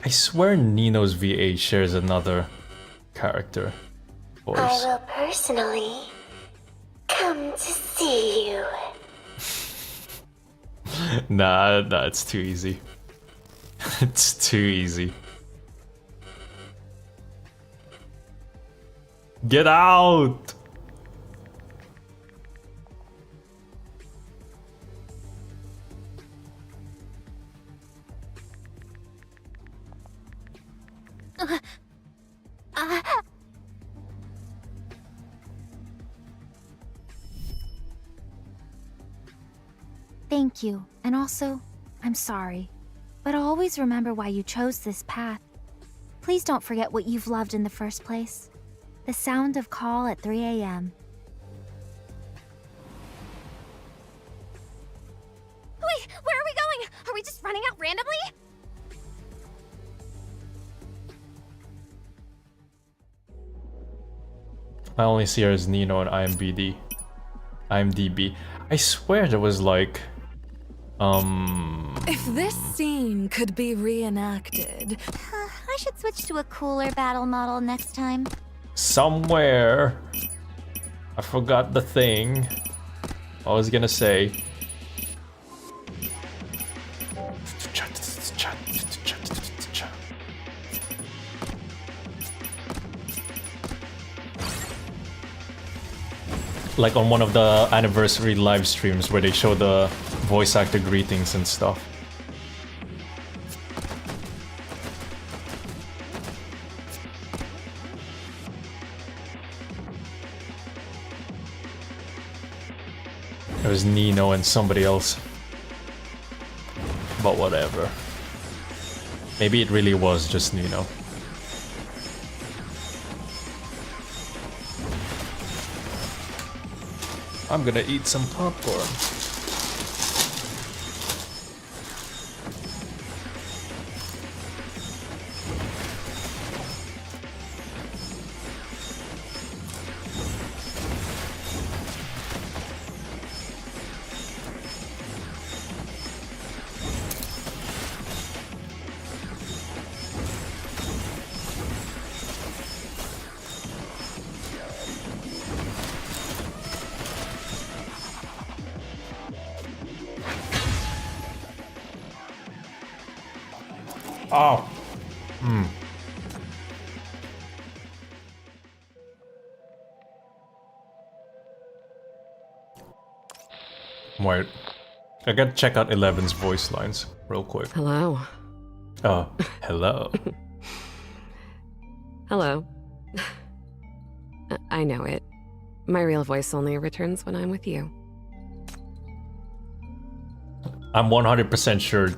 I swear Nino's VA shares another character voice. I will personally come to see you. Nah, it's too easy. It's too easy. Get out! Thank you, and also, I'm sorry. But I'll always remember why you chose this path. Please don't forget what you've loved in the first place. The sound of call at 3 a.m. Wait, where are we going? Are we just running out randomly? I only see her as Nino on IMDb. I swear there was like... If this scene could be reenacted... I should switch to a cooler battle model next time. Somewhere... I forgot the thing. I was gonna say... Like on one of the anniversary live streams where they show the voice actor greetings and stuff. It was Nino and somebody else. But whatever. Maybe it really was just Nino. I'm gonna eat some popcorn. Oh. Wait. I gotta check out 11's voice lines real quick. Hello. Oh, hello. Hello. I know it. My real voice only returns when I'm with you. I'm 100% sure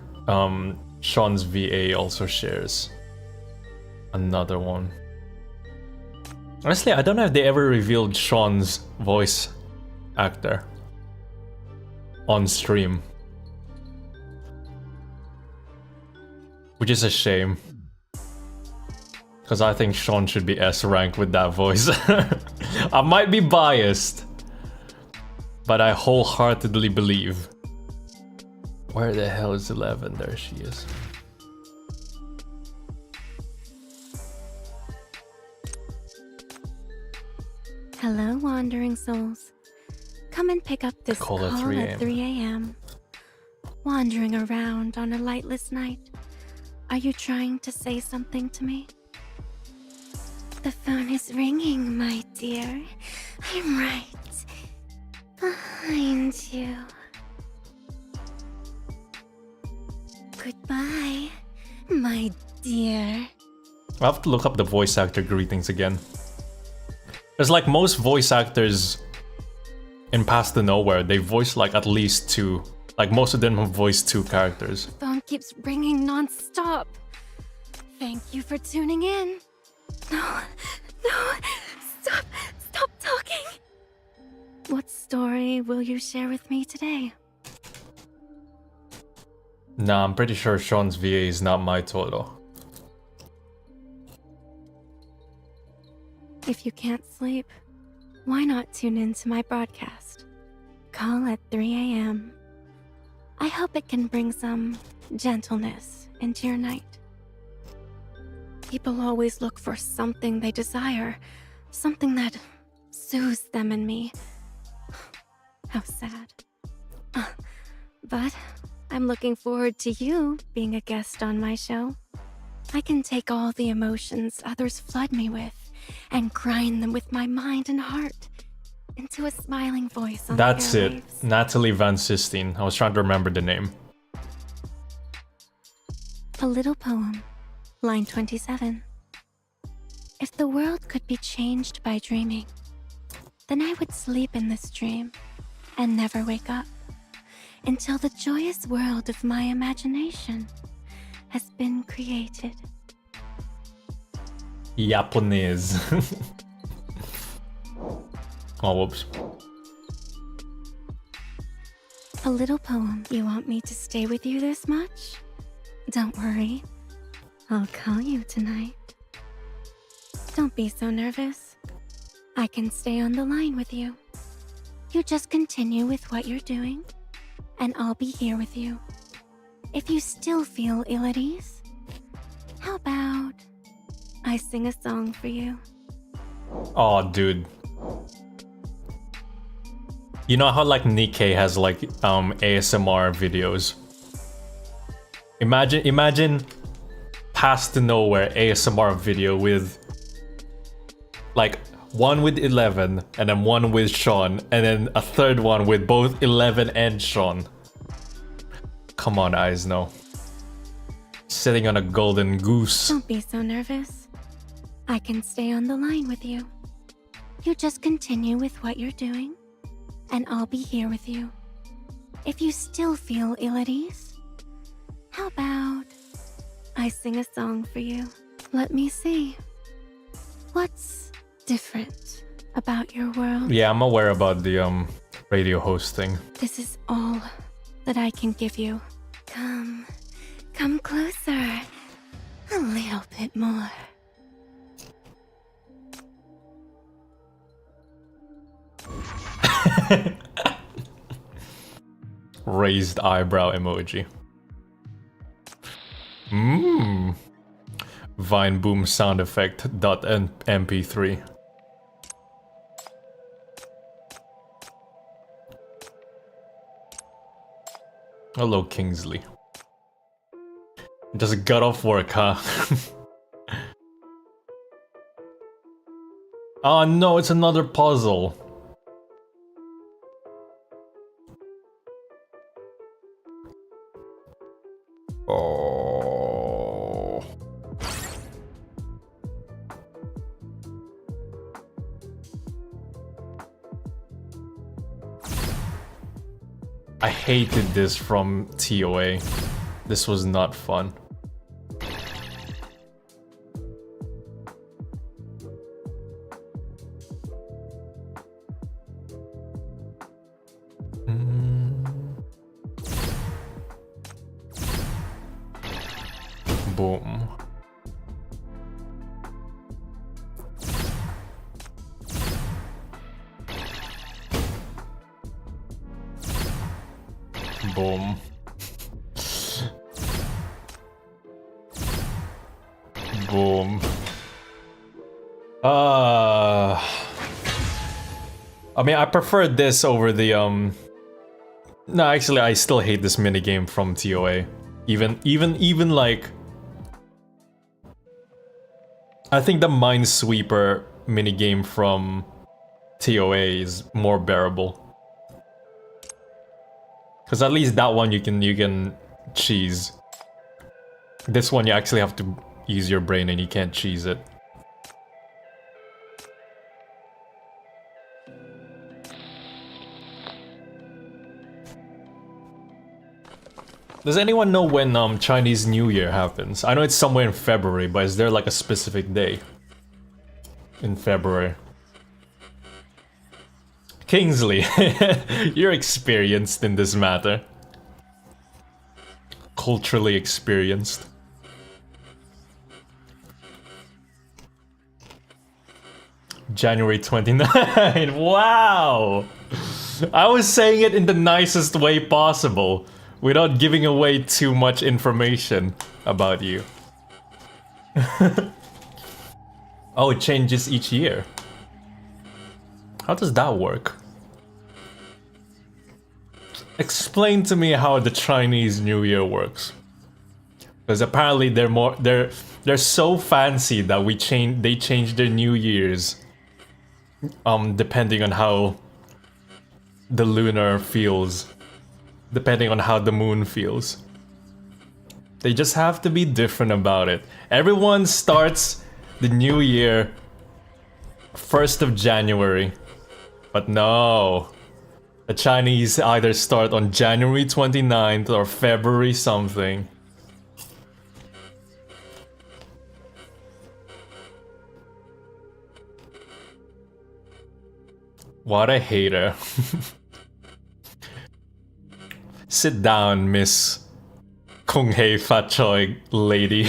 Sean's VA also shares another one. Honestly, I don't know if they ever revealed Sean's voice actor on stream. Which is a shame. Because I think Sean should be S rank with that voice. I might be biased, but I wholeheartedly believe. Where the hell is 11? There she is. Hello, wandering souls. Come and pick up this Call call at 3 at 3 a.m. Wandering around on a lightless night. Are you trying to say something to me? The phone is ringing, my dear. I'm right behind you. Goodbye, my dear. I have to look up the voice actor greetings again. There's like most voice actors in Past the Nowhere, they voice like at least two. Like most of them have voiced two characters. Phone keeps ringing non-stop. Thank you for tuning in. No, stop talking. What story will you share with me today? Nah, I'm pretty sure Sean's VA is not my Toro. If you can't sleep, why not tune in to my broadcast? Call at 3 a.m. I hope it can bring some gentleness into your night. People always look for something they desire, something that soothes them and me. How sad. But I'm looking forward to you being a guest on my show. I can take all the emotions others flood me with and grind them with my mind and heart into a smiling voice on That's the it. airwaves. Natalie Van Sistine. I was trying to remember the name. A little poem, line 27. If the world could be changed by dreaming, then I would sleep in this dream and never wake up until the joyous world of my imagination has been created. Japanese. Oh, whoops. A little poem. You want me to stay with you this much? Don't worry. I'll call you tonight. Don't be so nervous. I can stay on the line with you. You just continue with what you're doing, and I'll be here with you. If you still feel ill at ease, how about I sing a song for you? Oh, dude. You know how like Nikkei has like ASMR videos? Imagine Past the Nowhere ASMR video with like one with 11 and then one with Sean and then a third one with both 11 and Sean. Come on, Eisno. Sitting on a golden goose. Don't be so nervous. I can stay on the line with you. You just continue with what you're doing, and I'll be here with you. If you still feel ill at ease, how about I sing a song for you? Let me see. What's different about your world? Yeah, I'm aware about the radio host thing. This is all that I can give you. Come closer. A little bit more. Raised eyebrow emoji. Vine boom sound effect .mp3. Hello, Kingsley. Just got off work, huh? Oh no, it's another puzzle. Oh. I hated this from TOA. This was not fun. Boom. Boom. Boom. I mean, I prefer this over the No, actually, I still hate this minigame from TOA. Even like, I think the Minesweeper minigame from TOA is more bearable. Cause at least that one you can cheese. This one you actually have to use your brain and you can't cheese it. Does anyone know when Chinese New Year happens? I know it's somewhere in February, but is there like a specific day in February? Kingsley, you're experienced in this matter. Culturally experienced. January 29. Wow! I was saying it in the nicest way possible, without giving away too much information about you. Oh, it changes each year. How does that work? Explain to me how the Chinese New Year works. Because apparently they're so fancy that they change their New Year's depending on how the lunar feels. Depending on how the moon feels. They just have to be different about it. Everyone starts the new year 1st of January. But no. The Chinese either start on January 29th or February something. What a hater. Sit down, Miss Kung Hei Fat Choi lady.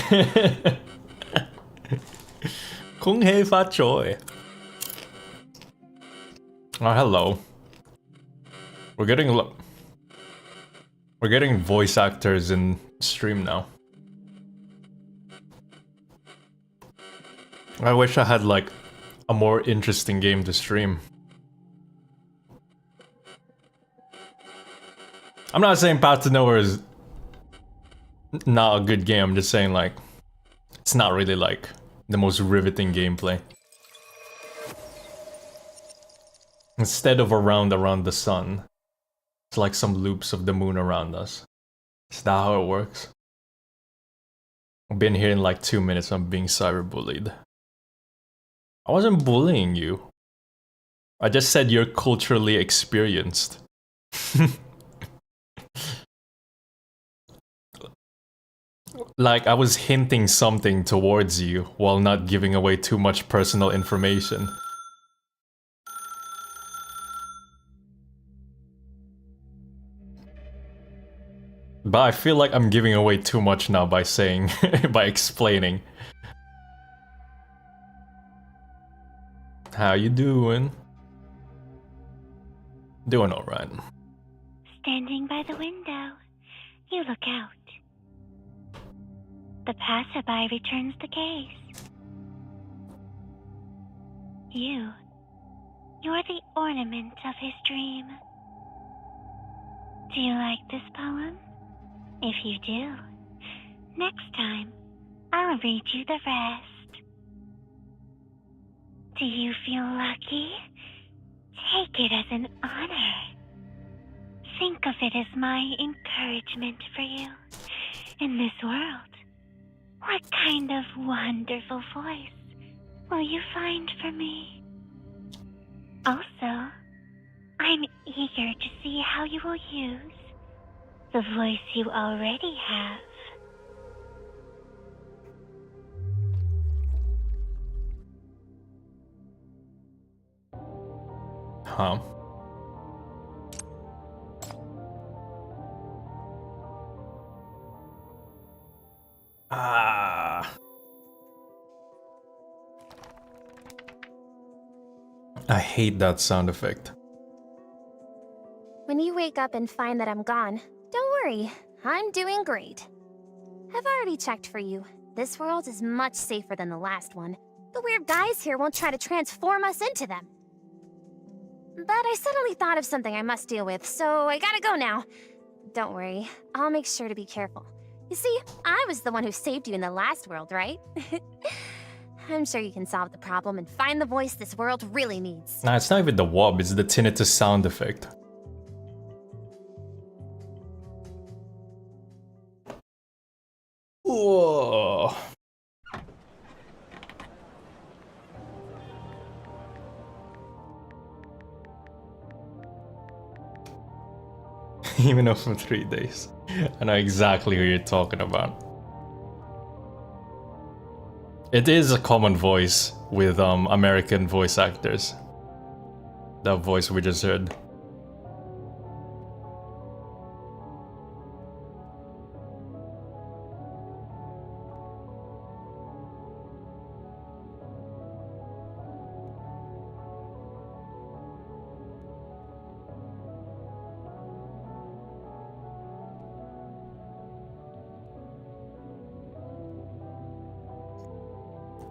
Kung Hei Fat Choi. Oh, hello. We're getting voice actors in stream now. I wish I had like a more interesting game to stream. I'm not saying Path to Nowhere is not a good game, I'm just saying like, it's not really like the most riveting gameplay. Instead of around the sun, it's like some loops of the moon around us. Is that how it works? I've been here in like 2 minutes, I'm being cyberbullied. I wasn't bullying you. I just said you're culturally experienced. Like, I was hinting something towards you while not giving away too much personal information. But I feel like I'm giving away too much now by saying, by explaining. How you doing? Doing alright. Standing by the window, you look out. The passerby returns the gaze. You're the ornament of his dream. Do you like this poem? If you do, next time, I'll read you the rest. Do you feel lucky? Take it as an honor. Think of it as my encouragement for you. In this world, what kind of wonderful voice will you find for me? Also, I'm eager to see how you you will use the voice you already have. Huh. I hate that sound effect. When you wake up and find that I'm gone, don't worry, I'm doing great. I've already checked for you. This world is much safer than the last one. The weird guys here won't try to transform us into them. But I suddenly thought of something I must deal with, so I gotta go now. Don't worry, I'll make sure to be careful. You see, I was the one who saved you in the last world, right? I'm sure you can solve the problem and find the voice this world really needs. Nah, it's not even the wob, it's the tinnitus sound effect. Whoa. Even over 3 days. I know exactly who you're talking about. It is a common voice with American voice actors. That voice we just heard.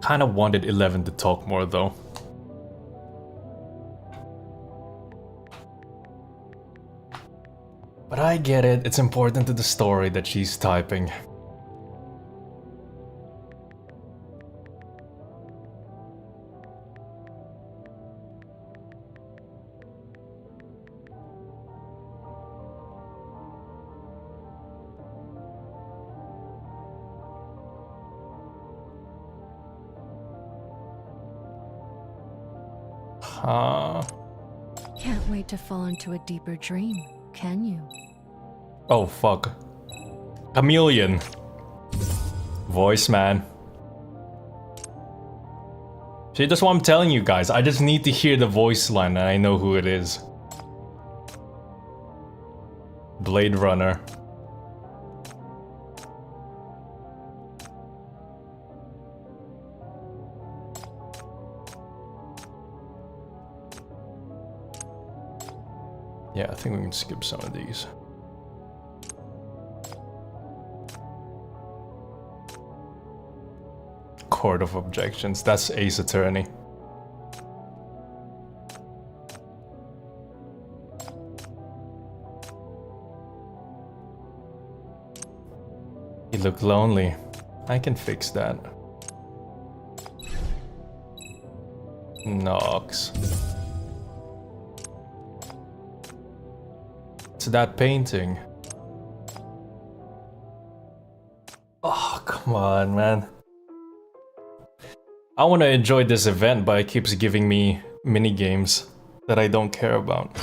Kind of wanted 11 to talk more though. But I get it, it's important to the story that she's typing. Can't wait to fall into a deeper dream, can you? Oh fuck. Chameleon. Voice man. See, that's what I'm telling you guys. I just need to hear the voice line and I know who it is. Blade Runner. Yeah, I think we can skip some of these. Court of Objections, that's Ace Attorney. You look lonely. I can fix that. Knox. It's that painting. Oh, come on, man. I want to enjoy this event, but it keeps giving me mini games that I don't care about.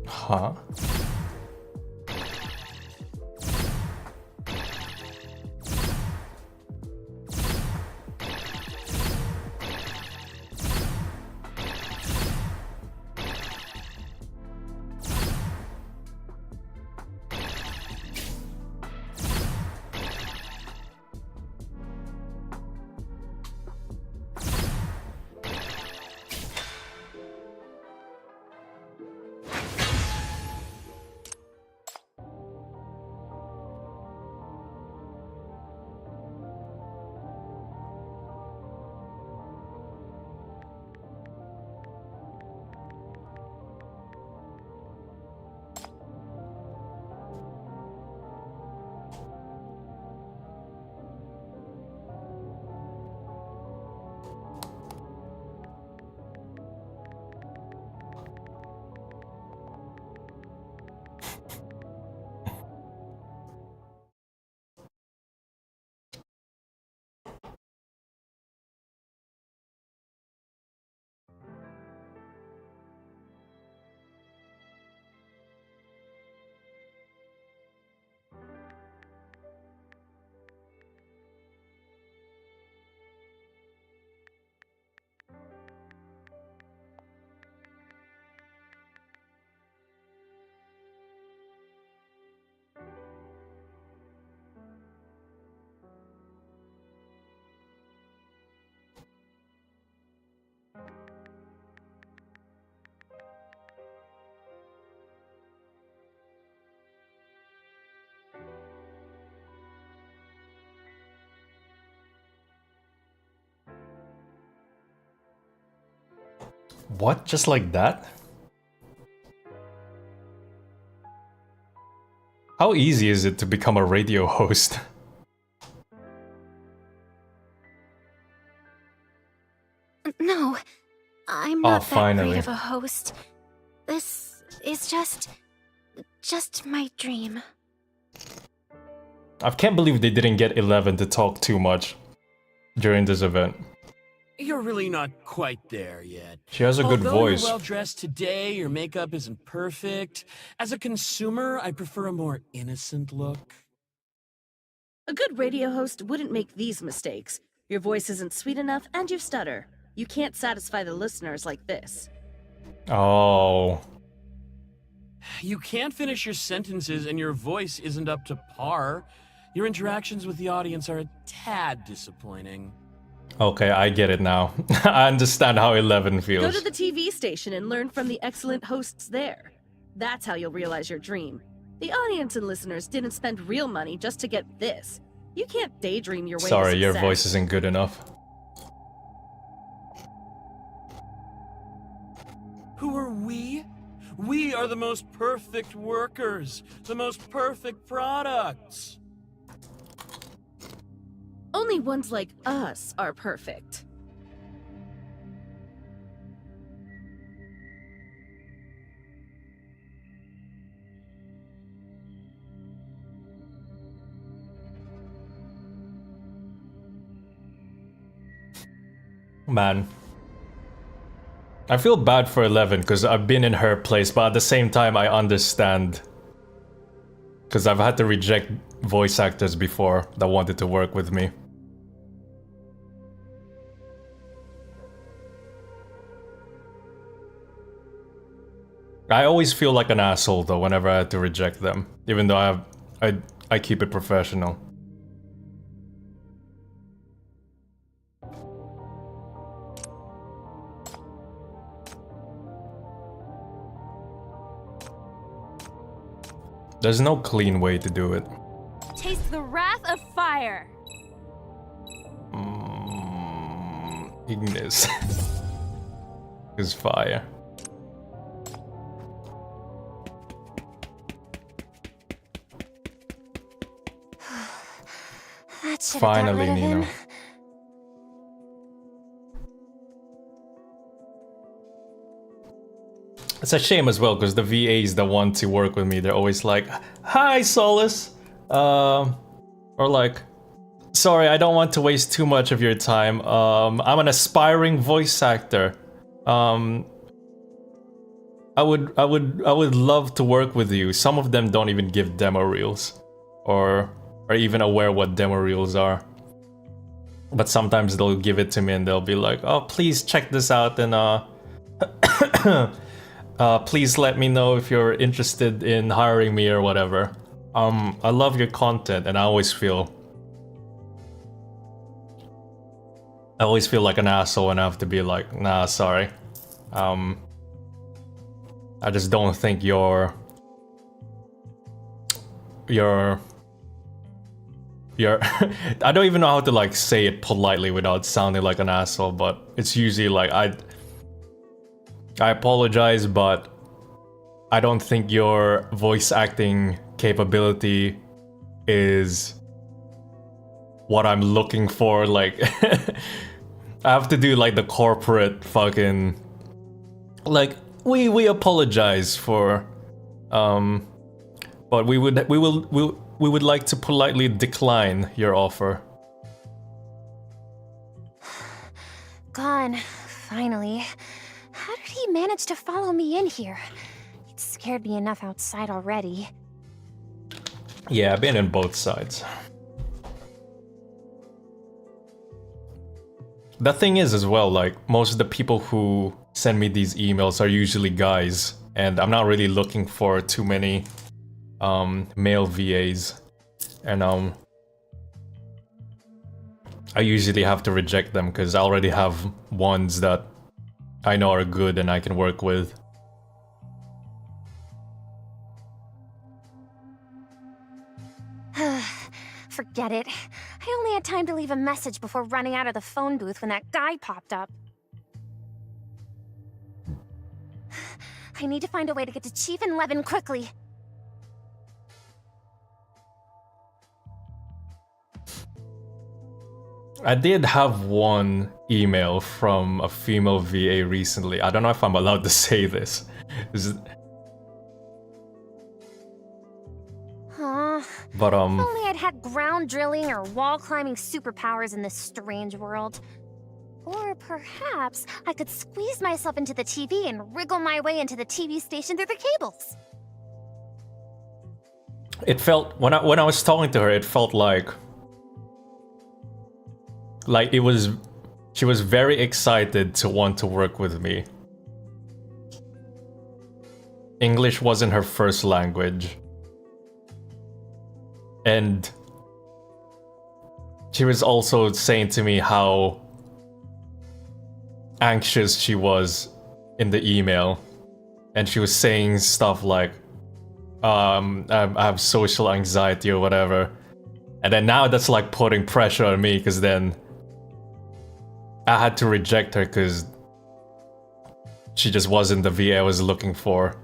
Huh? What? Just like that? How easy is it to become a radio host? No, I'm not that finally. great of a host. This is just my dream. I can't believe they didn't get 11 to talk too much during this event. You're really not quite there yet. She has a good Although voice. You're well dressed today, your makeup isn't perfect. As a consumer, I prefer a more innocent look. A good radio host wouldn't make these mistakes. Your voice isn't sweet enough and you stutter. You can't satisfy the listeners like this. Oh. You can't finish your sentences and your voice isn't up to par. Your interactions with the audience are a tad disappointing. Okay, I get it now. I understand how 11 feels. Go to the TV station and learn from the excellent hosts there. That's how you'll realize your dream. The audience and listeners didn't spend real money just to get this. You can't daydream your way to Sorry, your success. voice isn't good enough. Who are we? We are the most perfect workers, the most perfect products. Only ones like us are perfect. Man. I feel bad for 11 because I've been in her place, but at the same time I understand. Because I've had to reject voice actors before that wanted to work with me. I always feel like an asshole though whenever I had to reject them, even though I keep it professional. There's no clean way to do it. Taste the wrath of fire. Ignis is fire. That should have got Finally, rid of him. Nino. It's a shame as well because the VAs that want to work with me, they're always like, "Hi, Solus," or like, "Sorry, I don't want to waste too much of your time. I'm an aspiring voice actor. I would love to work with you." Some of them don't even give demo reels, or are even aware what demo reels are. But sometimes they'll give it to me and they'll be like, "Oh, please check this out and please let me know if you're interested in hiring me or whatever." I love your content, and I always feel like an asshole when I have to be like, "Nah, sorry. I just don't think you're I don't even know how to like say it politely without sounding like an asshole, but it's usually like I apologize, but I don't think your voice acting capability is what I'm looking for." Like, I have to do like the corporate fucking, like, we apologize for, but we would like to politely decline your offer. Gone, finally. How did he manage to follow me in here? It scared me enough outside already. Yeah, I've been in both sides. The thing is as well, like, most of the people who send me these emails are usually guys, and I'm not really looking for too many male VAs, and I usually have to reject them because I already have ones that I know are good and I can work with. Forget it. I only had time to leave a message before running out of the phone booth when that guy popped up. I need to find a way to get to Chief and Levin quickly. I did have one email from a female VA recently. I don't know if I'm allowed to say this. But If only I'd had ground drilling or wall climbing superpowers in this strange world. Or perhaps I could squeeze myself into the TV and wriggle my way into the TV station through the cables. it felt when I was talking to her, it felt like it was, she was very excited to want to work with me. English wasn't her first language. And she was also saying to me how anxious she was in the email. And she was saying stuff like, I have social anxiety or whatever. And then now that's like putting pressure on me, because then I had to reject her because she just wasn't the VA I was looking for.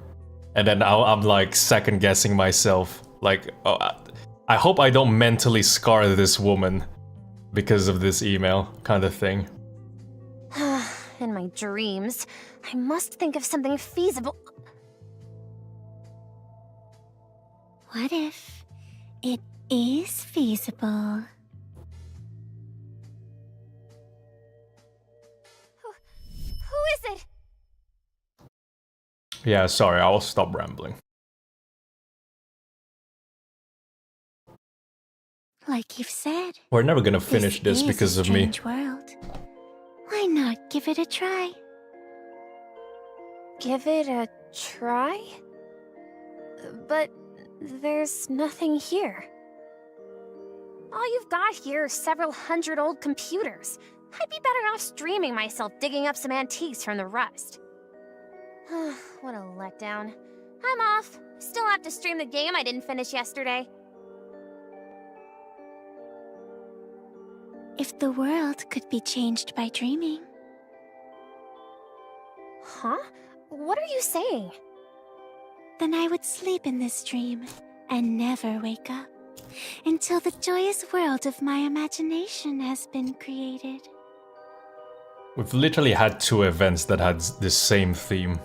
And then I'm like second guessing myself. Like, oh, I hope I don't mentally scar this woman because of this email kind of thing. In my dreams, I must think of something feasible. What if it is feasible? Who is it? Yeah, sorry, I'll stop rambling. Like you've said, We're never gonna finish this because of me. world. Why not give it a try? Give it a try? But there's nothing here. All you've got here are several hundred old computers. I'd be better off streaming myself digging up some antiques from the rust. What a letdown. I'm off. Still have to stream the game I didn't finish yesterday. If the world could be changed by dreaming. Huh? What are you saying? Then I would sleep in this dream and never wake up until the joyous world of my imagination has been created. We've literally had 2 events that had the same theme.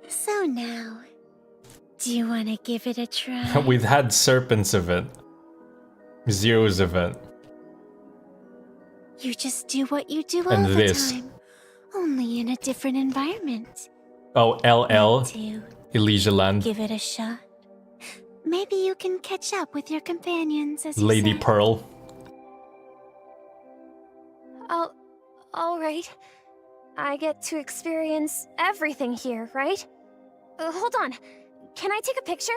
So now, do you want to give it a try? We've had Serpent's event. Zero's event. You just do what you do all And the this. time, only in a different environment. Oh, LL. too. Elysia Land. Give it a shot. Maybe you can catch up with your companions as you Lady said. Pearl. Oh, alright. I get to experience everything here, right? Hold on. Can I take a picture?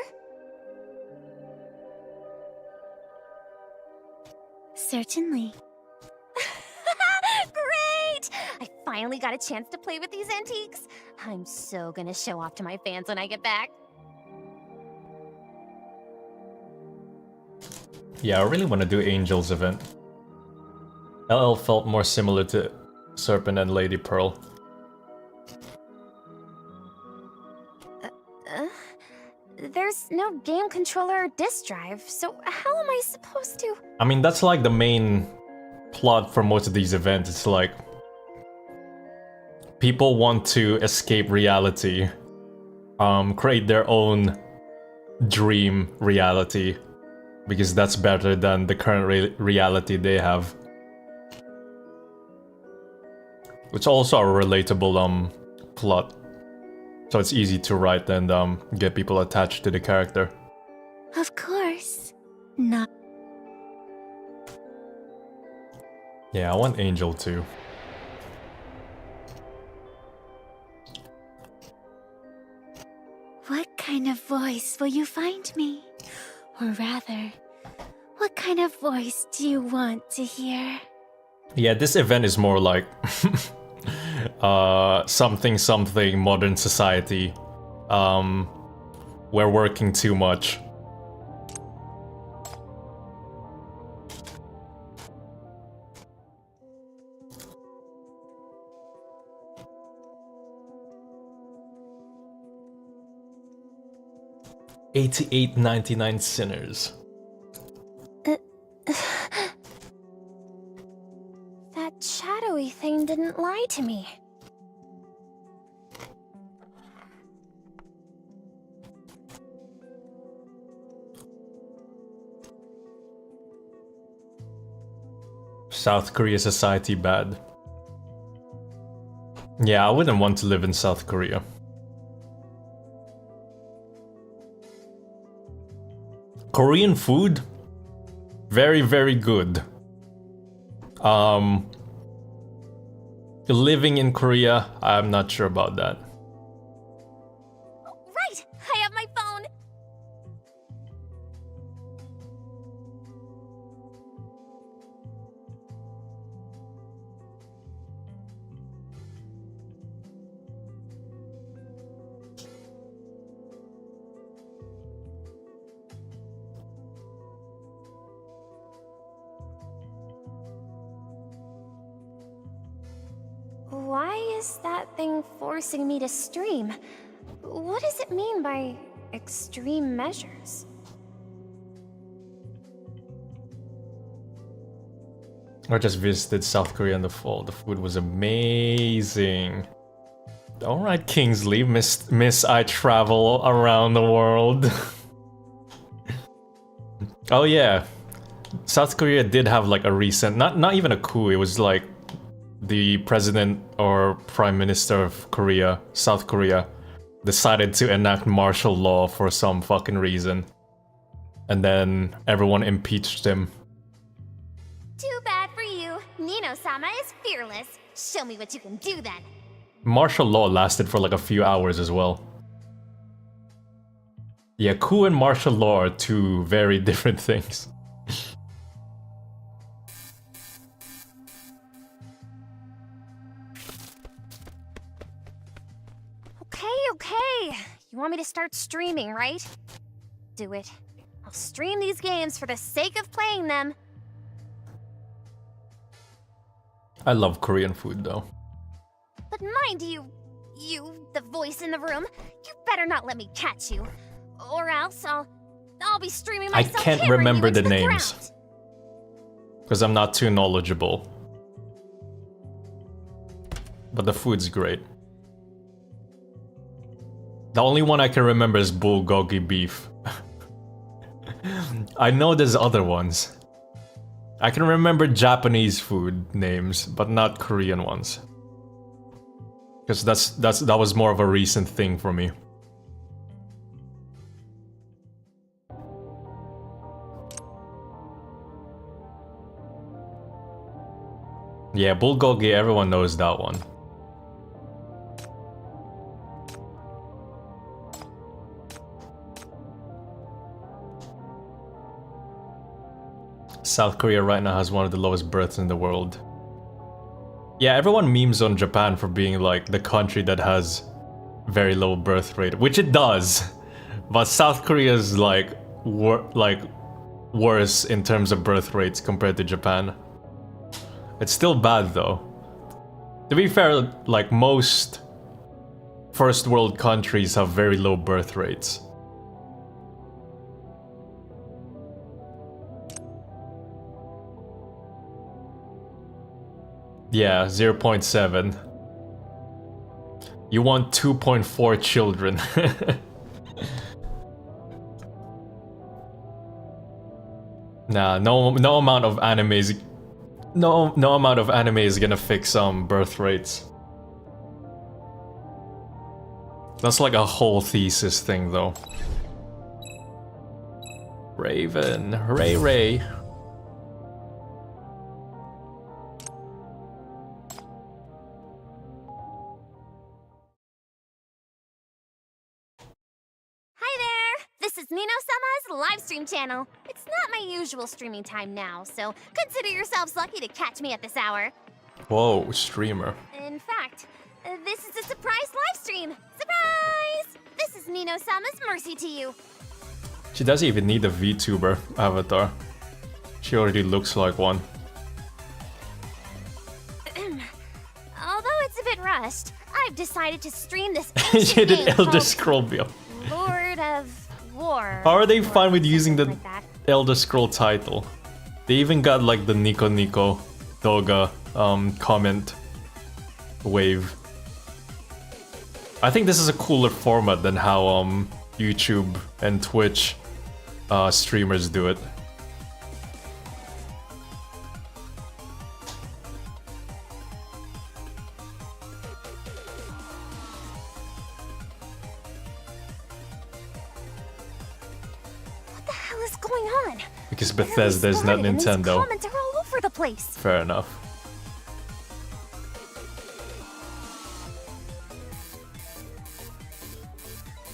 Certainly. Great! I finally got a chance to play with these antiques. I'm so gonna show off to my fans when I get back. Yeah, I really want to do Angel's event. LL felt more similar to Serpent and Lady Pearl. There's no game controller or disk drive, so how am I supposed to? I mean, that's like the main plot for most of these events. It's like people want to escape reality, create their own dream reality, because that's better than the current reality they have. It's also a relatable plot, so it's easy to write and get people attached to the character. Of course. Not. Yeah, I want Angel too. What kind of voice will you find me? Or rather, what kind of voice do you want to hear? Yeah, this event is more like something modern society. We're working too much. 88.99 sinners. That shadowy thing didn't lie to me. South Korea society bad. Yeah, I wouldn't want to live in South Korea. Korean food? Very, very good. Living in Korea, I'm not sure about that. Right! I have my phone! Why is that thing forcing me to stream? What does it mean by extreme measures? I just visited South Korea in the fall. The food was amazing. Alright, Kingsley, miss I travel around the world. Oh yeah. South Korea did have like a recent, not even a coup, it was like the president or prime minister of Korea, South Korea, decided to enact martial law for some fucking reason. And then everyone impeached him. Too bad for you. Nino-sama is fearless. Show me what you can do then. Martial law lasted for like a few hours as well. Yeah, coup and martial law are two very different things. Okay. You want me to start streaming, right? Do it. I'll stream these games for the sake of playing them. I love Korean food though. But mind you, the voice in the room, you better not let me catch you. Or else I'll be streaming myself. I can't remember the names. Because I'm not too knowledgeable. But the food's great. The only one I can remember is bulgogi beef. I know there's other ones. I can remember Japanese food names, but not Korean ones. Because that was more of a recent thing for me. Yeah, bulgogi, everyone knows that one. South Korea right now has one of the lowest births in the world. Yeah, everyone memes on Japan for being like the country that has very low birth rate, which it does. But South Korea is like worse in terms of birth rates compared to Japan. It's still bad though. To be fair, like most first world countries have very low birth rates. Yeah, 0.7. You want 2.4 children. Nah, no amount of anime is no amount of anime is gonna fix birth rates. That's like a whole thesis thing though. Raven, Ray. This is Nino-sama's livestream channel. It's not my usual streaming time now, so consider yourselves lucky to catch me at this hour. Whoa, streamer. In fact, this is a surprise livestream. Surprise! This is Nino-sama's mercy to you. She doesn't even need a VTuber avatar. She already looks like one. Although it's a bit rushed, I've decided to stream this She ancient did game Elder called Scroll Bill. Lord of war. How are they fine with using the like that. Elder Scroll title? They even got like the Nico Nico Doga comment wave. I think this is a cooler format than how YouTube and Twitch streamers do it. What the hell is going on? Because Bethesda is not And these Nintendo. comments are all over the place. Fair enough.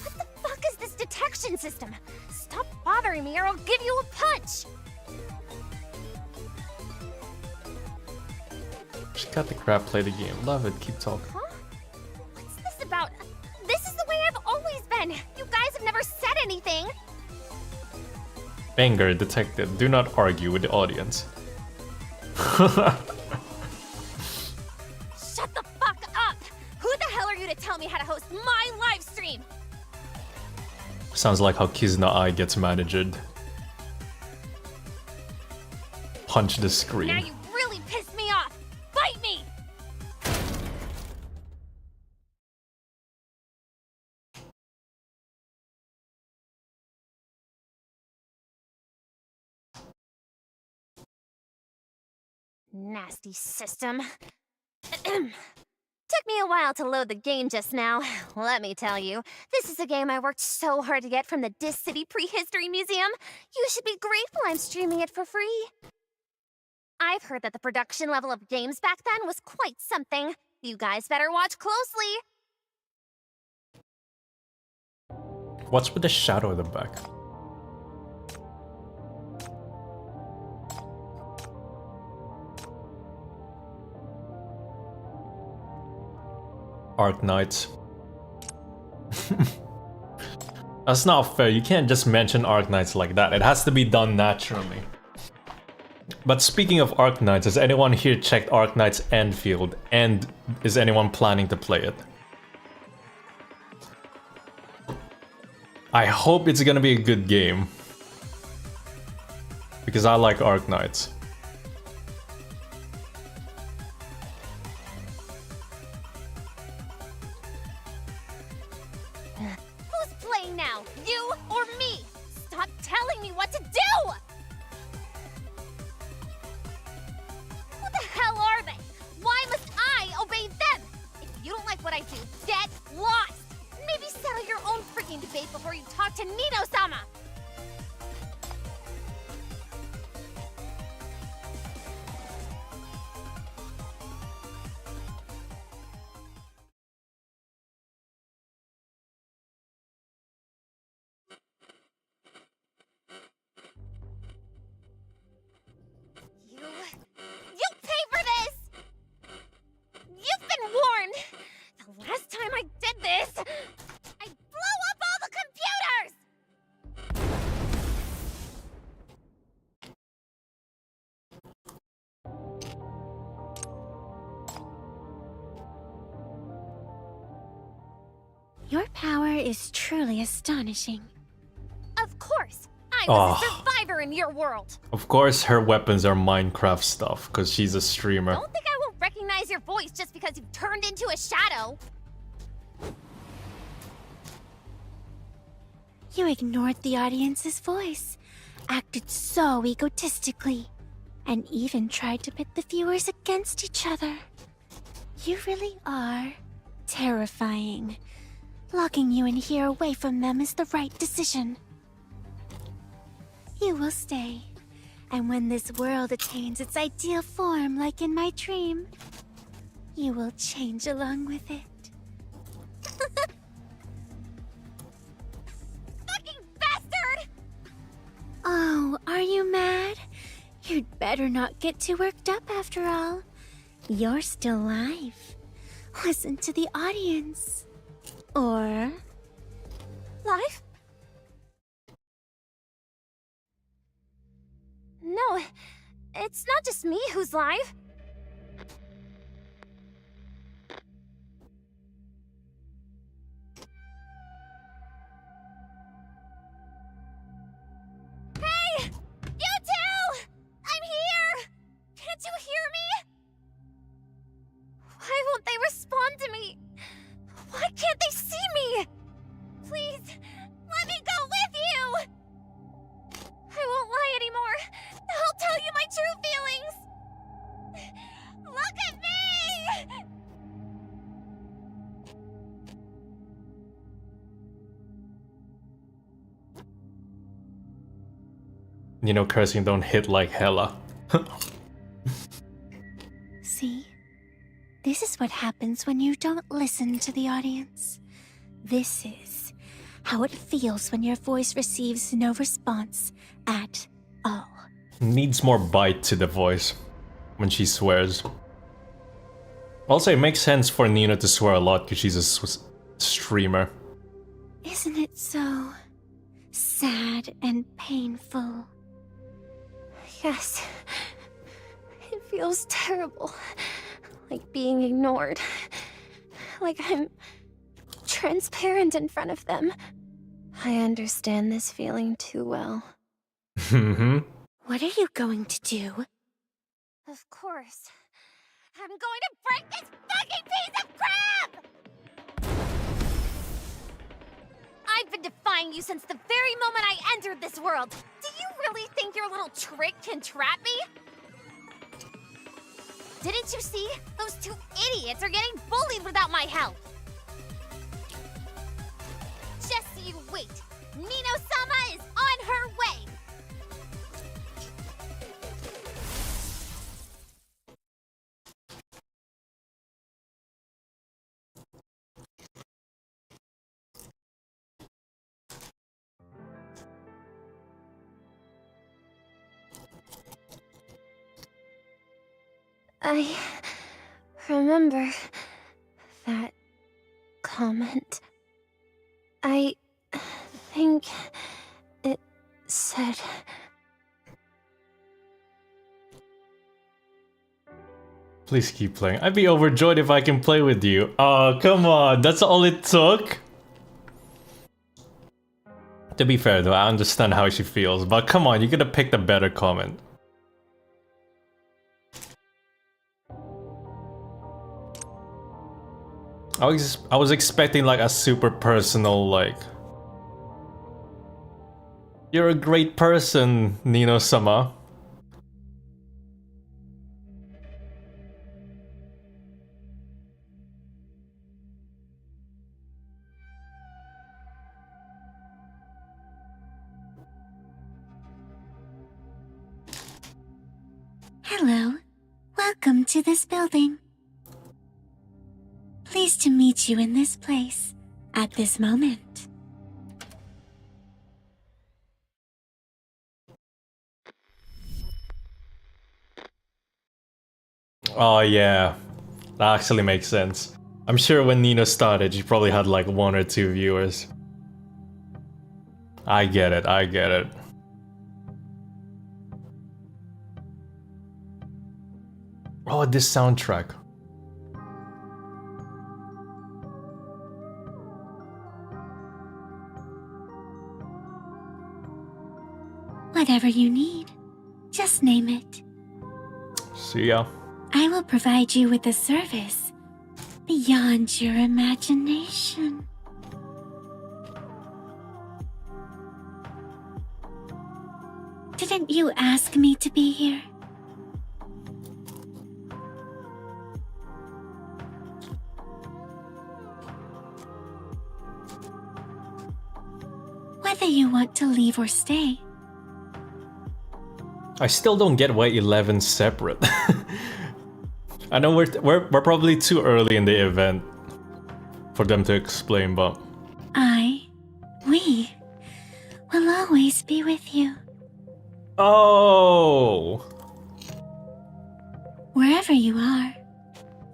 What the fuck is this detection system? Stop bothering me or I'll give you a punch. Just got the crap, play the game. Love it, keep talking. What's this about? This is the way I've always been. You guys have never said anything. Anger detected. Do not argue with the audience. Shut the fuck up! Who the hell are you to tell me how to host my live stream? Sounds like how Kizna Eye gets managed. Punch the Now screen. you really pissed me off. Fight me! Nasty system. Took me a while to load the game just now. Let me tell you, this is a game I worked so hard to get from the Dis City Prehistory Museum. You should be grateful I'm streaming it for free. I've heard that the production level of games back then was quite something. You guys better watch closely. What's with the shadow at the back? Arc Knights. That's not fair. You can't just mention Arc Knights like that. It has to be done naturally. But speaking of Arc Knights, has anyone here checked Arc Knights Enfield? And is anyone planning to play it? I hope it's gonna be a good game. Because I like Arc Knights. Who's playing now? You or me? Stop telling me what to do! Who the hell are they? Why must I obey them? If you don't like what I do, get lost! Maybe settle your own freaking debate before you talk to Nino-sama! You pay for this! You've been warned! The last time I did this, I blew up all the computers! Your power is truly astonishing. Of course! I was a Oh. survivor in your world! Of course her weapons are Minecraft stuff, because she's a streamer. Don't think I won't recognize your voice just because you've turned into a shadow! You ignored the audience's voice, acted so egotistically, and even tried to pit the viewers against each other. You really are terrifying. Locking you in here away from them is the right decision. You will stay, and when this world attains its ideal form like in my dream, you will change along with it. Fucking bastard! Oh, are you mad? You'd better not get too worked up after all. You're still alive. Listen to the audience. Or... Live? No, it's not just me who's live. You know, cursing don't hit like hella. See? This is what happens when you don't listen to the audience. This is how it feels when your voice receives no response at all. Needs more bite to the voice when she swears. Also, it makes sense for Nina to swear a lot because she's a streamer. Isn't it so sad and painful? Yes. It feels terrible. Like being ignored. Like I'm transparent in front of them. I understand this feeling too well. What are you going to do? Of course. I'm going to break this fucking piece of crap! I've been defying you since the very moment I entered this world. Do you really think your little trick can trap me? Didn't you see? Those two idiots are getting bullied without my help. Just so you wait. Nino-sama is on her way. I remember that comment. I think it said... Please keep playing. I'd be overjoyed if I can play with you. Oh, come on. That's all it took? To be fair though, I understand how she feels, but come on, you could have picked a better comment. I was expecting like a super personal, like, you're a great person, Nino-sama. Hello. Welcome to this building. Pleased to meet you in this place, at this moment. Oh yeah, that actually makes sense. I'm sure when Nino started, she probably had like 1 or 2 viewers. I get it, I get it. Oh, this soundtrack. Whatever you need, just name it. See ya. I will provide you with a service beyond your imagination. Didn't you ask me to be here? Whether you want to leave or stay. I still don't get why 11's separate. I know we're probably too early in the event for them to explain, but we will always be with you. Oh! Wherever you are,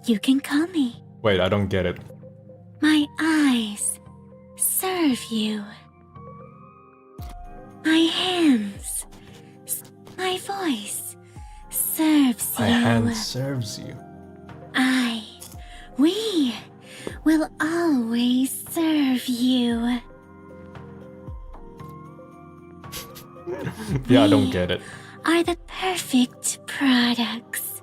you can call me. Wait, I don't get it. My eyes serve you. My hands, my voice serves you. My hand serves you. We will always serve you. Yeah, I don't get it. Are the perfect products.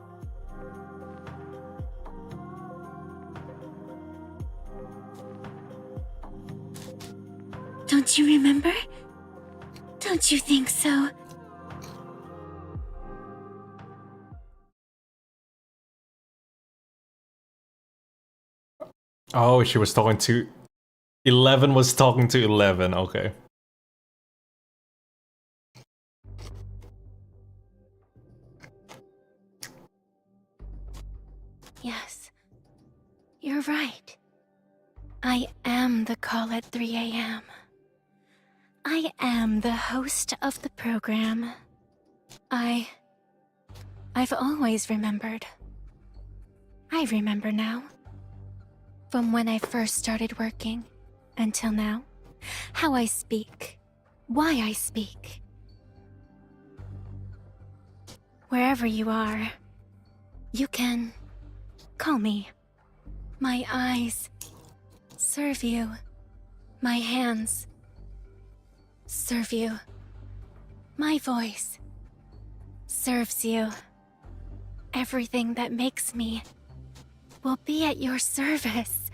Don't you remember? Don't you think so? Oh, she was talking to... 11 was talking to 11, okay. Yes. You're right. I am the call at 3 a.m. I am the host of the program. I've always remembered. I remember now. From when I first started working until now. How I speak. Why I speak. Wherever you are, you can call me. My eyes serve you. My hands serve you. My voice serves you. Everything that makes me will be at your service.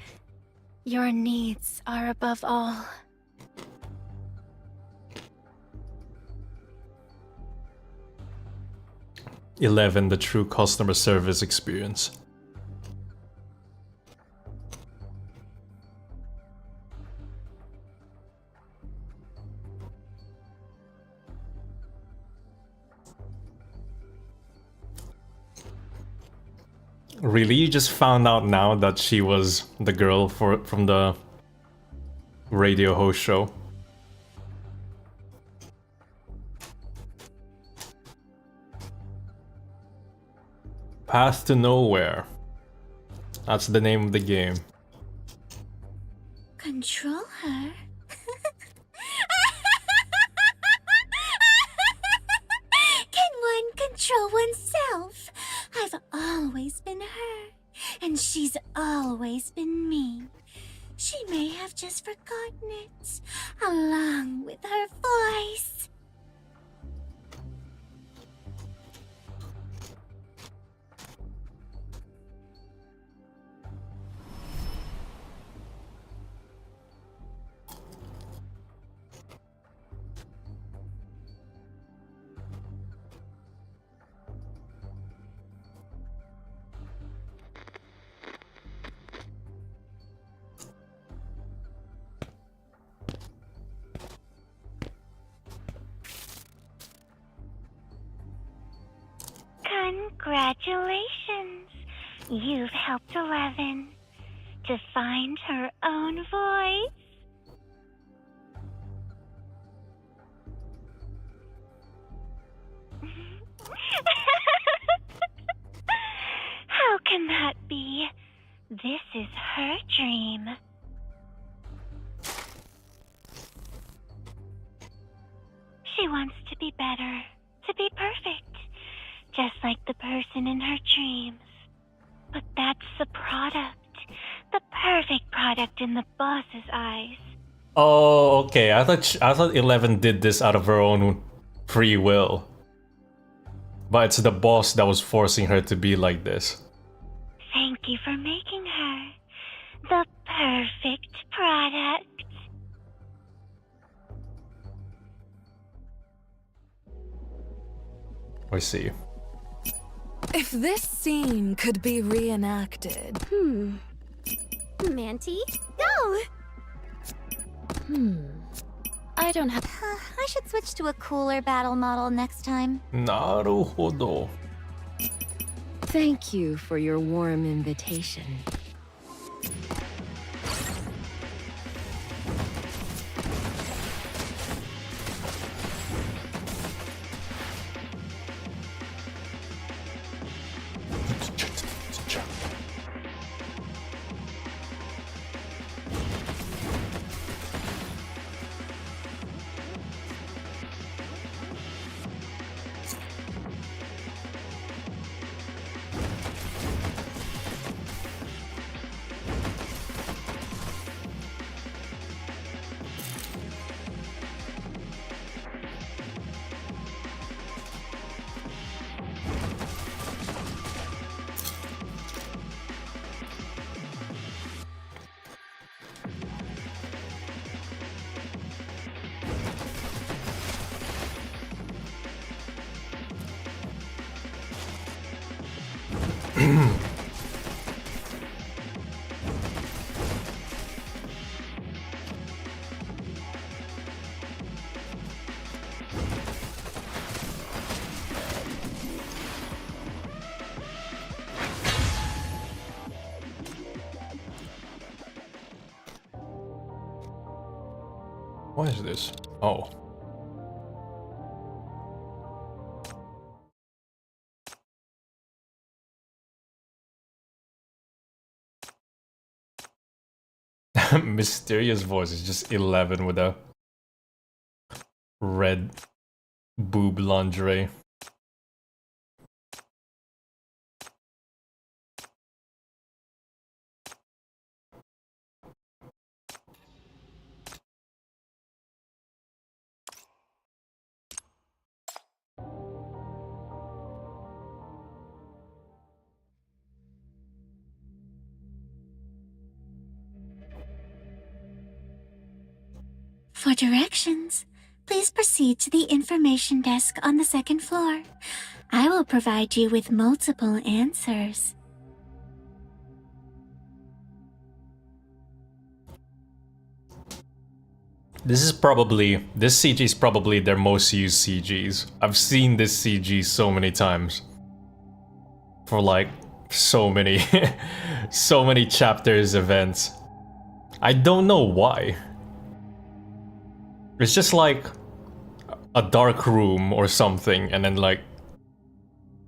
Your needs are above all. The true customer service experience. Really? You just found out now that she was the girl from the radio host show? Path to Nowhere. That's the name of the game. Control her? Can one control oneself? I've always been her, and she's always been me. She may have just forgotten it, along with her voice. Congratulations! You've helped 11 to find her own voice. How can that be? This is her dream. She wants to be better, to be perfect. Just like the person in her dreams. But that's the product. The perfect product in the boss's eyes. Oh, okay. I thought 11 did this out of her own free will. But it's the boss that was forcing her to be like this. Thank you for making her the perfect product. I see. If this scene could be reenacted... Manty, go! I don't have... I should switch to a cooler battle model next time. Naruhodo. Thank you for your warm invitation. What is this? Oh. Mysterious voice is just 11 with a red boob lingerie. For directions, please proceed to the information desk on the second floor. I will provide you with multiple answers. This CG is probably their most used CGs. I've seen this CG so many times. For like, so many, so many chapters, events. I don't know why. It's just like a dark room or something, and then like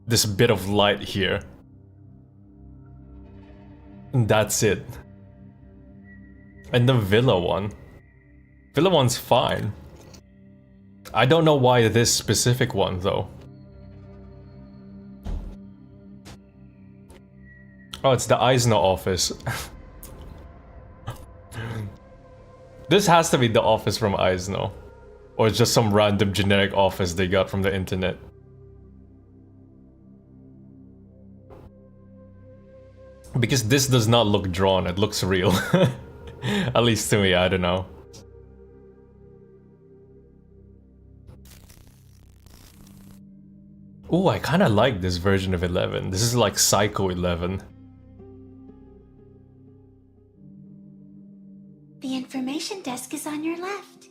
this bit of light here. And that's it. And the villa one. Villa one's fine. I don't know why this specific one though. Oh, it's the Eisner office. This has to be the office from Eisner. Or it's just some random generic office they got from the internet. Because this does not look drawn, it looks real. At least to me, I don't know. Ooh, I kinda like this version of 11. This is like Psycho 11. The information desk is on your left.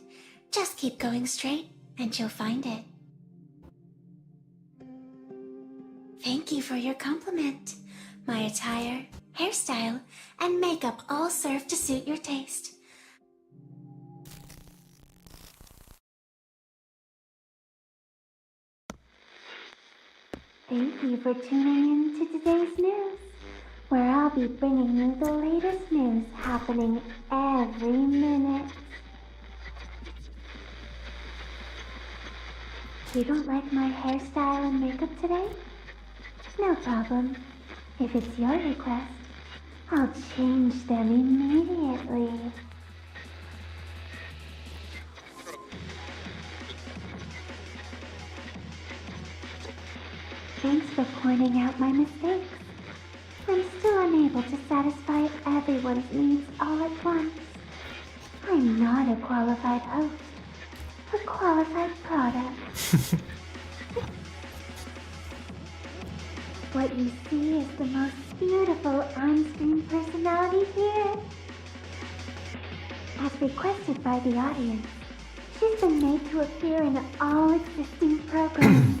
Just keep going straight, and you'll find it. Thank you for your compliment. My attire, hairstyle, and makeup all serve to suit your taste. Thank you for tuning in to today's news, where I'll be bringing you the latest news happening every minute. You don't like my hairstyle and makeup today? No problem. If it's your request, I'll change them immediately. Thanks for pointing out my mistakes. I'm still unable to satisfy everyone's needs all at once. I'm not a qualified host, a qualified product. What you see is the most beautiful on-screen personality here. As requested by the audience, she's been made to appear in all existing programs.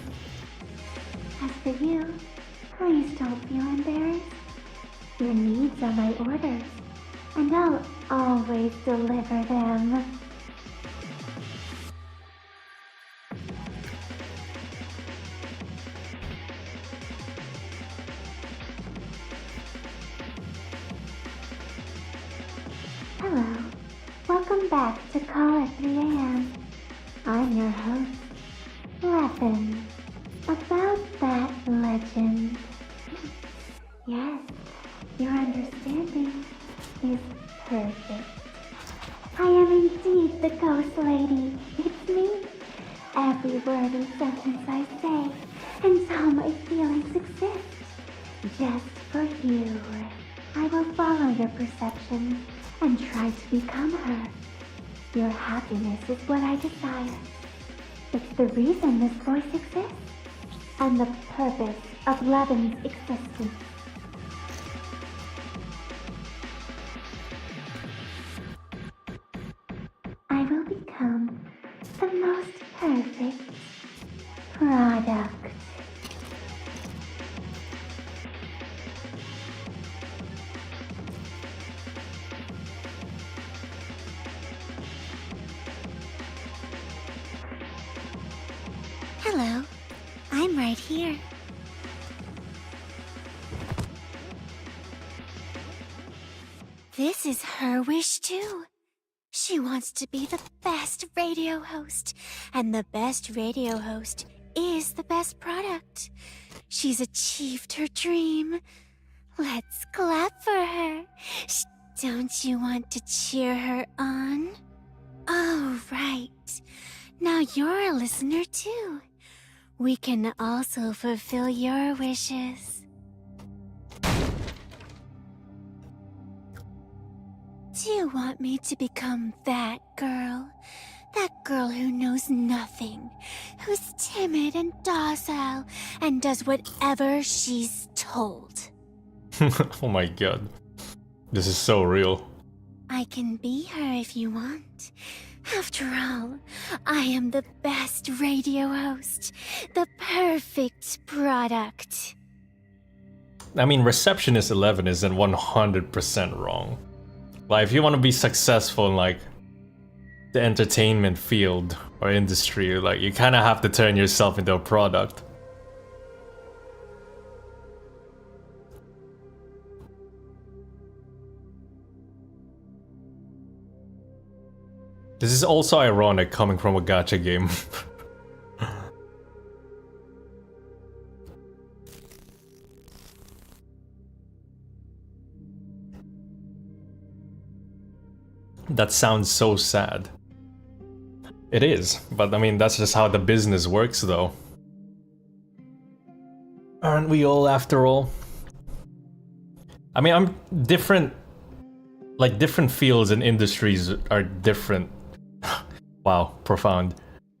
As for you, please don't feel embarrassed. Your needs are my orders, and I'll always deliver them. Hello. Welcome back to Call at 3 a.m. I'm your host, Weapon. About that legend. Yes, your understanding is perfect. I am indeed the Ghost Lady. It's me. Every word and sentence I say, and all my feelings exist. Just for you. I will follow your perception and try to become her. Your happiness is what I desire. It's the reason this voice exists, and the purpose of Levin's existence. I will become the most perfect product. right here. This is her wish too. She wants to be the best radio host, and the best radio host is the best product. She's achieved her dream. Let's clap for her. Don't you want to cheer her on? Oh, right. Now you're a listener too. We can also fulfill your wishes. Do you want me to become that girl? That girl who knows nothing, who's timid and docile, and does whatever she's told. Oh my god. This is so real. I can be her if you want. After all, I am the best radio host, the perfect product. I mean, Receptionist 11 isn't 100% wrong. Like, if you want to be successful in, like, the entertainment field or industry, like, you kind of have to turn yourself into a product. This is also ironic coming from a gacha game. That sounds so sad. It is, but I mean, that's just how the business works though. Aren't we all, after all? I mean, I'm different, like different fields and industries are different. Wow, profound.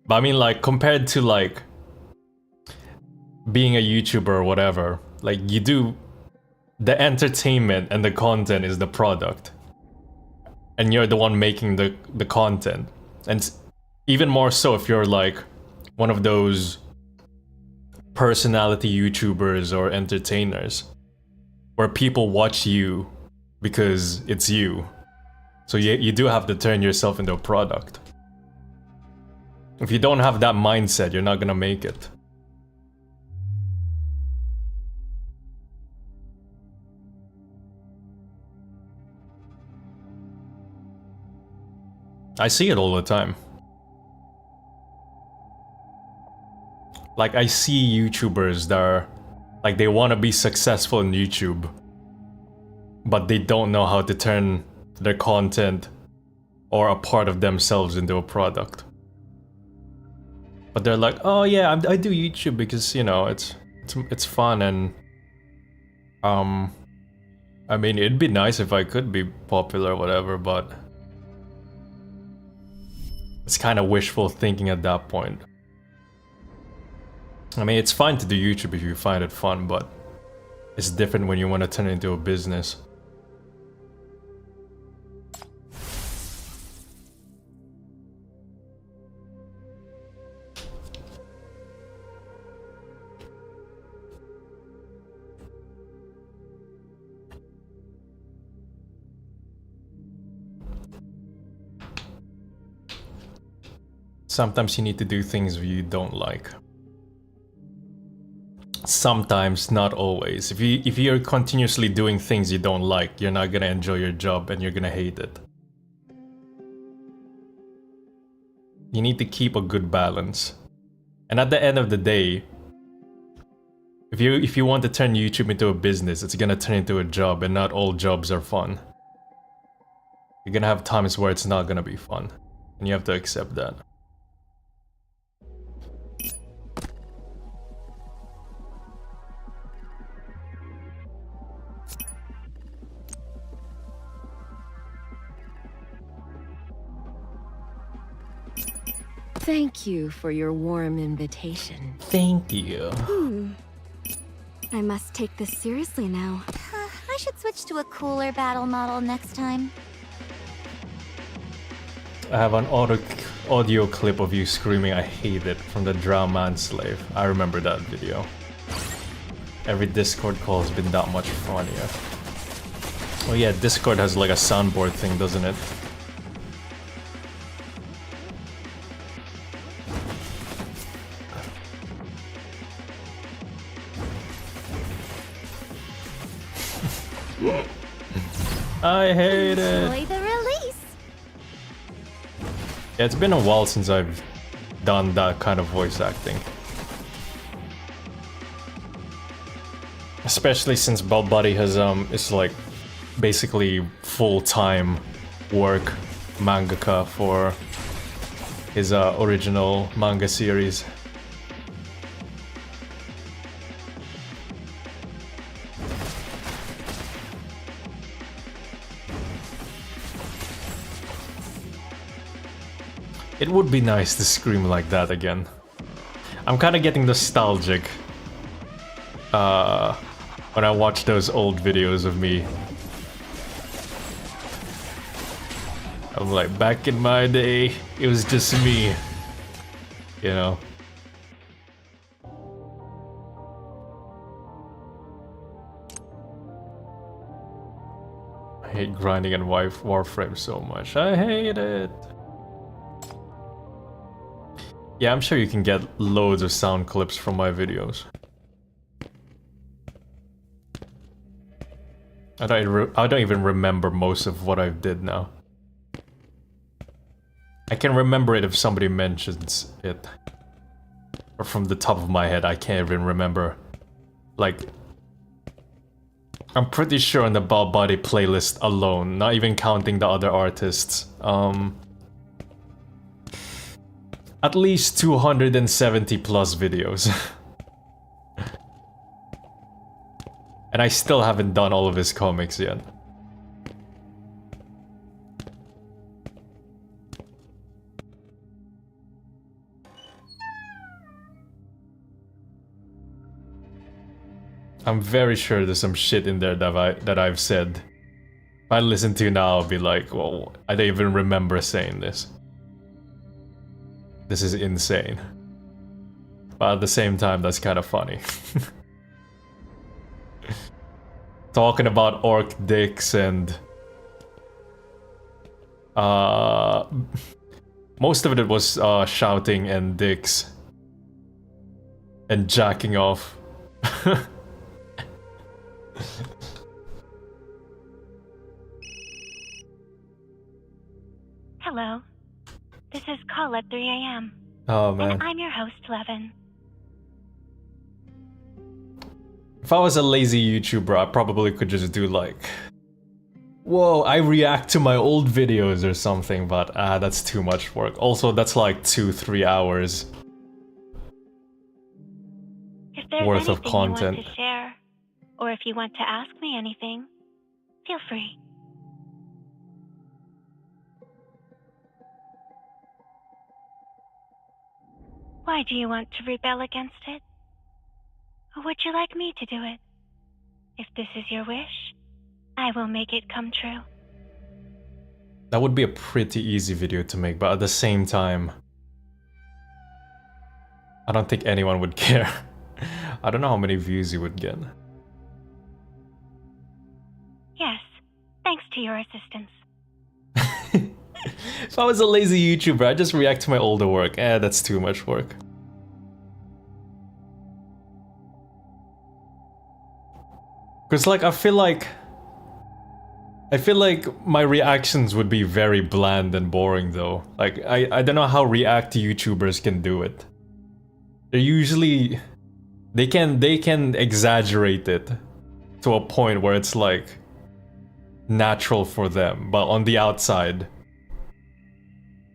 But I mean, like, compared to like being a YouTuber or whatever, like you do, the entertainment and the content is the product. And you're the one making the content. And even more so if you're like one of those personality YouTubers or entertainers where people watch you because it's you. So you do have to turn yourself into a product. If you don't have that mindset, you're not gonna make it. I see it all the time. Like, I see YouTubers that are, like, they want to be successful in YouTube, but they don't know how to turn their content or a part of themselves into a product. But they're like, oh yeah, I do YouTube because, you know, it's fun and I mean, it'd be nice if I could be popular or whatever, but it's kind of wishful thinking at that point. I mean, it's fine to do YouTube if you find it fun, but it's different when you want to turn it into a business. Sometimes you need to do things you don't like. Sometimes, not always. If you're continuously doing things you don't like, you're not gonna enjoy your job and you're gonna hate it. You need to keep a good balance. And at the end of the day, if you want to turn YouTube into a business, it's gonna turn into a job, and not all jobs are fun. You're gonna have times where it's not gonna be fun, and you have to accept that. Thank you for your warm invitation. Thank you. I must take this seriously now. I should switch to a cooler battle model next time. I have an audio clip of you screaming "I hate it" from the Drow Manslave. I remember that video. Every Discord call has been that much funnier. Oh yeah, Discord has like a soundboard thing, doesn't it? I hate it. Enjoy the release. Yeah, it's been a while since I've done that kind of voice acting. Especially since Baalbuddy has is like basically full-time work mangaka for his original manga series. It would be nice to scream like that again. I'm kind of getting nostalgic when I watch those old videos of me. I'm like, back in my day, it was just me, you know? I hate grinding and Warframe so much. I hate it. Yeah, I'm sure you can get loads of sound clips from my videos. I don't even remember most of what I did now. I can remember it if somebody mentions it. Or from the top of my head, I can't even remember. Like, I'm pretty sure on the Baalbuddy playlist alone, not even counting the other artists, at least 270 plus videos. And I still haven't done all of his comics yet. I'm very sure there's some shit in there that I've said. If I listen to now, I'll be like, well, I don't even remember saying this. This is insane. But at the same time, that's kind of funny. Talking about orc dicks and... most of it was shouting and dicks. And jacking off. Hello. This is call at 3 a.m. Oh man. And I'm your host, Levin. If I was a lazy YouTuber, I probably could just do like... Whoa, I react to my old videos or something, but that's too much work. Also, that's like 2-3 hours If there's worth of anything content. you want to share, or if you want to ask me anything, feel free. Why do you want to rebel against it? Or would you like me to do it? If this is your wish, I will make it come true. That would be a pretty easy video to make, but at the same time, I don't think anyone would care. I don't know how many views you would get. Yes, thanks to your assistance. If I was a lazy YouTuber, I'd just react to my older work. That's too much work. Cause like, I feel like my reactions would be very bland and boring though. Like, I don't know how React YouTubers can do it. They're usually... They can exaggerate it to a point where it's like natural for them, but on the outside,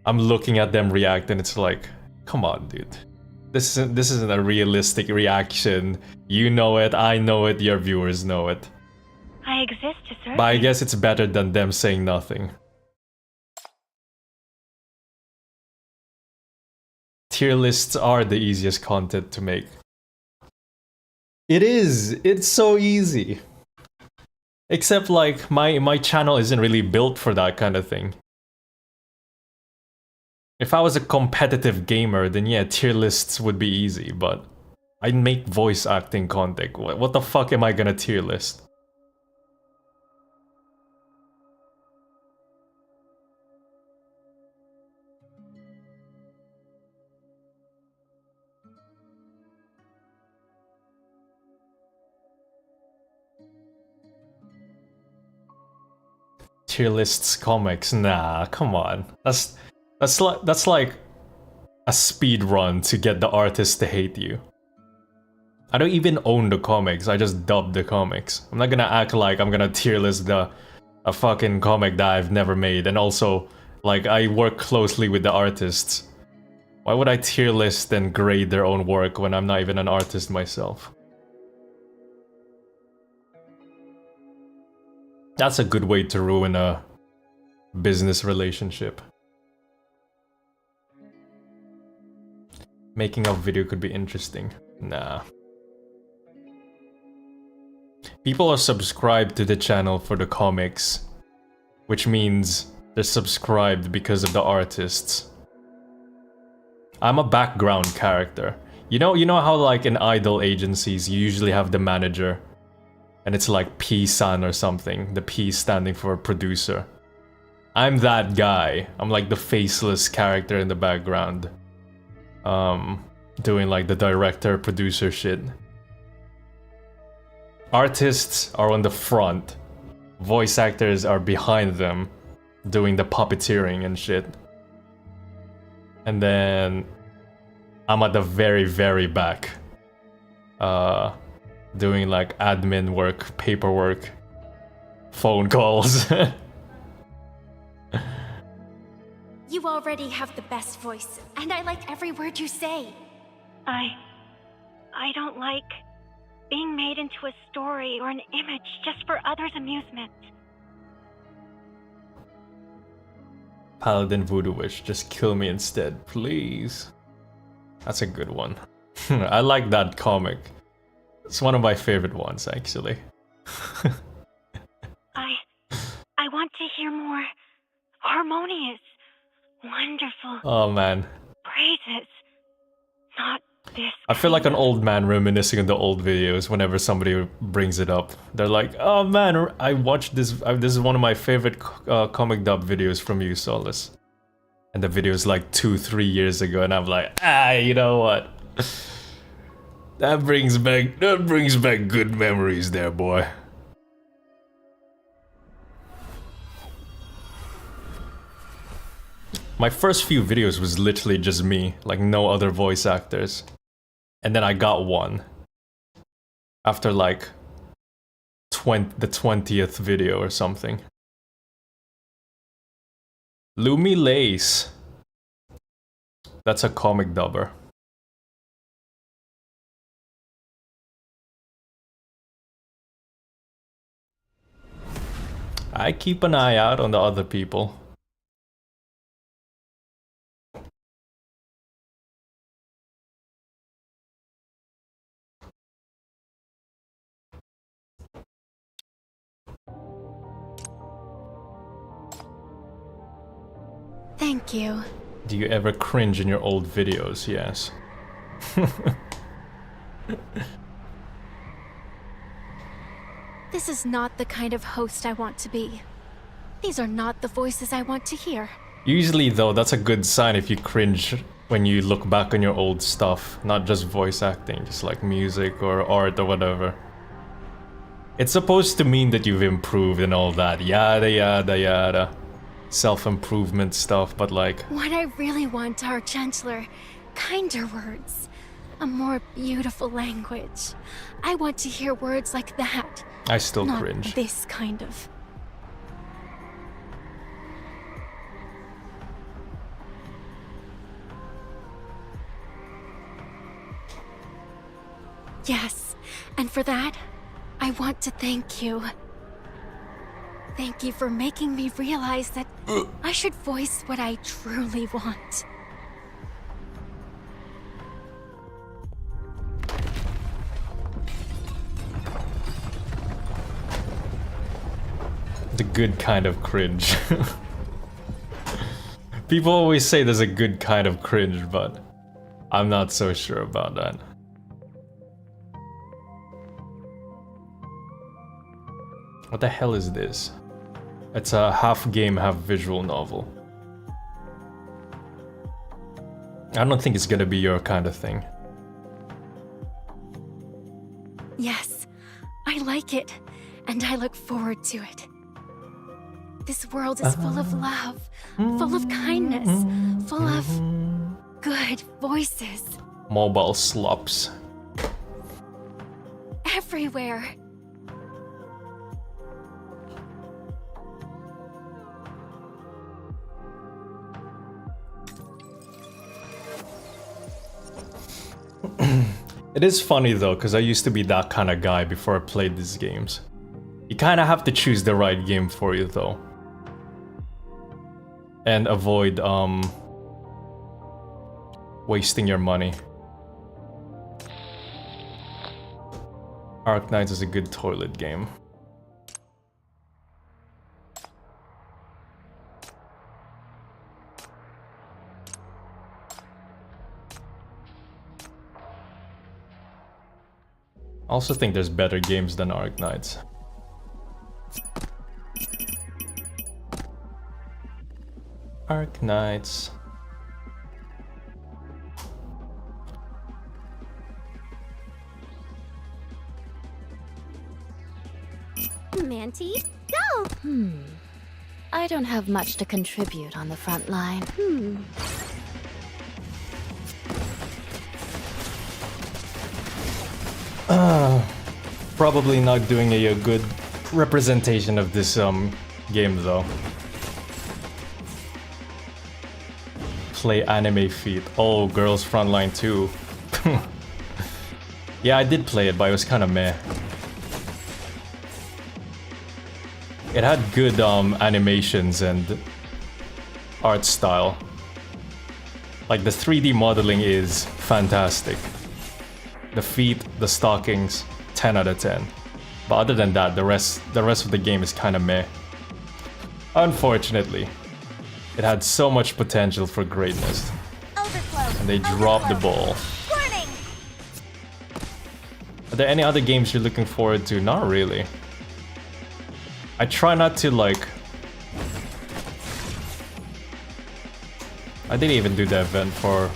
I'm looking at them react and it's like, come on, dude. This isn't a realistic reaction. You know it, I know it, your viewers know it. I exist to serve But I you. guess it's better than them saying nothing. Tier lists are the easiest content to make. It is! It's so easy! Except like, my channel isn't really built for that kind of thing. If I was a competitive gamer, then yeah, tier lists would be easy, but I make voice acting content. What the fuck am I gonna tier list? tier lists comics. Nah, come on. That's like a speed run to get the artist to hate you. I don't even own the comics, I just dub the comics. I'm not gonna act like I'm gonna tier list a fucking comic that I've never made, and also, like, I work closely with the artists. Why would I tier list and grade their own work when I'm not even an artist myself? That's a good way to ruin a business relationship. Making a video could be interesting. Nah. People are subscribed to the channel for the comics, which means they're subscribed because of the artists. I'm a background character. You know how like in idol agencies you usually have the manager, and it's like P-san or something, the P standing for producer. I'm that guy. I'm like the faceless character in the background. Doing like the director, producer shit. Artists are on the front. Voice actors are behind them, doing the puppeteering and shit. And then I'm at the very, very back. Doing like admin work, paperwork, phone calls. You already have the best voice, and I like every word you say. I don't like being made into a story or an image just for others' amusement. Paladin Voodoo Wish, just kill me instead, please. That's a good one. I like that comic. It's one of my favorite ones, actually. I want to hear more harmonious, wonderful Oh man. praises. Not this. I feel like an old man reminiscing on the old videos whenever somebody brings it up. They're like, oh man, I watched this, this is one of my favorite comic dub videos from you, Solus. And the video is like 2-3 years ago, and I'm like, you know what? That brings back good memories there, boy. My first few videos was literally just me, like no other voice actors. And then I got one. After like the 20th video or something. Lumi Lace. That's a comic dubber. I keep an eye out on the other people. Thank you. Do you ever cringe in your old videos? Yes. This is not the kind of host I want to be. These are not the voices I want to hear. Usually though, that's a good sign if you cringe when you look back on your old stuff. Not just voice acting, just like music or art or whatever. It's supposed to mean that you've improved and all that, yada yada yada. Self-improvement stuff, but like... What I really want are gentler, kinder words. A more beautiful language. I want to hear words like that. I still not cringe. This kind of. Yes, and for that, I want to thank you. Thank you for making me realize that I should voice what I truly want. The good kind of cringe. People always say there's a good kind of cringe, but I'm not so sure about that. What the hell is this? It's a half game, half visual novel. I don't think it's gonna be your kind of thing. Yes, I like it, and I look forward to it. This world is full of love, full of kindness, full of good voices. Mobile slops. Everywhere. It is funny though, because I used to be that kind of guy before I played these games. You kind of have to choose the right game for you though. And avoid wasting your money. Arknights is a good toilet game. I also think there's better games than Arknights. Arknights. Manty, go! I don't have much to contribute on the front line. Probably not doing a good representation of this game though. Play anime feat. Oh, Girls Frontline 2. Yeah, I did play it, but it was kind of meh. It had good animations and art style. Like the 3D modeling is fantastic. The feet, the stockings, 10 out of 10. But other than that, the rest of the game is kind of meh. Unfortunately, it had so much potential for greatness, and they dropped the ball. Are there any other games you're looking forward to? Not really. I try not to like... I didn't even do the event for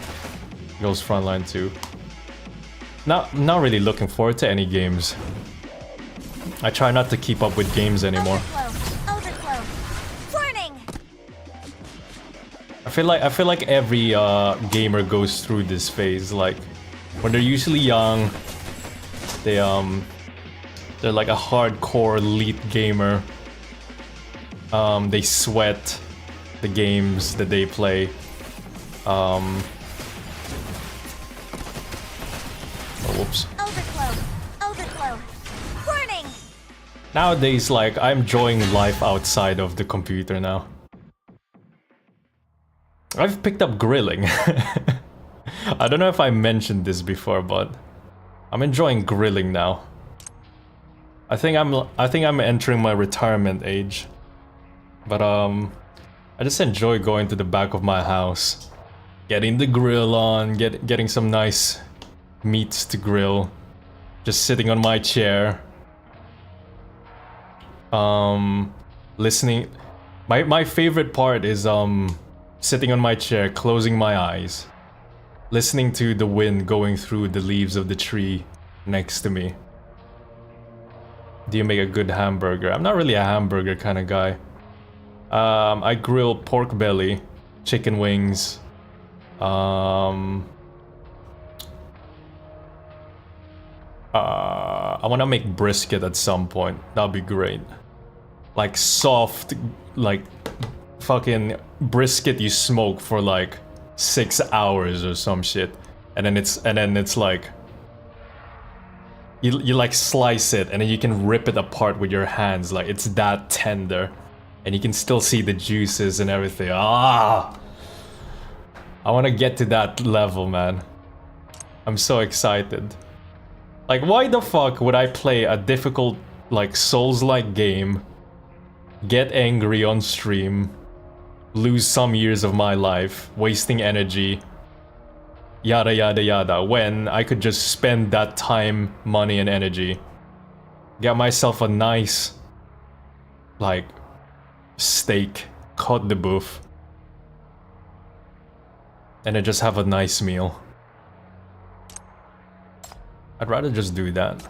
Girls Frontline 2. Not really looking forward to any games. I try not to keep up with games anymore. I feel like every gamer goes through this phase. Like when they're usually young, they're like a hardcore elite gamer. They sweat the games that they play. Oh, whoops. Overflow. Warning. Nowadays, like, I'm enjoying life outside of the computer now. I've picked up grilling. I don't know if I mentioned this before, but I'm enjoying grilling now. I think I'm entering my retirement age. But I just enjoy going to the back of my house, getting the grill on, getting some nice meats to grill, just sitting on my chair, listening. My favorite part is sitting on my chair, closing my eyes, listening to the wind going through the leaves of the tree next to me. Do you make a good hamburger? I'm not really a hamburger kind of guy. I grill pork belly, chicken wings, I wanna make brisket at some point. That'd be great. Like soft, like fucking brisket you smoke for like 6 hours or some shit, and then it's like you like slice it and then you can rip it apart with your hands. Like it's that tender, and you can still see the juices and everything. Ah, I want to get to that level, man. I'm so excited. Like, why the fuck would I play a difficult, like, Souls-like game, get angry on stream, lose some years of my life, wasting energy, yada yada yada, when I could just spend that time, money, and energy, get myself a nice, like, steak, côte de boeuf, and then just have a nice meal. I'd rather just do that.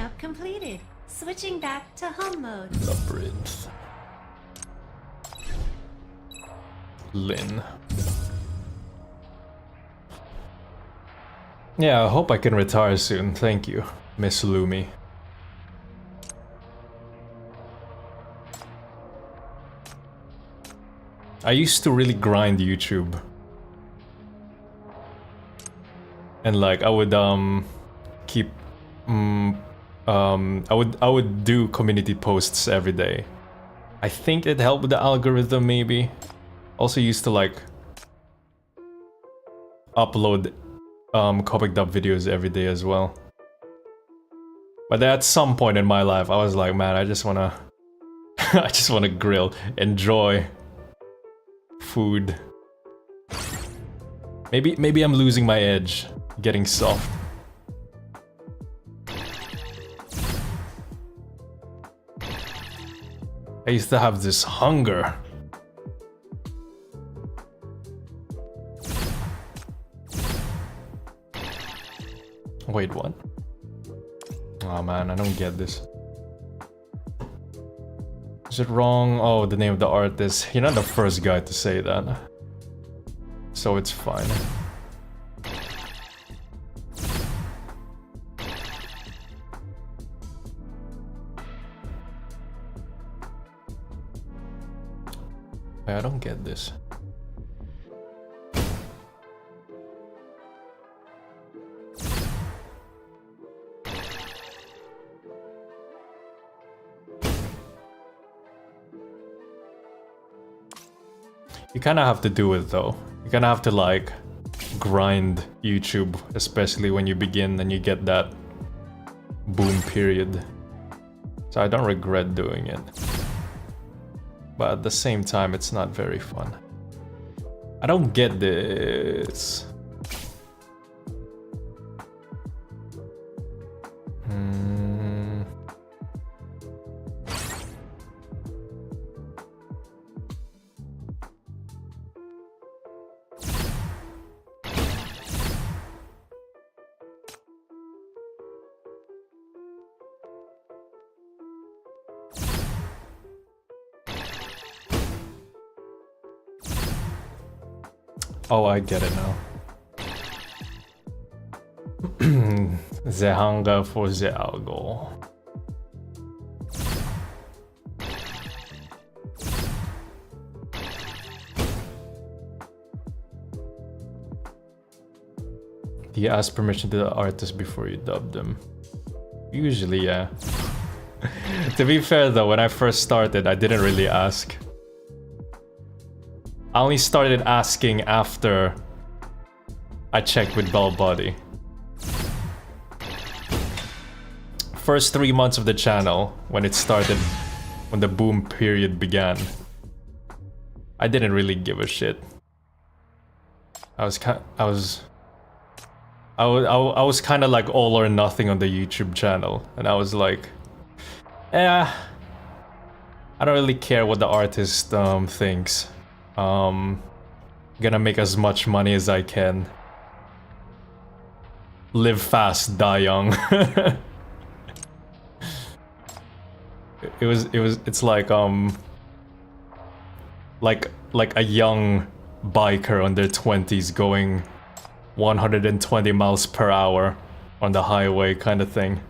Backup completed. Switching back to home mode. Labyrinth. Lynn. Yeah, I hope I can retire soon. Thank you, Miss Lumi. I used to really grind YouTube. And like I would keep I would do community posts every day. I think it helped with the algorithm maybe. Also used to like upload comic dub videos every day as well. But at some point in my life I was like, man, I just wanna I just wanna grill, enjoy food. Maybe I'm losing my edge, getting soft. I used to have this hunger. Wait, what? Oh man, I don't get this. Is it wrong? Oh, the name of the artist. You're not the first guy to say that. So it's fine. I don't get this. You kind of have to do it though. You kind of have to like grind YouTube, especially when you begin and you get that boom period. So I don't regret doing it. But at the same time, it's not very fun. I don't get this. Oh, I get it now. The hunger for the algo. Do you ask permission to the artist before you dub them? Usually, yeah. To be fair though, when I first started, I didn't really ask. I only started asking after I checked with Baalbuddy. First 3 months of the channel, when it started, when the boom period began, I didn't really give a shit. I was kind of like all or nothing on the YouTube channel, and I was like, I don't really care what the artist thinks. Gonna make as much money as I can. Live fast, die young. It's like a young biker on their 20s going 120 miles per hour on the highway kind of thing.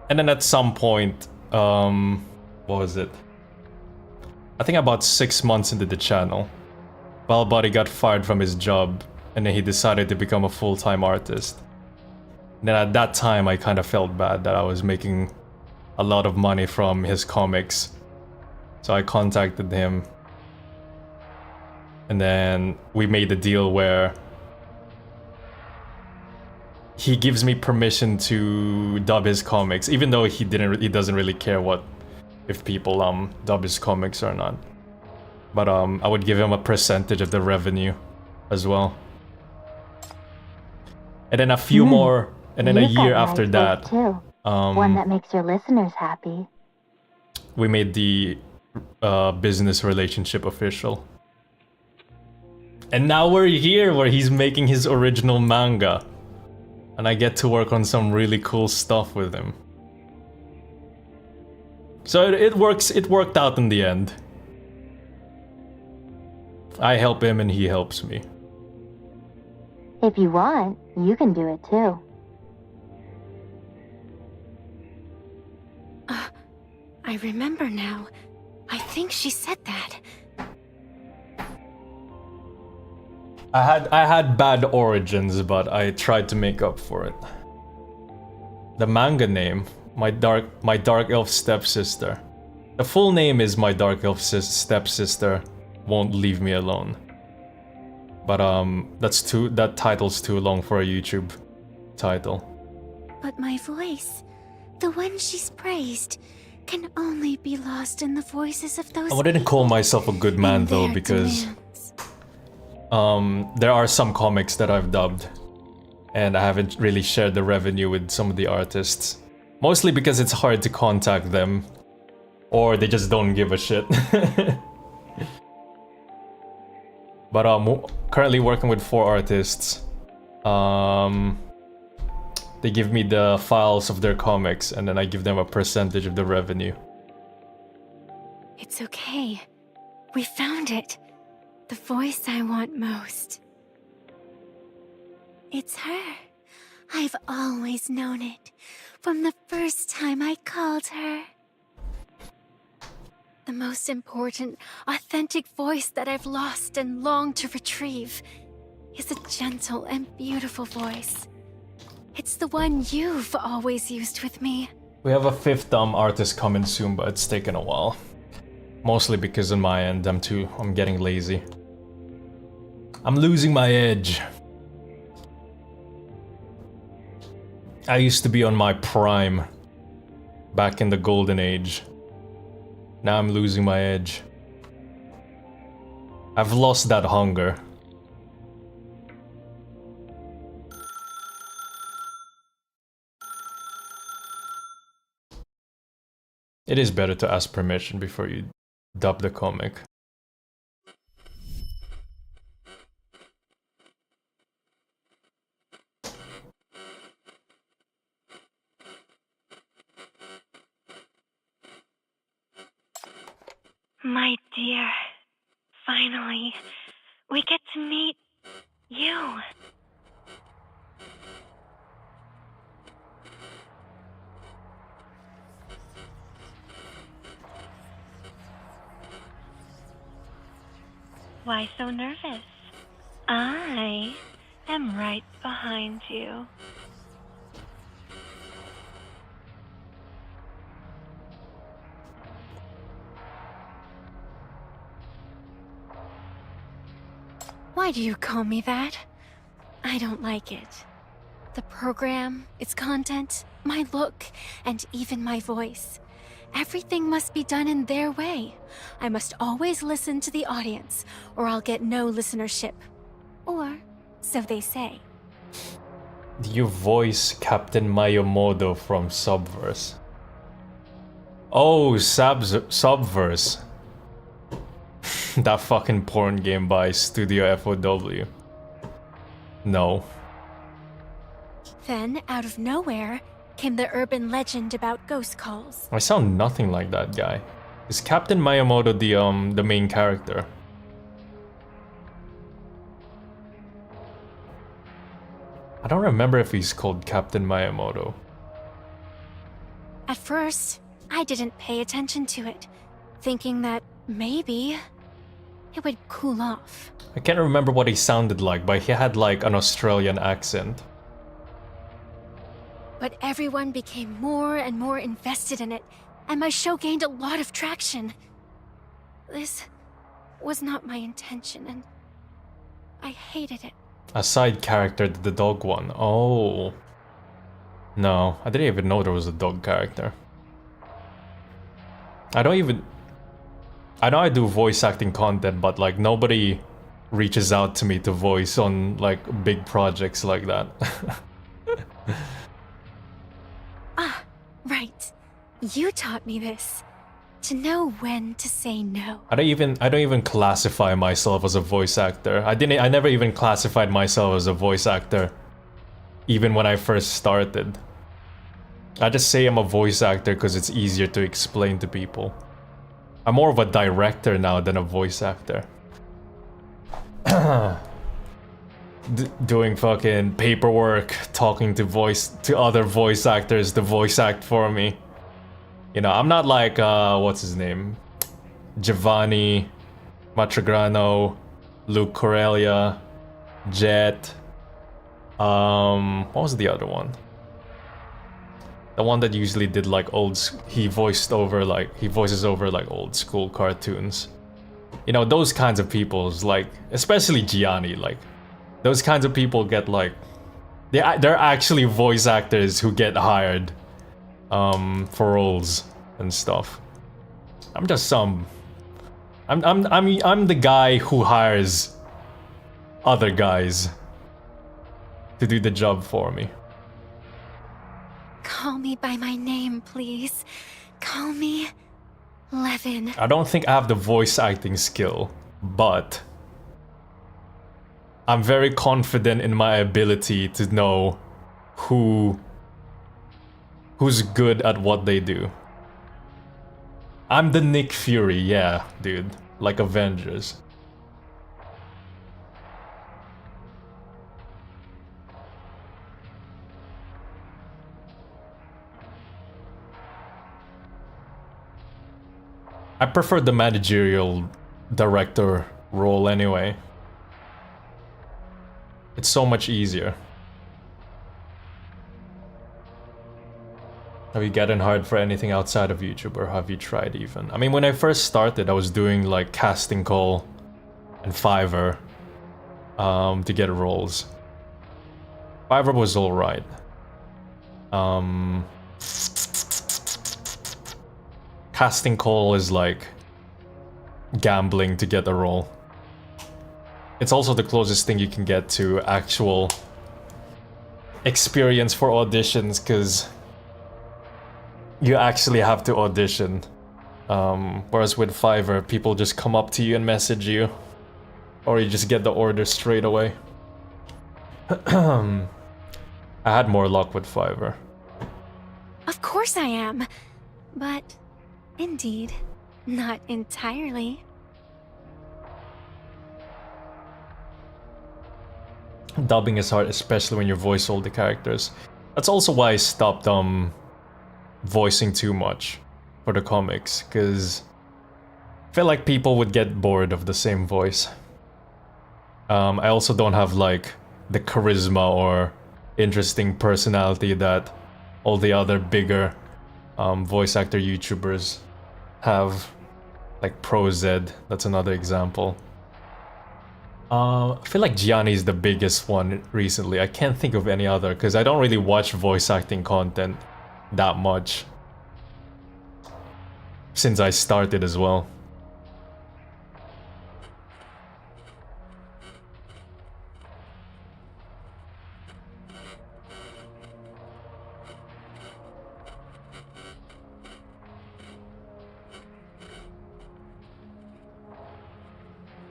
And then at some point, what was it? I think about 6 months into the channel, Baalbuddy got fired from his job, and then he decided to become a full-time artist. And then at that time, I kind of felt bad that I was making a lot of money from his comics. So I contacted him, and then we made a deal where he gives me permission to dub his comics, even though he doesn't really care if people dub his comics or not. But I would give him a percentage of the revenue as well. And then a few more, and then a year after that, one that makes your listeners happy. We made the business relationship official. And now we're here where he's making his original manga. And I get to work on some really cool stuff with him. So it worked out in the end. I help him and he helps me. If you want, you can do it too. I remember now. I think she said that. I had bad origins, but I tried to make up for it. The manga name, my dark elf stepsister. The full name is My Dark Elf Stepsister Won't Leave Me Alone. But that title's too long for a YouTube title. But my voice, the one she's praised, can only be lost in the voices of those I wouldn't call myself a good man though, because there are some comics that I've dubbed and I haven't really shared the revenue with some of the artists. Mostly because it's hard to contact them, or they just don't give a shit. But I'm currently working with 4 artists. They give me the files of their comics and then I give them a percentage of the revenue. It's okay. We found it. The voice I want most. It's her. I've always known it. From the first time I called her. The most important, authentic voice that I've lost and longed to retrieve is a gentle and beautiful voice. It's the one you've always used with me. We have a 5th artist coming soon, but it's taken a while. Mostly because on my end, I'm getting lazy. I'm losing my edge. I used to be on my prime, back in the golden age. Now I'm losing my edge. I've lost that hunger. It is better to ask permission before you dub the comic. My dear, finally, we get to meet you. Why so nervous? I am right behind you. Why do you call me that? I don't like it. The program, its content, my look, and even my voice. Everything must be done in their way. I must always listen to the audience, or I'll get no listenership. Or, so they say. You voice Captain Mayomodo from Subverse. Oh, Subverse. That fucking porn game by Studio FOW. No. Then, out of nowhere, came the urban legend about ghost calls. I sound nothing like that guy. Is Captain Mayomodo the main character? I don't remember if he's called Captain Mayomodo. At first, I didn't pay attention to it, thinking that maybe it would cool off. I can't remember what he sounded like, but he had like an Australian accent. But everyone became more and more invested in it, and my show gained a lot of traction. This was not my intention, and I hated it. A side character, the dog one. Oh. No, I didn't even know there was a dog character. I know I do voice acting content, but like nobody reaches out to me to voice on like big projects like that. Ah, right. You taught me this. To know when to say no. I don't even classify myself as a voice actor. I never even classified myself as a voice actor. even when I first started. I just say I'm a voice actor because it's easier to explain to people. I'm more of a director now than a voice actor. Doing fucking paperwork, talking to other voice actors to voice act for me. You know, I'm not like, what's his name? Giovanni, Matragrano, Luke Corellia, Jet. What was the other one? The one that usually did like he voices over like old school cartoons. You know, those kinds of people's like, especially Gianni, like those kinds of people get like, they're actually voice actors who get hired for roles and stuff. I'm just I'm the guy who hires other guys to do the job for me. Call me by my name, please. Call me Levin. I don't think I have the voice acting skill, but I'm very confident in my ability to know who's good at what they do. I'm the Nick Fury, yeah, dude. Like Avengers. I prefer the managerial director role anyway. It's so much easier. Have you gotten hired for anything outside of YouTube, or have you tried even? I mean, when I first started, I was doing like casting call and Fiverr to get roles. Fiverr was alright. Casting call is like gambling to get a role. It's also the closest thing you can get to actual experience for auditions, because you actually have to audition. Whereas with Fiverr, people just come up to you and message you, or you just get the order straight away. I had more luck with Fiverr. Of course I am, but indeed, not entirely. Dubbing is hard, especially when you voice all the characters. That's also why I stopped voicing too much for the comics, because I feel like people would get bored of the same voice. I also don't have like the charisma or interesting personality that all the other bigger voice actor YouTubers have, like ProZ, that's another example. I feel like Gianni is the biggest one recently. I can't think of any other, because I don't really watch voice acting content that much since I started as well.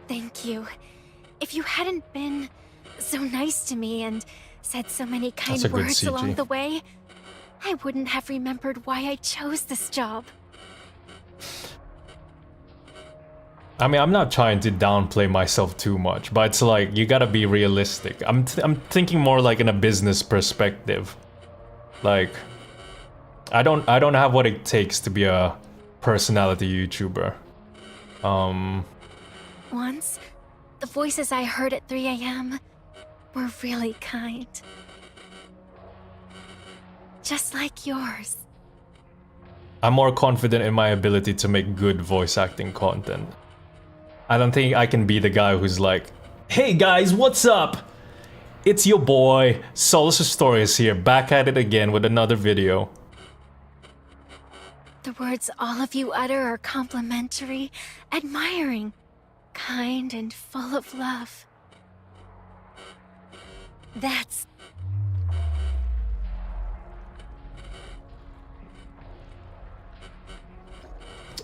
Thank you. If you hadn't been so nice to me and said so many kind words along the way, I wouldn't have remembered why I chose this job. I mean, I'm not trying to downplay myself too much, but it's like, you gotta be realistic. I'm thinking more like in a business perspective. Like, I don't have what it takes to be a personality YouTuber. Once, the voices I heard at 3 AM were really kind. Just like yours. I'm more confident in my ability to make good voice acting content. I don't think I can be the guy who's like, hey guys, what's up? It's your boy, Solus Astorias here, back at it again with another video. The words all of you utter are complimentary, admiring, kind, and full of love. That's...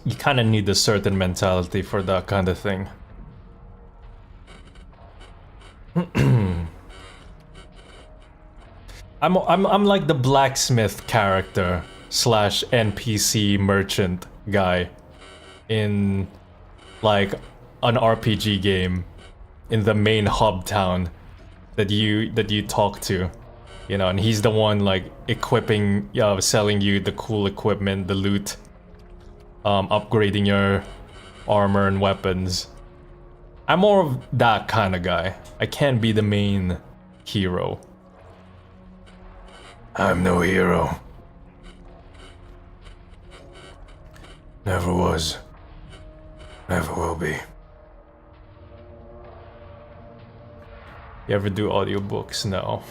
You kind of need a certain mentality for that kind of thing. I'm like the blacksmith character slash NPC merchant guy in like an RPG game in the main hub town that you talk to, you know, and he's the one like equipping, selling you the cool equipment, the loot, upgrading your armor and weapons. I'm more of that kind of guy. I can't be the main hero. I'm no hero. Never was. Never will be. You ever do audiobooks? No.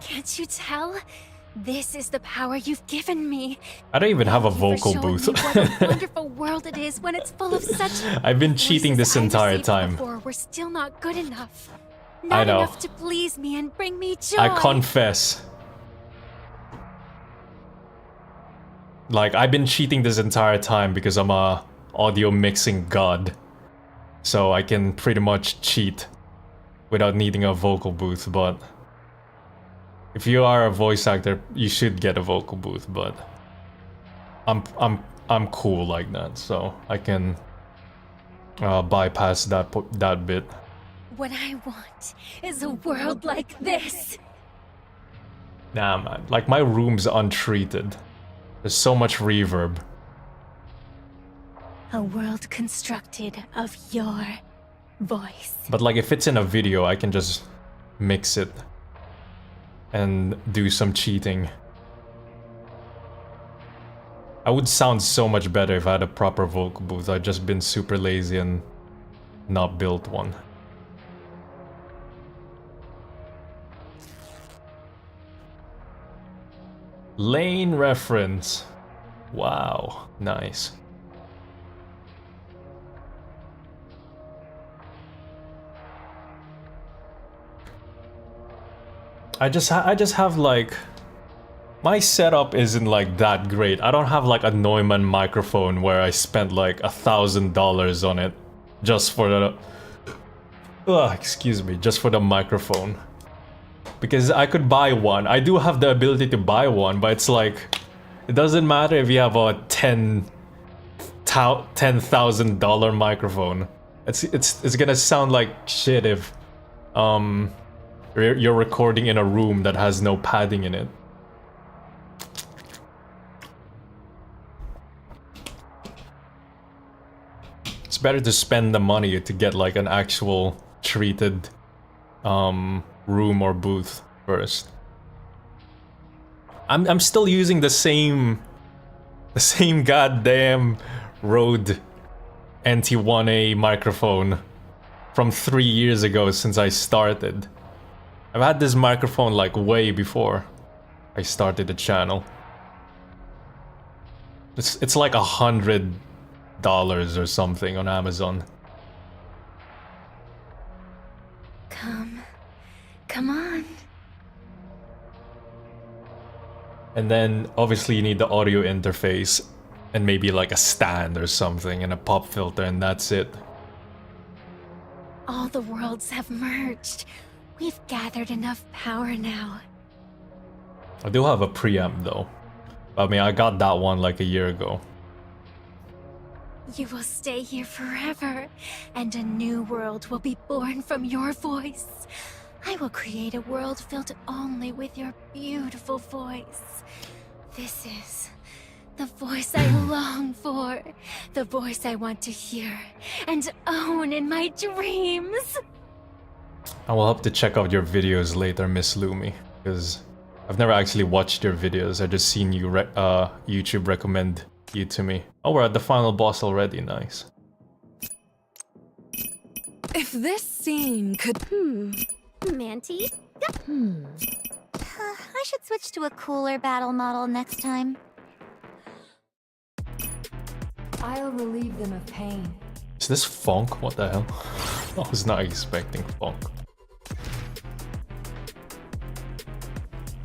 Can't you tell? This is the power you've given me. I don't even have a vocal Thank you booth. for showing me what a wonderful world it is when it's full of such. I've been cheating this entire time. We're still not good enough. I Not know. enough to please me and bring me joy. I confess. Like, I've been cheating this entire time because I'm a audio mixing god. So I can pretty much cheat without needing a vocal booth, but if you are a voice actor, you should get a vocal booth, but I'm cool like that, so I can bypass that bit. What I want is a world like this. Nah, man. Like, my room's untreated. There's so much reverb. A world constructed of your voice. But like, if it's in a video, I can just mix it and do some cheating. I would sound so much better if I had a proper vocal booth. I've just been super lazy and not built one. Lane reference. Wow, nice. I just have like, my setup isn't like that great. I don't have like a Neumann microphone where I spent like $1,000 on it just for the excuse me, just for the microphone. Because I could buy one. I do have the ability to buy one, but it's like, it doesn't matter if you have a $10,000 microphone. It's gonna sound like shit if you're recording in a room that has no padding in it. It's better to spend the money to get like an actual treated room or booth first. I'm still using the same goddamn Rode NT1A microphone from 3 years ago since I started. I've had this microphone like way before I started the channel. It's like $100 or something on Amazon. Come on. And then obviously you need the audio interface and maybe like a stand or something and a pop filter, and that's it. All the worlds have merged. We've gathered enough power now. I do have a preamp though. I mean, I got that one like a year ago. You will stay here forever, and a new world will be born from your voice. I will create a world filled only with your beautiful voice. This is the voice I long for, the voice I want to hear and own in my dreams. I will have to check out your videos later, Miss Lumi, because I've never actually watched your videos. I just seen you YouTube recommend you to me. Oh, we're at the final boss already. Nice. If this scene could... Manty? I should switch to a cooler battle model next time. I'll relieve them of pain. Is this funk? What the hell? I was not expecting funk.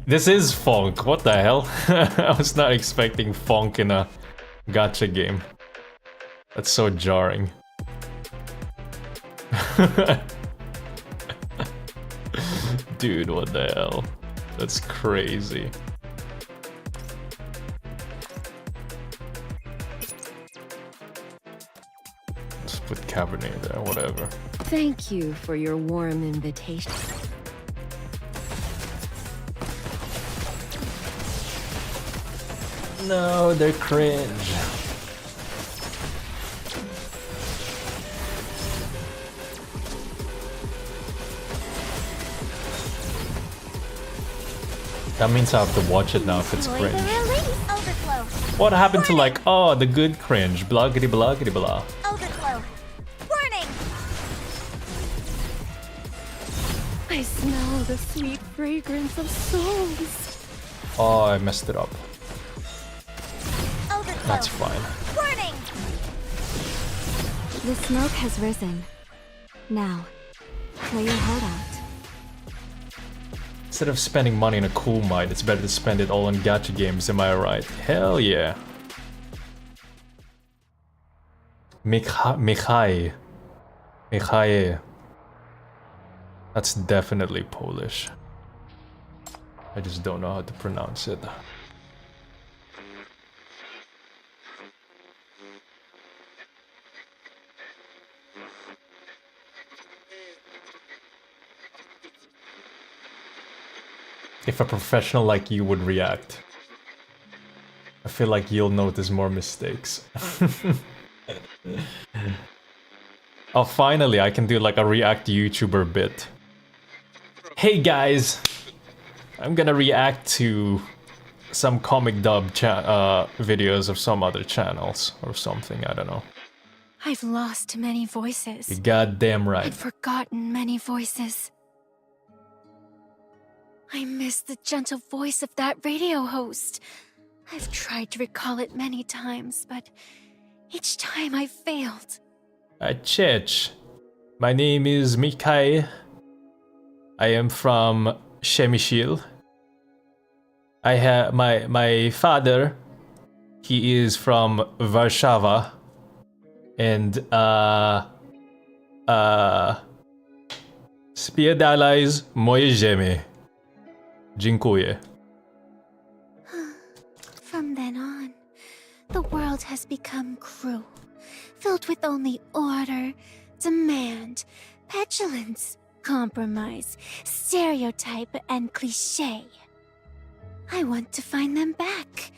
This is funk. What the hell? I was not expecting funk in a Gotcha game. That's so jarring. Dude, what the hell? That's crazy. Let's put Cabernet there, whatever. Thank you for your warm invitation. No, they're cringe. That means I have to watch it now if it's cringe. What happened to like, oh, the good cringe, bloggity bloggity blah. Overflow. Warning! I smell the sweet fragrance of souls. Oh, I messed it up. Overflow. That's fine. Warning! The smoke has risen. Now, play your heart out. Instead of spending money on a cool might, it's better to spend it all on gacha games, am I right? Hell yeah. Michai. That's definitely Polish. I just don't know how to pronounce it. If a professional like you would react, I feel like you'll notice more mistakes. Oh, finally, I can do like a react YouTuber bit. Hey guys, I'm gonna react to some comic dub videos of some other channels or something, I don't know. I've lost many voices. You're goddamn right. I've forgotten many voices. I miss the gentle voice of that radio host. I've tried to recall it many times, but each time I failed. Chech. My name is Mikai. I am from Przemyśl. I have my father. He is from Warszawa. And spiedalaj moje ziemię. Dziękuję. From then on, the world has become cruel, filled with only order, demand, petulance, compromise, stereotype, and cliché. I want to find them back.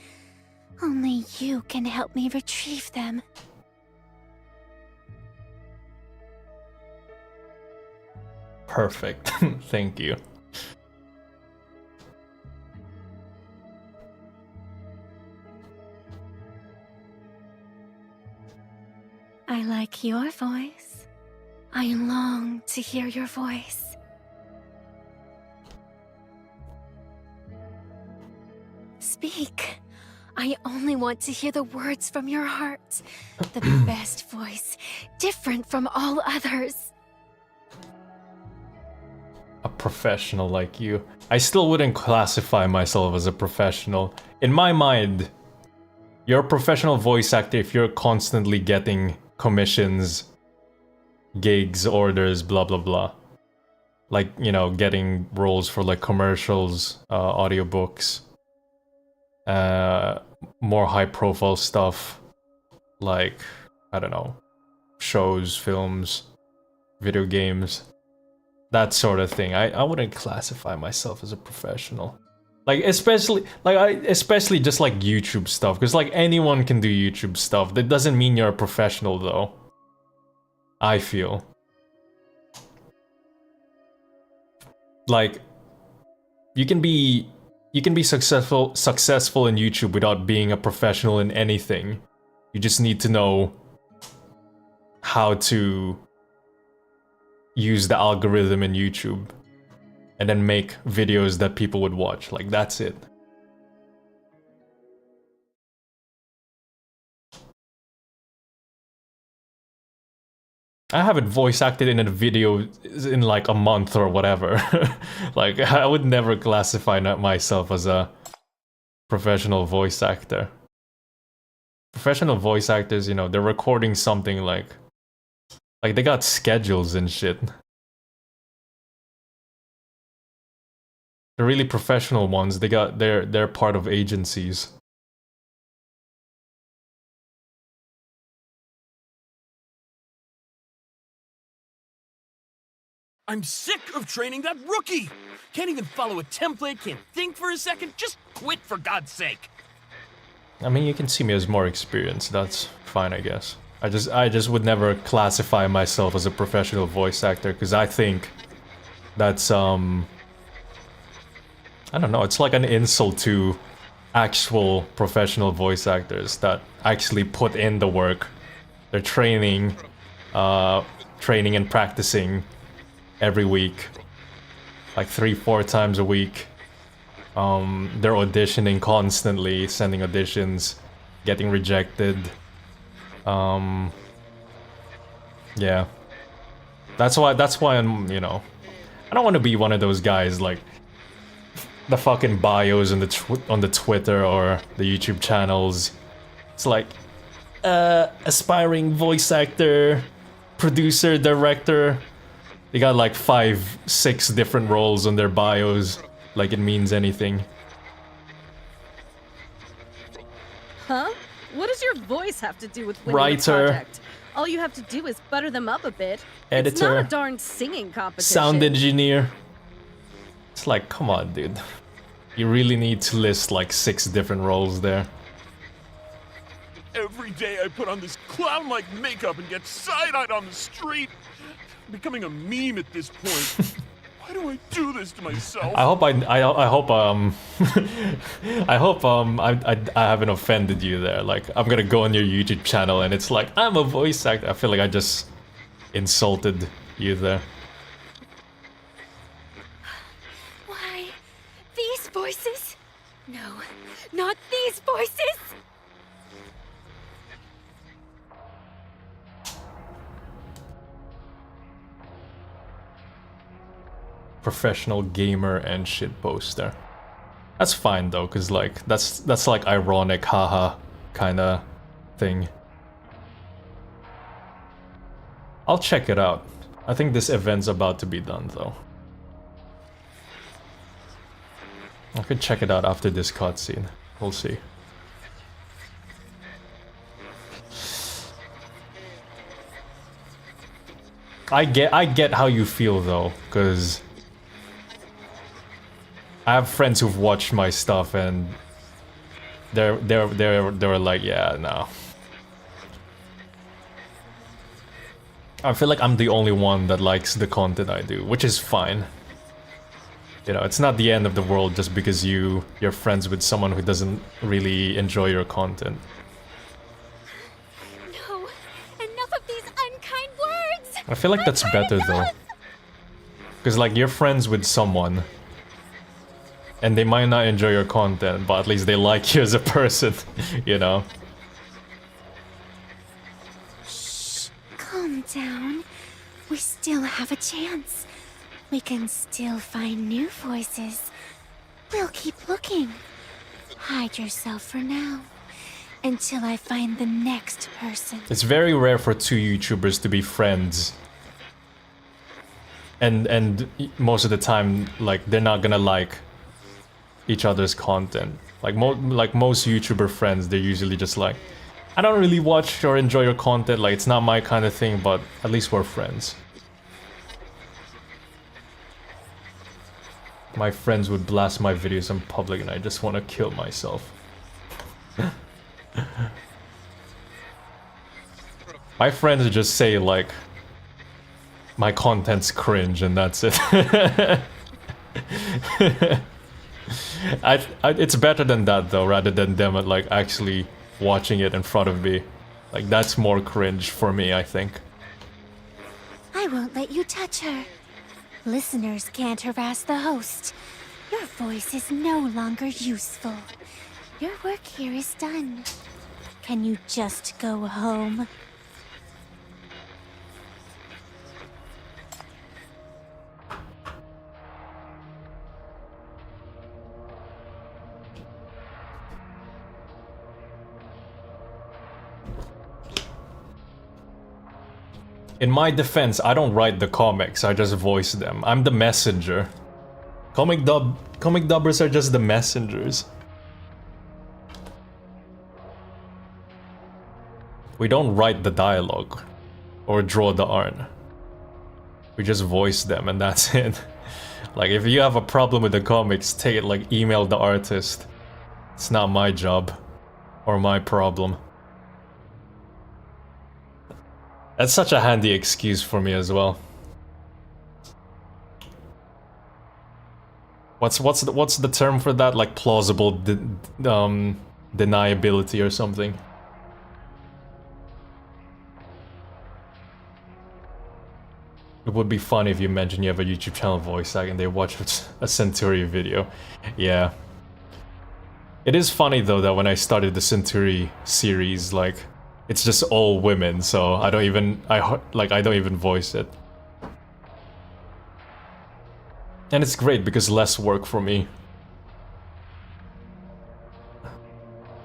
Only you can help me retrieve them. Perfect. Thank you. I like your voice. I long to hear your voice. Speak. I only want to hear the words from your heart. The best voice, different from all others. A professional like you. I still wouldn't classify myself as a professional. In my mind, you're a professional voice actor if you're constantly getting commissions, gigs, orders, blah blah blah. Like, you know, getting roles for like commercials, audiobooks, more high profile stuff, like, I don't know, shows, films, video games, that sort of thing. I wouldn't classify myself as a professional. Like, especially just like YouTube stuff, because like anyone can do YouTube stuff. That doesn't mean you're a professional though, I feel. Like, you can be successful in YouTube without being a professional in anything. You just need to know how to use the algorithm in YouTube and then make videos that people would watch. Like, that's it. I haven't voice acted in a video in like a month or whatever. Like, I would never classify myself as a professional voice actor. professional voice actors, you know, they're recording something like they got schedules and shit. The really professional ones, they're part of agencies. I'm sick of training that rookie! Can't even follow a template, can't think for a second, just quit for God's sake! I mean, you can see me as more experienced, that's fine, I guess. I just would never classify myself as a professional voice actor, because I think that's, I don't know, it's like an insult to actual professional voice actors that actually put in the work. They're training and practicing every week, like 3-4 times a week. They're auditioning constantly, sending auditions, getting rejected. Yeah. That's why I'm, you know, I don't want to be one of those guys like the fucking bios on the Twitter or the YouTube channels. It's like aspiring voice actor, producer, director. They got like 5-6 different roles on their bios, like it means anything. Huh? What does your voice have to do with winning Writer. the project? All you have to do is butter them up a bit. Editor. It's not a darn singing competition. Sound engineer. It's like, come on, dude. You really need to list like 6 different roles there. Every day I put on this clown-like makeup and get side-eyed on the street. I'm becoming a meme at this point. Why do I do this to myself? I hope I haven't offended you there. Like, I'm gonna go on your YouTube channel and it's like, I'm a voice actor. I feel like I just insulted you there. Why? These voices? No, not these voices! Professional gamer and shit poster. That's fine though, cause like that's like ironic, haha, kinda thing. I'll check it out. I think this event's about to be done though. I could check it out after this cutscene. We'll see. I get how you feel though, cause I have friends who've watched my stuff and they were like, yeah, no. I feel like I'm the only one that likes the content I do, which is fine. You know, it's not the end of the world just because you're friends with someone who doesn't really enjoy your content. No, enough of these unkind words! I feel like that's better though. Because like you're friends with someone and they might not enjoy your content, but at least they like you as a person, you know? Shh, calm down. We still have a chance. We can still find new voices. We'll keep looking. Hide yourself for now, until I find the next person. It's very rare for 2 YouTubers to be friends. And most of the time, like, they're not gonna like each other's content. Like most YouTuber friends, they're usually just like, I don't really watch or enjoy your content, like it's not my kind of thing, but at least we're friends. My friends would blast my videos in public and I just want to kill myself. My friends just say like, my content's cringe and that's it. It's better than that though, rather than them like actually watching it in front of me. Like that's more cringe for me, I think. I won't let you touch her. Listeners can't harass the host. Your voice is no longer useful. Your work here is done. Can you just go home? In my defense, I don't write the comics, I just voice them. I'm the messenger. Comic dubbers are just the messengers. We don't write the dialogue or draw the art. We just voice them and that's it. Like, if you have a problem with the comics, take it, like, email the artist. It's not my job or my problem. That's such a handy excuse for me as well. What's the term for that? Like plausible deniability or something. It would be fun if you mention you have a YouTube channel voice act and they watch a Centurii video. Yeah. It is funny though that when I started the Centurii series, like, it's just all women, so I don't even voice it. And it's great because less work for me.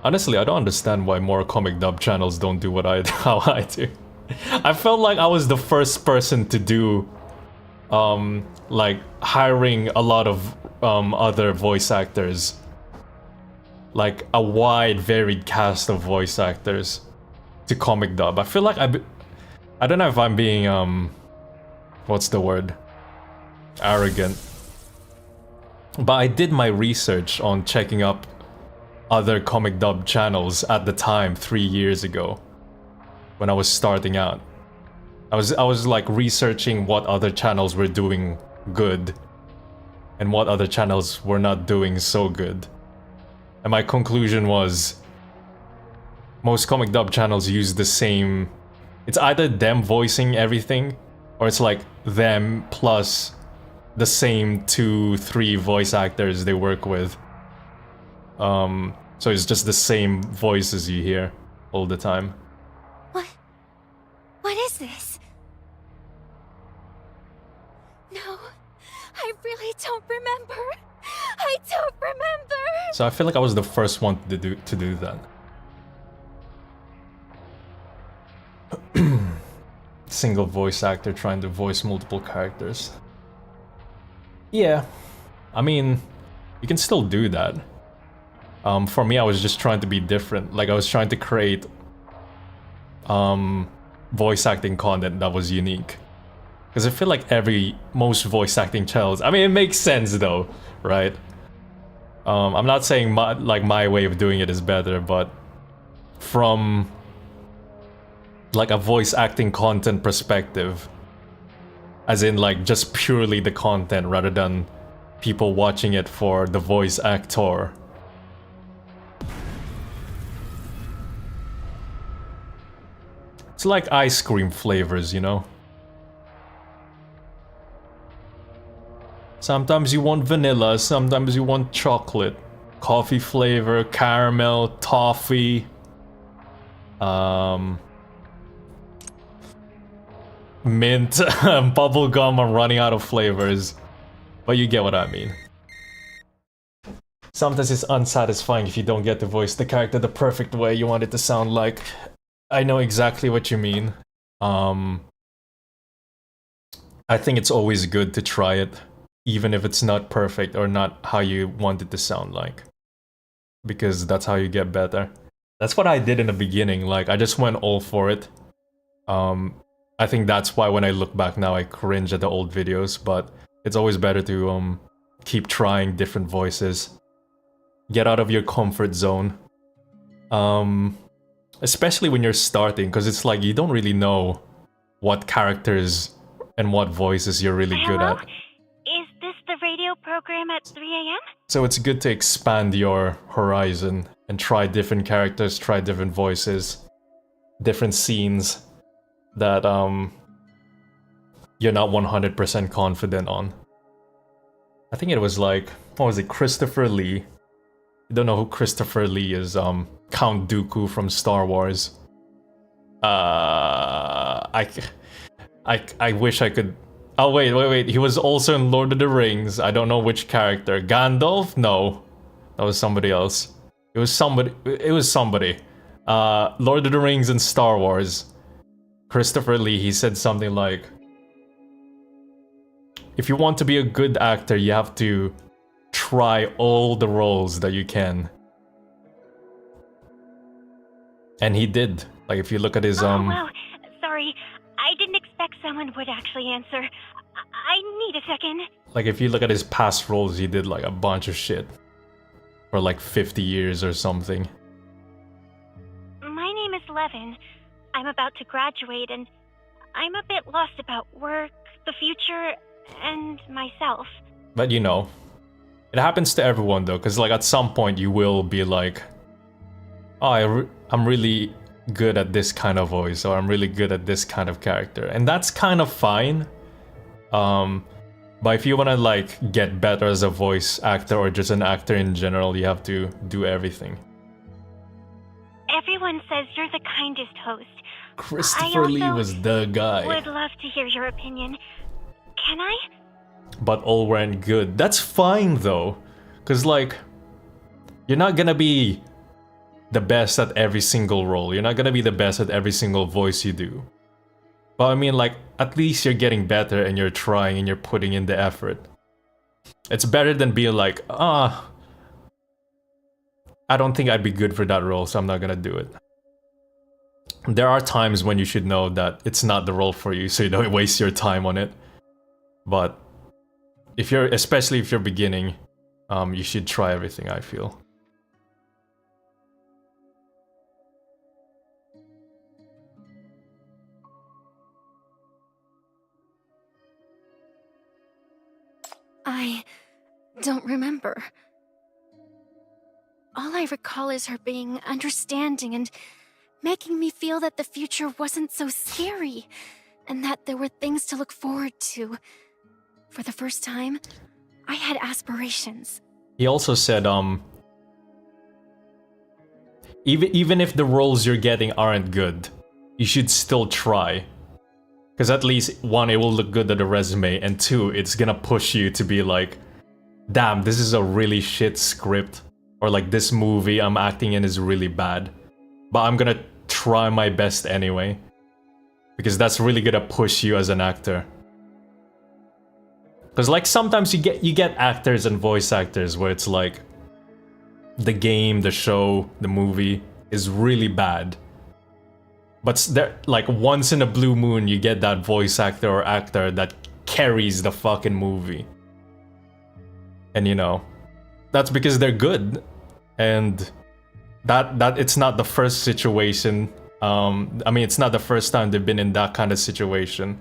Honestly, I don't understand why more comic dub channels don't do how I do. I felt like I was the first person to do, like, hiring a lot of other voice actors. Like, a wide, varied cast of voice actors to comic dub. I feel like I don't know if I'm being, what's the word? Arrogant. But I did my research on checking up other comic dub channels at the time, 3 years ago, when I was starting out. I was like researching what other channels were doing good and what other channels were not doing so good. And my conclusion was most comic dub channels use the same... It's either them voicing everything, or it's like them plus the same 2-3 voice actors they work with. So it's just the same voices you hear all the time. What is this? No, I really don't remember. I don't remember. So I feel like I was the first one to do that. Single voice actor trying to voice multiple characters. Yeah, I mean, you can still do that. For me, I was just trying to be different. Like, I was trying to create voice acting content that was unique. Because I feel like most voice acting channels, I mean, it makes sense though, right? I'm not saying my way of doing it is better, but from like a voice acting content perspective, as in like just purely the content rather than people watching it for the voice actor. It's like ice cream flavors, you know? Sometimes you want vanilla, sometimes you want chocolate. Coffee flavor, caramel, toffee. Mint, bubblegum. I'm running out of flavors. But you get what I mean. Sometimes it's unsatisfying if you don't get to voice the character the perfect way you want it to sound like. I know exactly what you mean. I think it's always good to try it, even if it's not perfect or not how you want it to sound like. Because that's how you get better. That's what I did in the beginning, like I just went all for it. I think that's why when I look back now I cringe at the old videos, but it's always better to keep trying different voices. Get out of your comfort zone. Especially when you're starting, because it's like you don't really know what characters and what voices you're really good at. Is this the radio program at 3 a.m.? So it's good to expand your horizon and try different characters, try different voices, different scenes that you're not 100% confident on. I think it was like, what was it, Christopher Lee? You don't know who Christopher Lee is, Count Dooku from Star Wars. I wish I could... Oh wait, he was also in Lord of the Rings. I don't know which character. Gandalf? No. That was somebody else. It was somebody. Lord of the Rings and Star Wars. Christopher Lee, he said something like, if you want to be a good actor, you have to try all the roles that you can. And he did. Like, if you look at his, Oh, wow. Sorry. I didn't expect someone would actually answer. I need a second. like, if you look at his past roles, he did, like, a bunch of shit. For, like, 50 years or something. My name is Levin. I'm about to graduate, and I'm a bit lost about work, the future, and myself. But, you know, it happens to everyone, though, because, like, at some point you will be like, oh, I'm really good at this kind of voice, or I'm really good at this kind of character. And that's kind of fine. But if you want to, like, get better as a voice actor or just an actor in general, you have to do everything. Everyone says you're the kindest host. Christopher Lee was the guy. Would love to hear your opinion. Can I? But all weren't good. That's fine, though. Because, like, you're not gonna be the best at every single role. You're not gonna be the best at every single voice you do. But I mean, like, at least you're getting better and you're trying and you're putting in the effort. It's better than being like, I don't think I'd be good for that role, so I'm not gonna do it. There are times when you should know that it's not the role for you, so you don't waste your time on it. But if you're, especially if you're beginning, you should try everything, I feel. I don't remember. All I recall is her being understanding and making me feel that the future wasn't so scary, and that there were things to look forward to. For the first time, I had aspirations. He also said, even if the roles you're getting aren't good, you should still try. Because at least, one, it will look good at a resume, and two, it's gonna push you to be like, damn, this is a really shit script. Or like, this movie I'm acting in is really bad. But I'm gonna try my best anyway. Because that's really gonna push you as an actor. Because like, sometimes you get actors and voice actors where it's like, the game, the show, the movie is really bad. But there, like, once in a blue moon, you get that voice actor or actor that carries the fucking movie. And you know, that's because they're good. And that it's not the first situation. I mean, it's not the first time they've been in that kind of situation.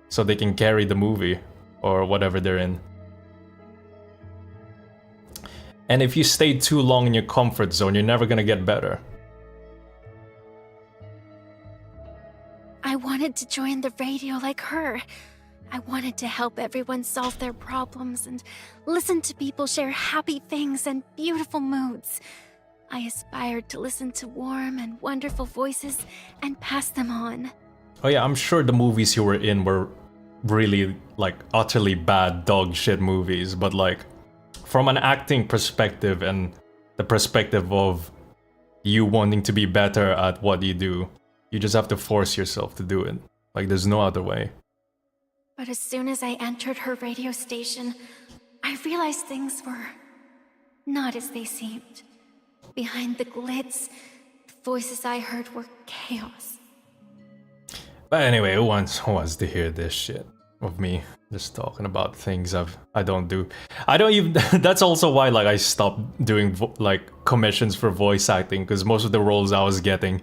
So they can carry the movie or whatever they're in. And if you stay too long in your comfort zone, you're never gonna get better. I wanted to join the radio like her. I wanted to help everyone solve their problems and listen to people share happy things and beautiful moods. I aspired to listen to warm and wonderful voices and pass them on. Oh yeah, I'm sure the movies you were in were really, like, utterly bad dog shit movies, but like, from an acting perspective and the perspective of you wanting to be better at what you do, you just have to force yourself to do it. Like, there's no other way. But as soon as I entered her radio station, I realized things were not as they seemed. Behind the glitz, the voices I heard were chaos. But anyway, who wants to hear this shit of me just talking about things I don't do? I don't even. That's also why, like, I stopped doing like commissions for voice acting, because most of the roles I was getting,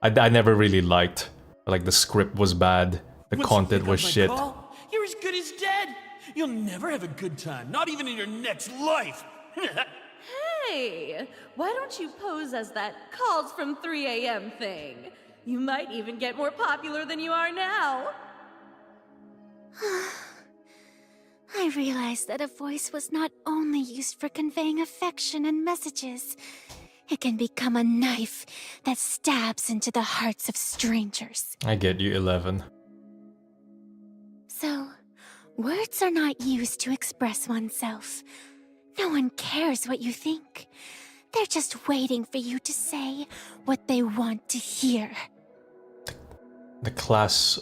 I never really liked. Like, the script was bad, the content was shit. You're as good as dead. You'll never have a good time, not even in your next life. Hey, why don't you pose as that calls from 3 a.m. thing? You might even get more popular than you are now. I realized that a voice was not only used for conveying affection and messages. It can become a knife that stabs into the hearts of strangers. I get you, 11. So, words are not used to express oneself. No one cares what you think. They're just waiting for you to say what they want to hear. The Class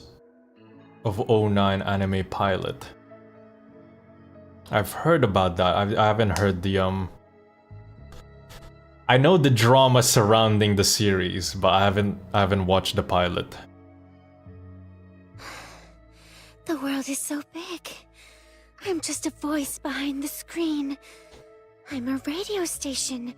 of '09 anime pilot. I've heard about that. I haven't heard the I know the drama surrounding the series, but I haven't watched the pilot. The world is so big. I'm just a voice behind the screen. I'm a radio station,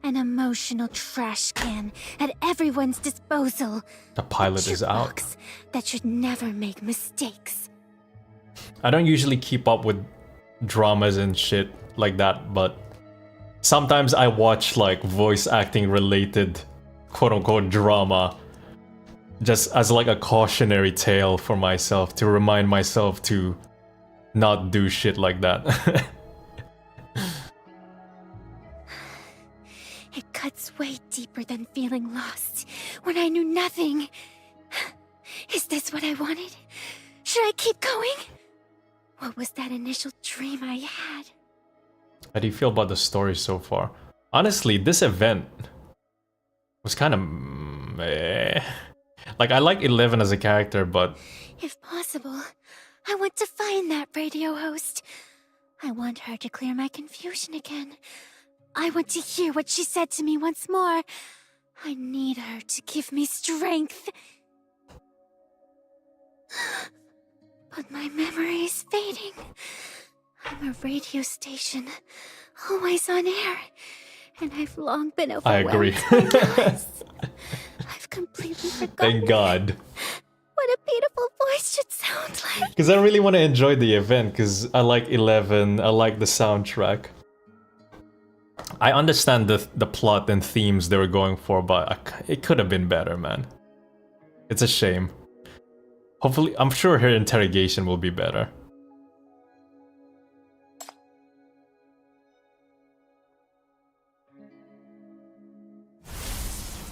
an emotional trash can at everyone's disposal. The pilot is out. That should never make mistakes. I don't usually keep up with dramas and shit like that, but sometimes I watch like voice acting related quote-unquote drama just as like a cautionary tale for myself, to remind myself to not do shit like that. It cuts way deeper than feeling lost when I knew nothing. Is this what I wanted? Should I keep going? What was that initial dream I had? How do you feel about the story so far? Honestly, this event was kind of meh. Like, I like 11 as a character, but... If possible, I want to find that radio host. I want her to clear my confusion again. I want to hear what she said to me once more. I need her to give me strength. But my memory is fading. I'm a radio station, always on air, and I've long been overwhelmed. I agree. I've completely forgotten. Thank God. What a beautiful voice should sound like. Because I really want to enjoy the event, because I like 11, I like the soundtrack. I understand the plot and themes they were going for, but it could have been better, man. It's a shame. Hopefully, I'm sure her interrogation will be better.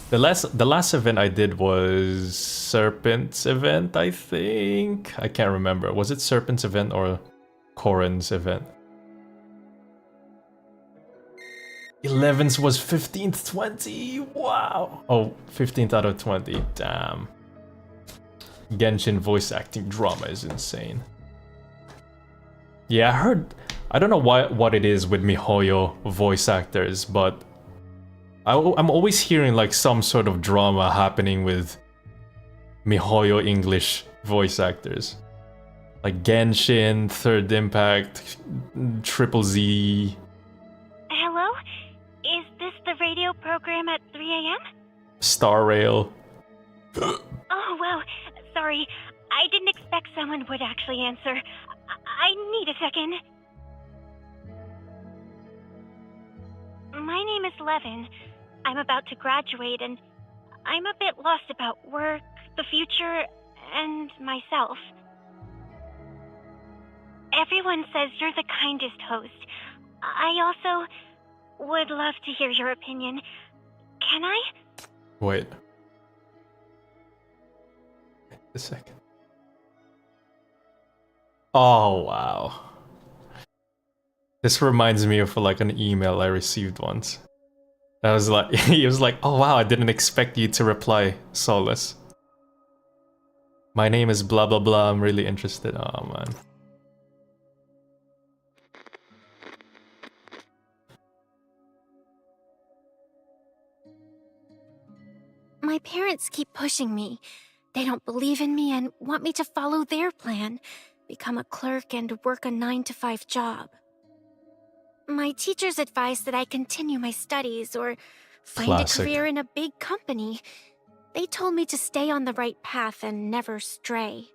The last event I did was Serpent's event, I think. I can't remember. Was it Serpent's event or Corin's event? 11's was 15th, 20. Wow. Oh, 15th out of 20. Damn. Genshin voice acting drama is insane. Yeah, I heard. I don't know what it is with MiHoYo voice actors, but I'm always hearing like some sort of drama happening with MiHoYo English voice actors. Like Genshin, Third Impact, Triple Z. Hello? Is this the radio program at 3 a.m.? Star Rail. Oh, wow. Sorry. I didn't expect someone would actually answer. I need a second. My name is Levin. I'm about to graduate, and I'm a bit lost about work, the future, and myself. Everyone says you're the kindest host. I also would love to hear your opinion. Can I? Wait. A second. Oh, wow. This reminds me of like an email I received once. I was like, he was like, oh wow, I didn't expect you to reply, Solus. My name is blah blah blah, I'm really interested. Oh man. My parents keep pushing me. They don't believe in me and want me to follow their plan, become a clerk and work a 9-to-5 job. My teachers advise that I continue my studies or find a career in a big company. They told me to stay on the right path and never stray.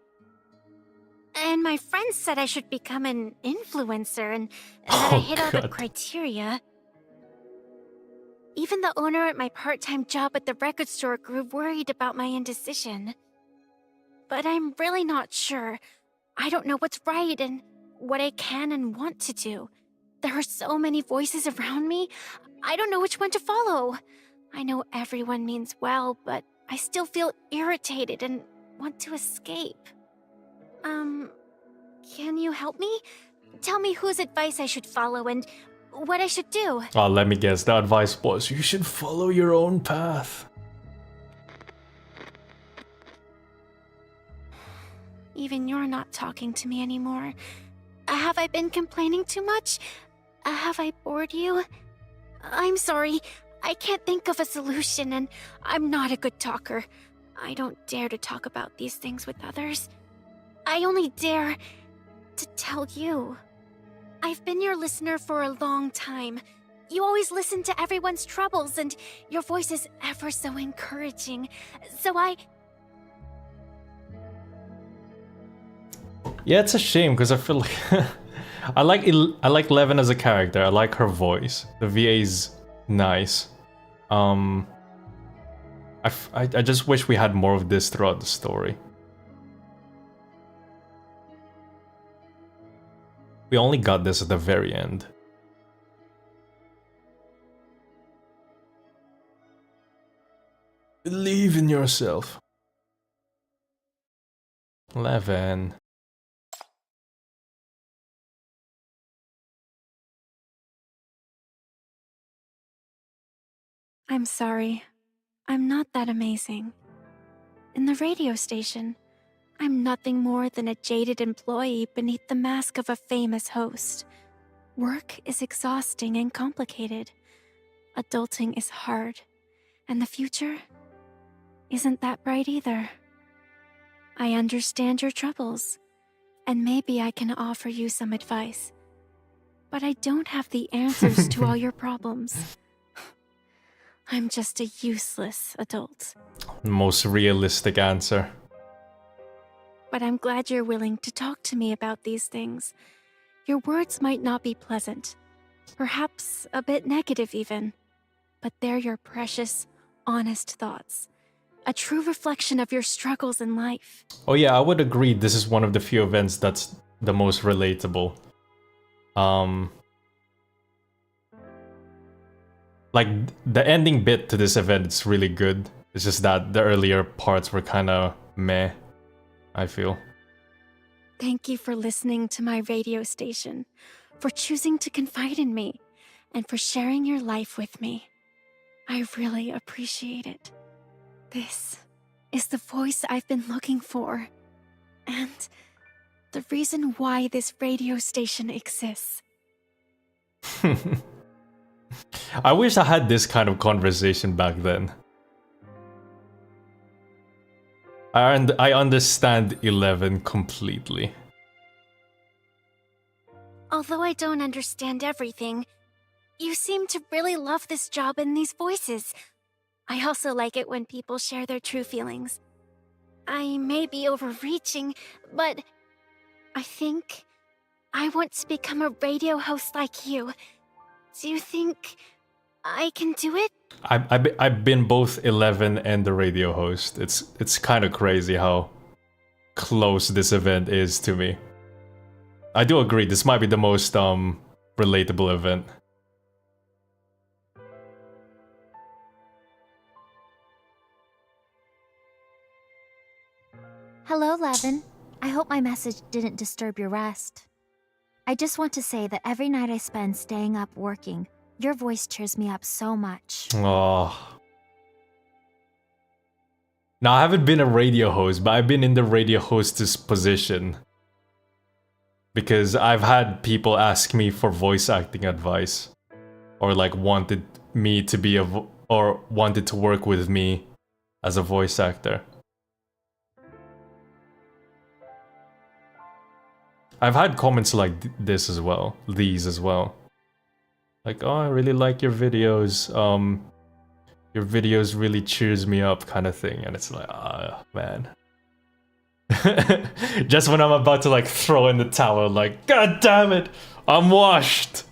And my friends said I should become an influencer and that I hit all the criteria. Even the owner at my part-time job at the record store grew worried about my indecision. But I'm really not sure. I don't know what's right and what I can and want to do. There are so many voices around me, I don't know which one to follow. I know everyone means well, but I still feel irritated and want to escape. Can you help me? Tell me whose advice I should follow and what I should do. Oh, let me guess. The advice was you should follow your own path. Even you're not talking to me anymore. Have I been complaining too much? Have I bored you? I'm sorry. I can't think of a solution, and I'm not a good talker. I don't dare to talk about these things with others. I only dare to tell you. I've been your listener for a long time. You always listen to everyone's troubles, and your voice is ever so encouraging. So Yeah, it's a shame because I feel like I like Levin as a character. I like her voice. The VA's nice. I just wish we had more of this throughout the story. We only got this at the very end. Believe in yourself. Levin. I'm sorry. I'm not that amazing. In the radio station, I'm nothing more than a jaded employee beneath the mask of a famous host. Work is exhausting and complicated. Adulting is hard. And the future isn't that bright either. I understand your troubles, and maybe I can offer you some advice. But I don't have the answers to all your problems. I'm just a useless adult. Most realistic answer. But I'm glad you're willing to talk to me about these things. Your words might not be pleasant, perhaps a bit negative even, but they're your precious, honest thoughts. A true reflection of your struggles in life. Oh yeah, I would agree this is one of the few events that's the most relatable. Like, the ending bit to this event is really good. It's just that the earlier parts were kind of meh, I feel. Thank you for listening to my radio station, for choosing to confide in me, and for sharing your life with me. I really appreciate it. This is the voice I've been looking for, and the reason why this radio station exists. I wish I had this kind of conversation back then. I understand 11 completely. Although I don't understand everything, you seem to really love this job and these voices. I also like it when people share their true feelings. I may be overreaching, but I think I want to become a radio host like you. Do you think I can do it? I've been both 11 and the radio host. It's kind of crazy how close this event is to me. I do agree, this might be the most relatable event. Hello, Levin. I hope my message didn't disturb your rest. I just want to say that every night I spend staying up working, your voice cheers me up so much. Oh. Now, I haven't been a radio host, but I've been in the radio hostess position. Because I've had people ask me for voice acting advice. Or like wanted me to be or wanted to work with me as a voice actor. I've had comments like this as well, these as well. Like, oh, I really like your videos, your videos really cheers me up kind of thing, and it's like, ah, man. Just when I'm about to like throw in the towel, like, god damn it, I'm washed.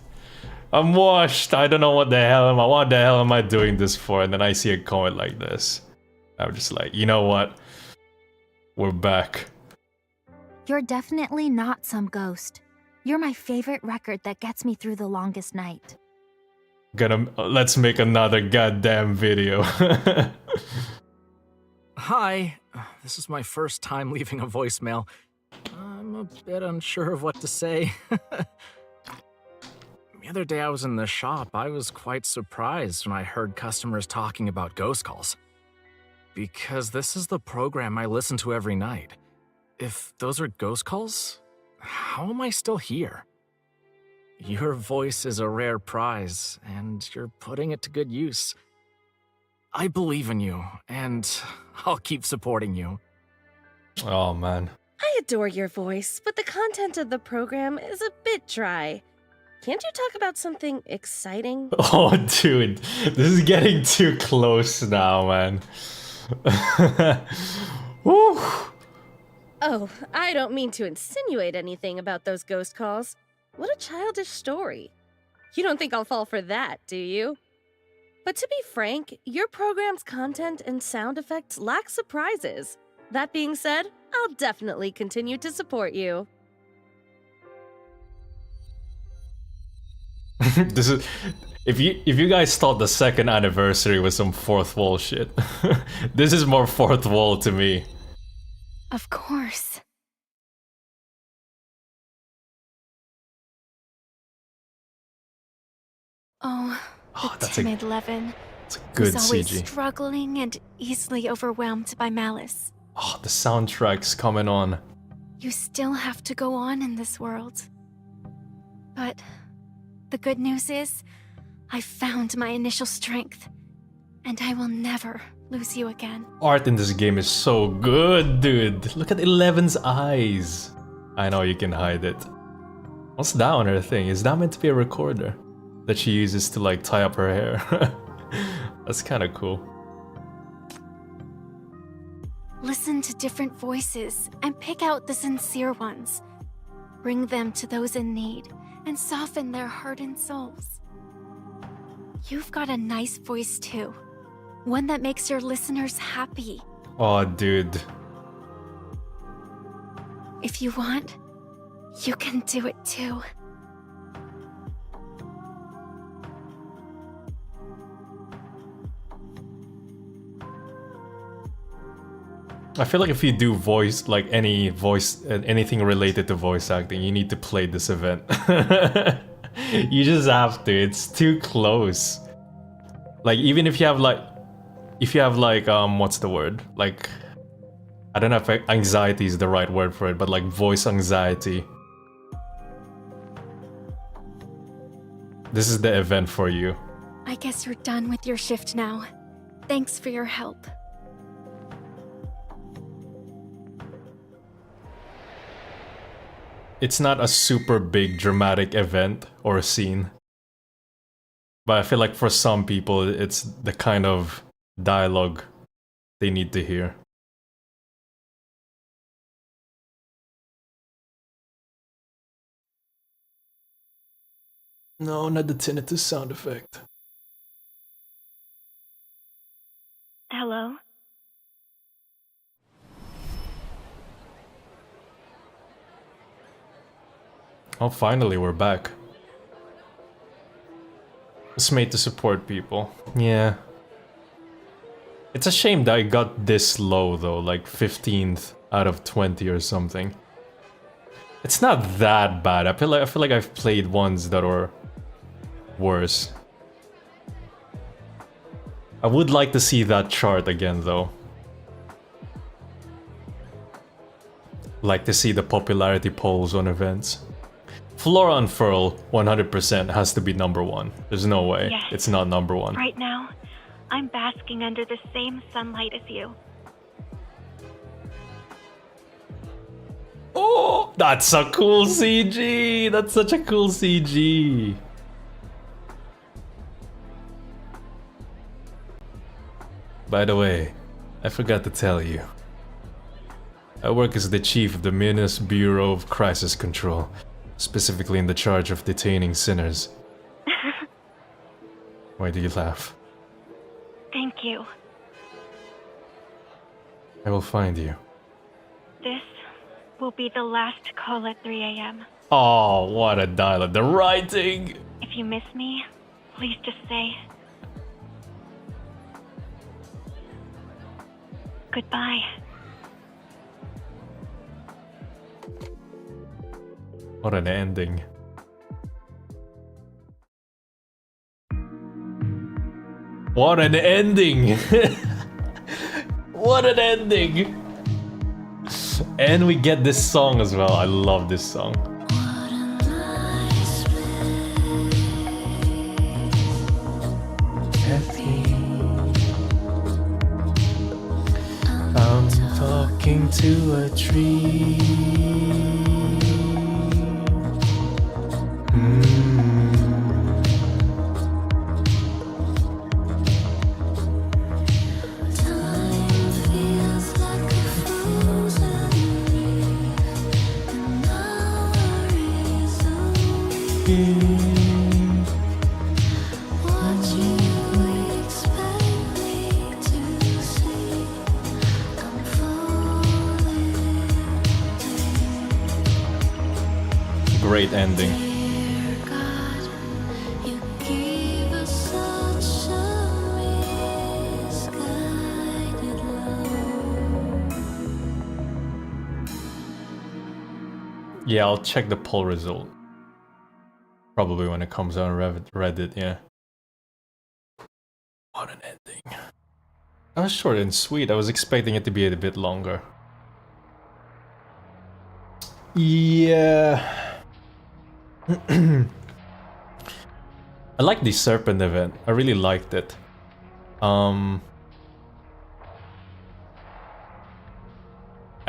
I'm washed, I don't know what the hell am I doing this for? And then I see a comment like this. I'm just like, you know what? We're back. You're definitely not some ghost. You're my favorite record that gets me through the longest night. Let's make another goddamn video. Hi, this is my first time leaving a voicemail. I'm a bit unsure of what to say. The other day I was in the shop, I was quite surprised when I heard customers talking about ghost calls. Because this is the program I listen to every night. if those are ghost calls, how am I still here? Your voice is a rare prize, and you're putting it to good use. I believe in you, and I'll keep supporting you. Oh, man. I adore your voice, but the content of the program is a bit dry. Can't you talk about something exciting? Oh, dude. This is getting too close now, man. Woo! Oh, I don't mean to insinuate anything about those ghost calls. What a childish story. You don't think I'll fall for that, do you? But to be frank, your program's content and sound effects lack surprises. That being said, I'll definitely continue to support you. This is if you guys thought the second anniversary was some fourth wall shit, this is more fourth wall to me. Of course. Oh, the timid Levin. It's a good who's always CG. struggling and easily overwhelmed by malice. Oh, the soundtrack's coming on. You still have to go on in this world. But the good news is, I found my initial strength, and I will never lose you again. Art in this game is so good, dude. Look at Eleven's eyes. I know you can hide it. What's that on her thing? Is that meant to be a recorder that she uses to like tie up her hair? That's kind of cool. Listen to different voices and pick out the sincere ones. Bring them to those in need and soften their hardened souls. You've got a nice voice too. One that makes your listeners happy. Oh, dude. If you want, you can do it too. I feel like if you do voice, like anything related to voice acting, you need to play this event. You just have to, it's too close. Like, even if you have like, what's the word? Like, I don't know if anxiety is the right word for it, but like voice anxiety. This is the event for you. I guess you're done with your shift now. Thanks for your help. It's not a super big dramatic event or scene. But I feel like for some people, it's the kind of dialogue they need to hear. No, not the tinnitus sound effect. Hello? Oh, finally, we're back. It's made to support people. Yeah. It's a shame that I got this low, though, like 15th out of 20 or something. It's not that bad. I feel like I've played ones that are worse. I would like to see that chart again, though. Like to see the popularity polls on events. Flora Unfurl 100% has to be #1. There's no way Yes. it's not #1. Right now, I'm basking under the same sunlight as you. Oh, that's a cool CG! That's such a cool CG! By the way, I forgot to tell you. I work as the chief of the Minas Bureau of Crisis Control, specifically in the charge of detaining sinners. Why do you laugh? Thank you. I will find you. This will be the last call at 3 a.m. Oh, what a dialogue. The writing! If you miss me, please just say goodbye. What an ending. What an ending! What an ending! And we get this song as well. I love this song. I'm talking to a tree. Great ending. Yeah, I'll check the poll result. Probably when it comes out on Reddit, yeah. What an ending. That was short and sweet. I was expecting it to be a bit longer. Yeah. I like the serpent event. I really liked it.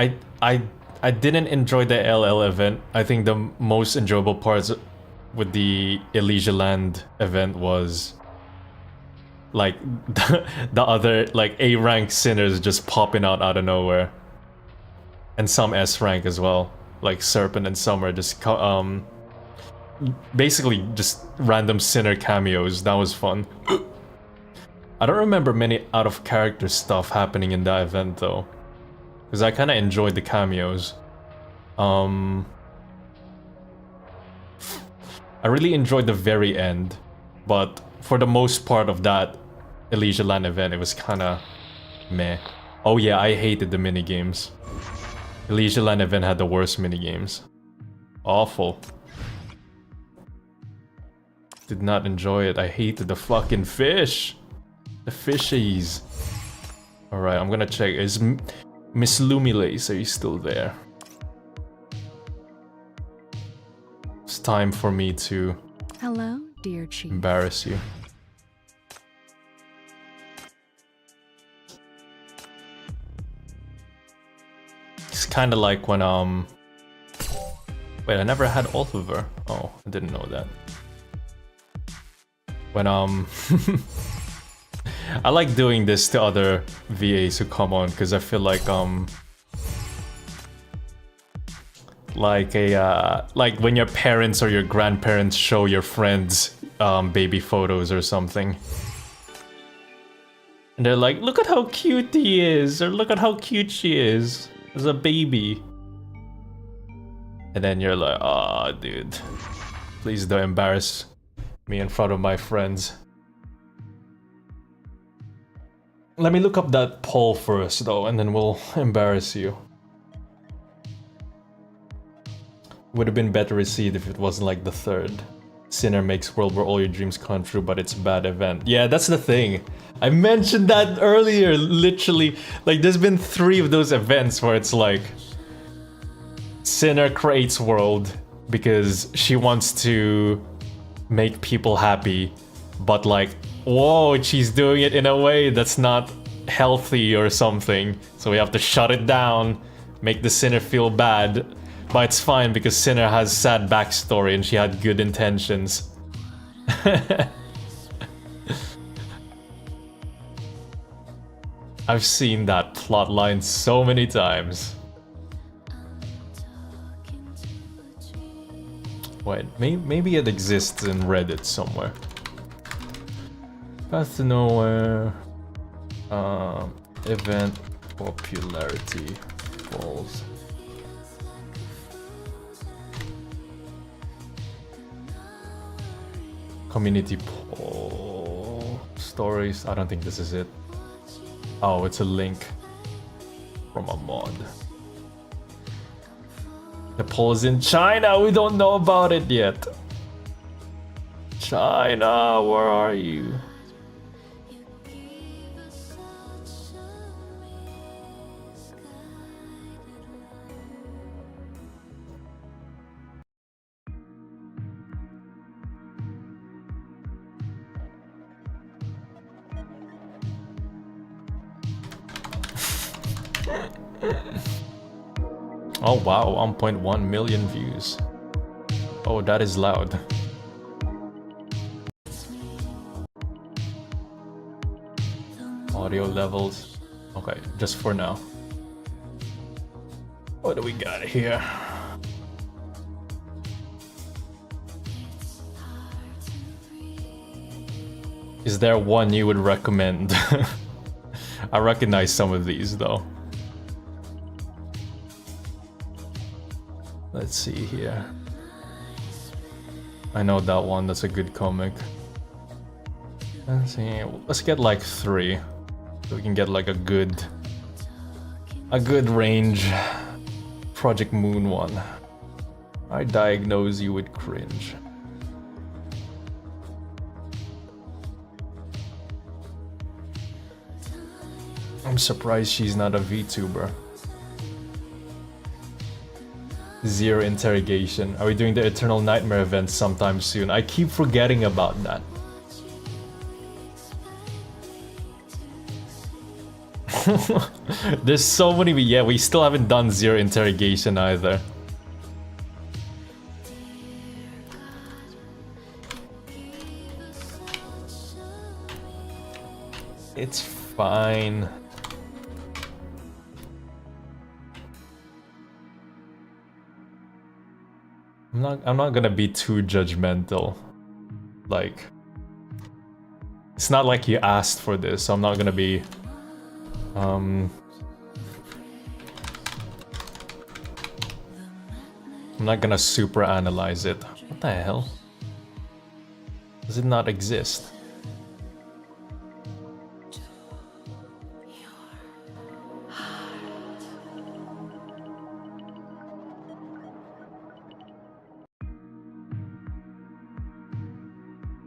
I didn't enjoy the LL event. I think the most enjoyable parts with the Elysia Land event was like the other like A rank sinners just popping out of nowhere, and some S rank as well, like Serpent and Summer just basically just random sinner cameos. That was fun. I don't remember many out of character stuff happening in that event though, because I kind of enjoyed the cameos. I really enjoyed the very end, but for the most part of that Elysia Land event, it was kind of meh. Oh yeah, I hated the minigames. Elysia Land event had the worst minigames. Awful. Did not enjoy it. I hated the fucking fish. The fishies. Alright, I'm gonna check. Is Miss Lumilace, are you still there? It's time for me to Hello, dear Chief. embarrass you. It's kind of like when wait, I never had all of her. Oh, I didn't know that. When I like doing this to other VAs who come on because I feel like like when your parents or your grandparents show your friends baby photos or something, and they're like, look at how cute he is, or look at how cute she is as a baby, and then you're like, oh dude, please don't embarrass me in front of my friends. Let me look up that poll first though, and then we'll embarrass you. Would have been better received if it wasn't like the third Sinner makes world where all your dreams come true, but it's bad event. Yeah, that's the thing. I mentioned that earlier, literally. Like, there's been 3 of those events where it's like Sinner creates world because she wants to make people happy, but like, whoa, she's doing it in a way that's not healthy or something, so we have to shut it down, make the Sinner feel bad, but it's fine because Sinner has sad backstory and she had good intentions. I've seen that plotline so many times. Wait, maybe it exists in Reddit somewhere. Path to Nowhere. Event popularity polls. Community poll. Stories. I don't think this is it. Oh, it's a link from a mod. The poll is in China. We don't know about it yet. China, where are you? Oh wow, 1.1 million views. Oh, that is loud. Audio levels. Okay, just for now. What do we got here? Is there one you would recommend? I recognize some of these though. Let's see here. I know that one, that's a good comic. Let's see, let's get like 3. So we can get like a good range. Project Moon one. I diagnose you with cringe. I'm surprised she's not a VTuber. Zero interrogation. Are we doing the Eternal Nightmare event sometime soon? I keep forgetting about that. There's so many, yeah, we still haven't done Zero Interrogation either. It's fine. I'm not gonna be too judgmental. Like, it's not like you asked for this, so I'm not gonna be I'm not gonna super analyze it. What the hell? Does it not exist?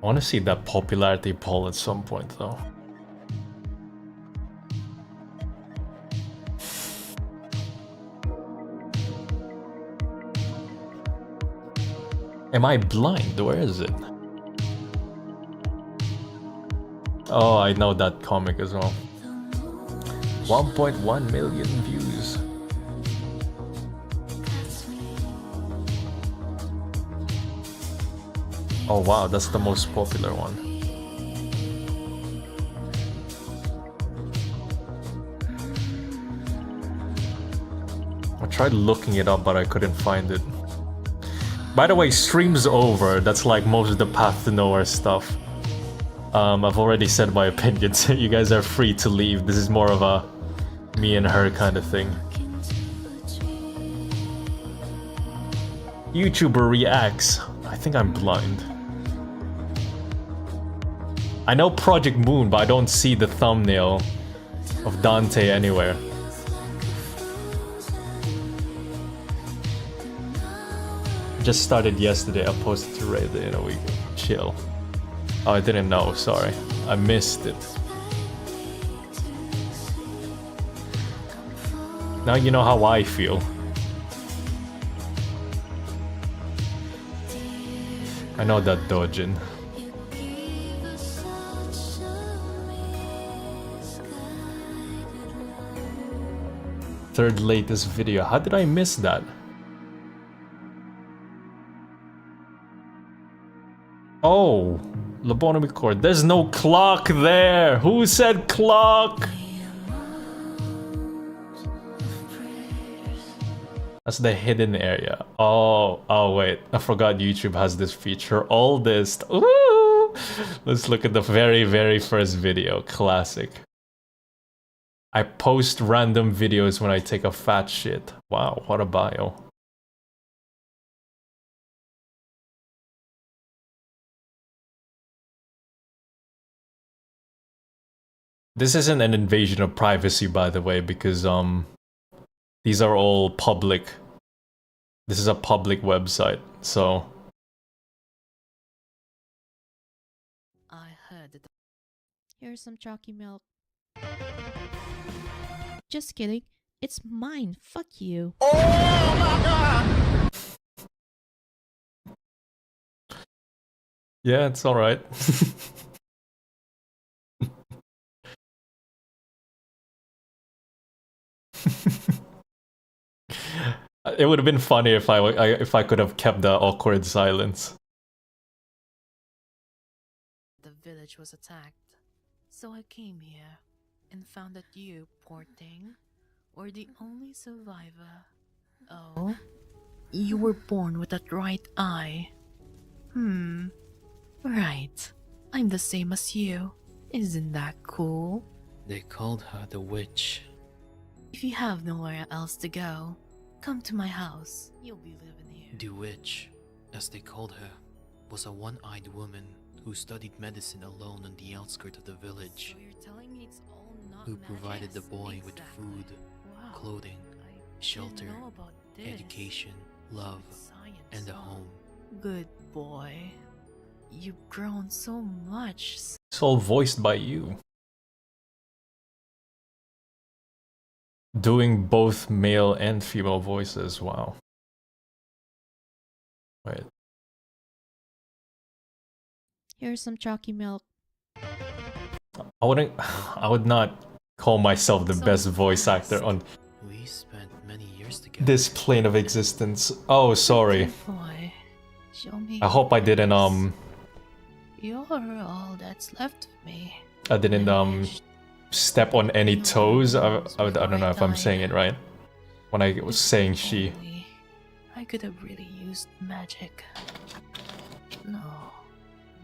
I want to see that popularity poll at some point though. Am I blind? Where is it? Oh, I know that comic as well. 1.1 million views. Oh wow, that's the most popular one. I tried looking it up, but I couldn't find it. By the way, stream's over. That's like most of the Path to Nowhere stuff. I've already said my opinions. You guys are free to leave. This is more of a me and her kind of thing. YouTuber reacts. I think I'm blind. I know Project Moon, but I don't see the thumbnail of Dante anywhere. Just started yesterday. I posted to Reddit in a week. Chill. Oh, I didn't know. Sorry. I missed it. Now you know how I feel. I know that Dojin. Third latest video. How did I miss that? Oh, lobotomy cord. There's no clock there. Who said clock? That's the hidden area. Oh wait. I forgot YouTube has this feature. Oldest. Ooh. Let's look at the very first video. Classic. I post random videos when I take a fat shit. Wow, what a bio. This isn't an invasion of privacy, by the way, because these are all public. This is a public website, so I heard that. Here's some chalky milk. Just kidding. It's mine. Fuck you. Oh my god! yeah, it's all right. It would have been funny if I could have kept the awkward silence. The village was attacked, so I came here and found that you, poor thing, were the only survivor. Oh, you were born with that right eye. Right. I'm the same as you. Isn't that cool? They called her the witch. If you have nowhere else to go, come to my house. You'll be living here. The witch, as they called her, was a one-eyed woman who studied medicine alone on the outskirts of the village. So you're telling me it's all not Who magic? provided the boy with Exactly. food, Wow. clothing, shelter, Didn't know about this. education, love, Science, and a huh? home. Good boy. You've grown so much. It's all voiced by you. Doing both male and female voices, wow. Wait. Here's some chalky milk. I would not call myself the best voice actor on We spent many years together. this plane of existence. Oh, sorry. Boy, show me. I hope I didn't You're all that's left of me. step on any toes. I don't know if I'm saying it right when I was saying she. I could have really used magic. No,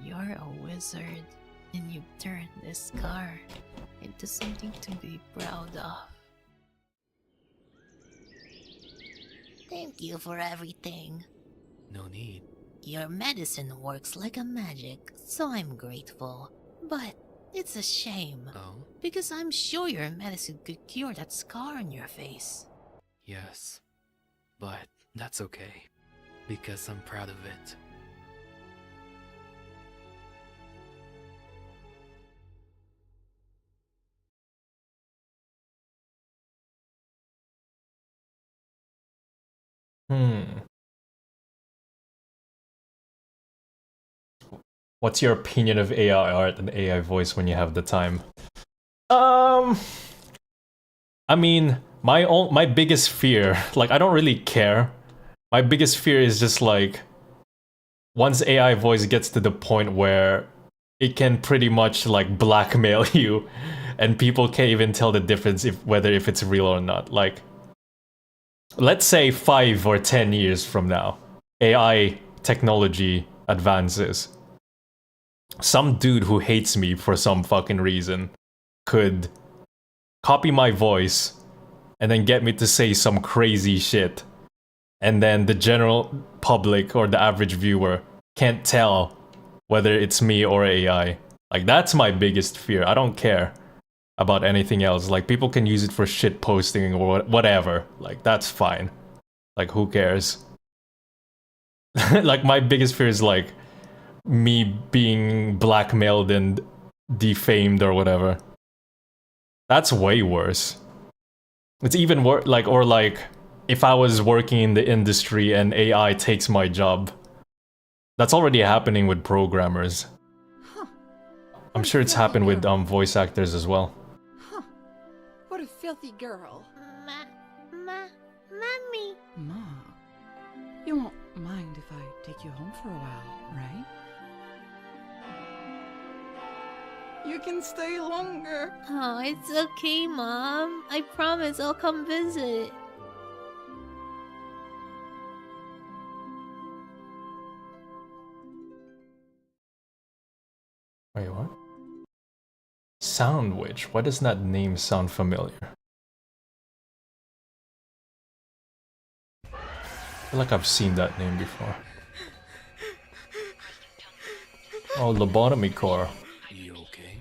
you're a wizard, and you've turned this scar into something to be proud of. Thank you for everything. No need. Your medicine works like a magic, so I'm grateful. But it's a shame. Oh? Because I'm sure your medicine could cure that scar on your face. Yes. But that's okay. Because I'm proud of it. What's your opinion of AI art and AI voice when you have the time? I mean, my biggest fear, like I don't really care. My biggest fear is just like once AI voice gets to the point where it can pretty much like blackmail you and people can't even tell the difference whether it's real or not. Like let's say 5 or 10 years from now, AI technology advances. Some dude who hates me for some fucking reason could copy my voice and then get me to say some crazy shit. And then the general public or the average viewer can't tell whether it's me or AI. Like, that's my biggest fear. I don't care about anything else. Like, people can use it for shit posting or whatever. Like, that's fine. Like, who cares? Like, my biggest fear is, like, me being blackmailed and defamed or whatever. That's way worse. It's even worse, like, or like, if I was working in the industry and AI takes my job. That's already happening with programmers. I'm sure it's happened with voice actors as well. What a filthy girl. Mommy. Ma, you won't mind if I take you home for a while, right? You can stay longer. Oh, it's okay, Mom. I promise I'll come visit. Wait, what? Soundwich? Why does that name sound familiar? I feel like I've seen that name before. Oh, lobotomy core. You okay?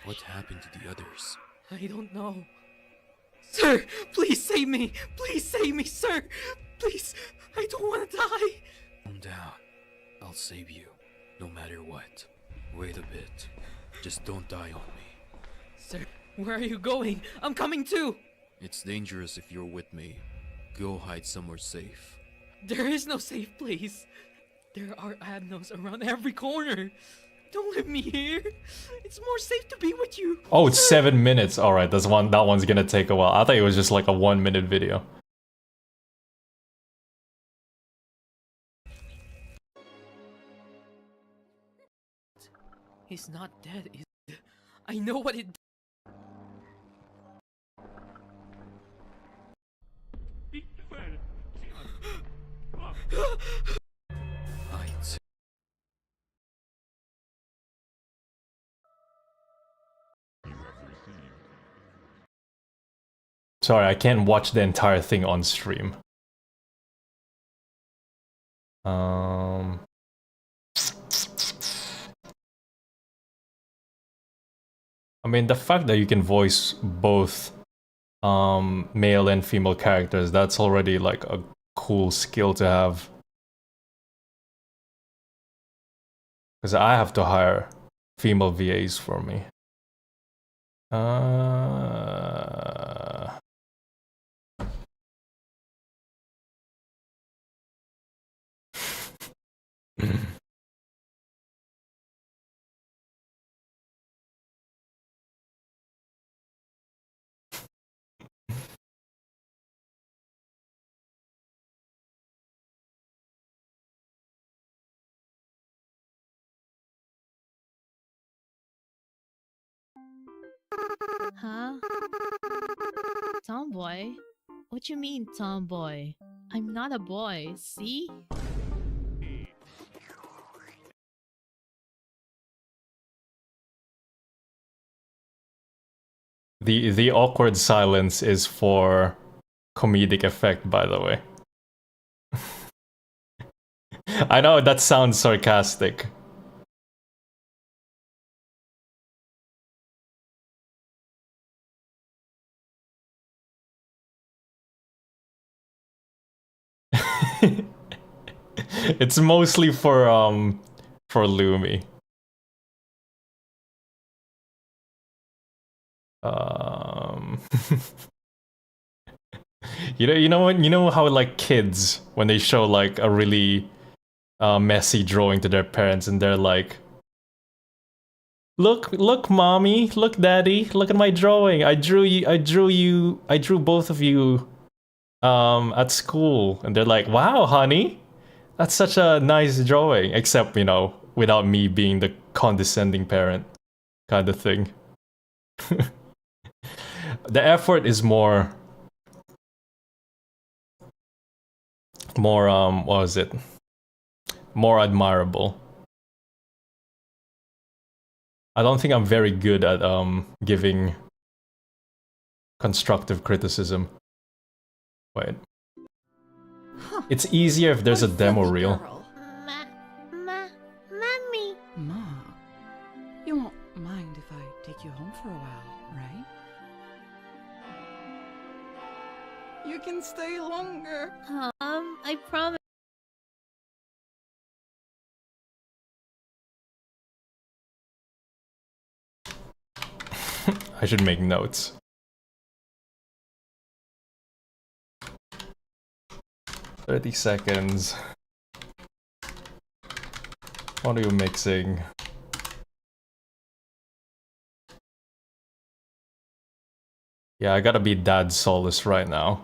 What happened to the others? I don't know. Sir, please save me! Please save me, sir! Please, I don't want to die! Calm down. I'll save you, no matter what. Wait a bit. Just don't die on me. Sir, where are you going? I'm coming too! It's dangerous if you're with me. Go hide somewhere safe. There is no safe place. There are adnos around every corner. Don't leave me here. It's more safe to be with you. Oh, it's 7 minutes. All right, that one's gonna take a while. I thought it was just like a 1-minute video. He's not dead. I know what it. Sorry, I can't watch the entire thing on stream. I mean, the fact that you can voice both male and female characters, that's already like a cool skill to have. Because I have to hire female VAs for me. Huh? Tomboy? What you mean, tomboy? I'm not a boy, see? The awkward silence is for comedic effect, by the way. I know that sounds sarcastic. It's mostly for Lumi. You know how like kids, when they show like a really messy drawing to their parents and they're like, look mommy, look daddy, look at my drawing. I drew both of you at school. And they're like, wow honey, that's such a nice drawing. Except, you know, without me being the condescending parent kind of thing. The effort is more what was it? More admirable. I don't think I'm very good at giving constructive criticism. Wait. It's easier if there's a demo reel. Mommy. Ma, you won't mind if I take you home for a while, right? You can stay longer. I promise. I should make notes. "30 seconds. Audio mixing. Yeah, I gotta be Dad Solus right now.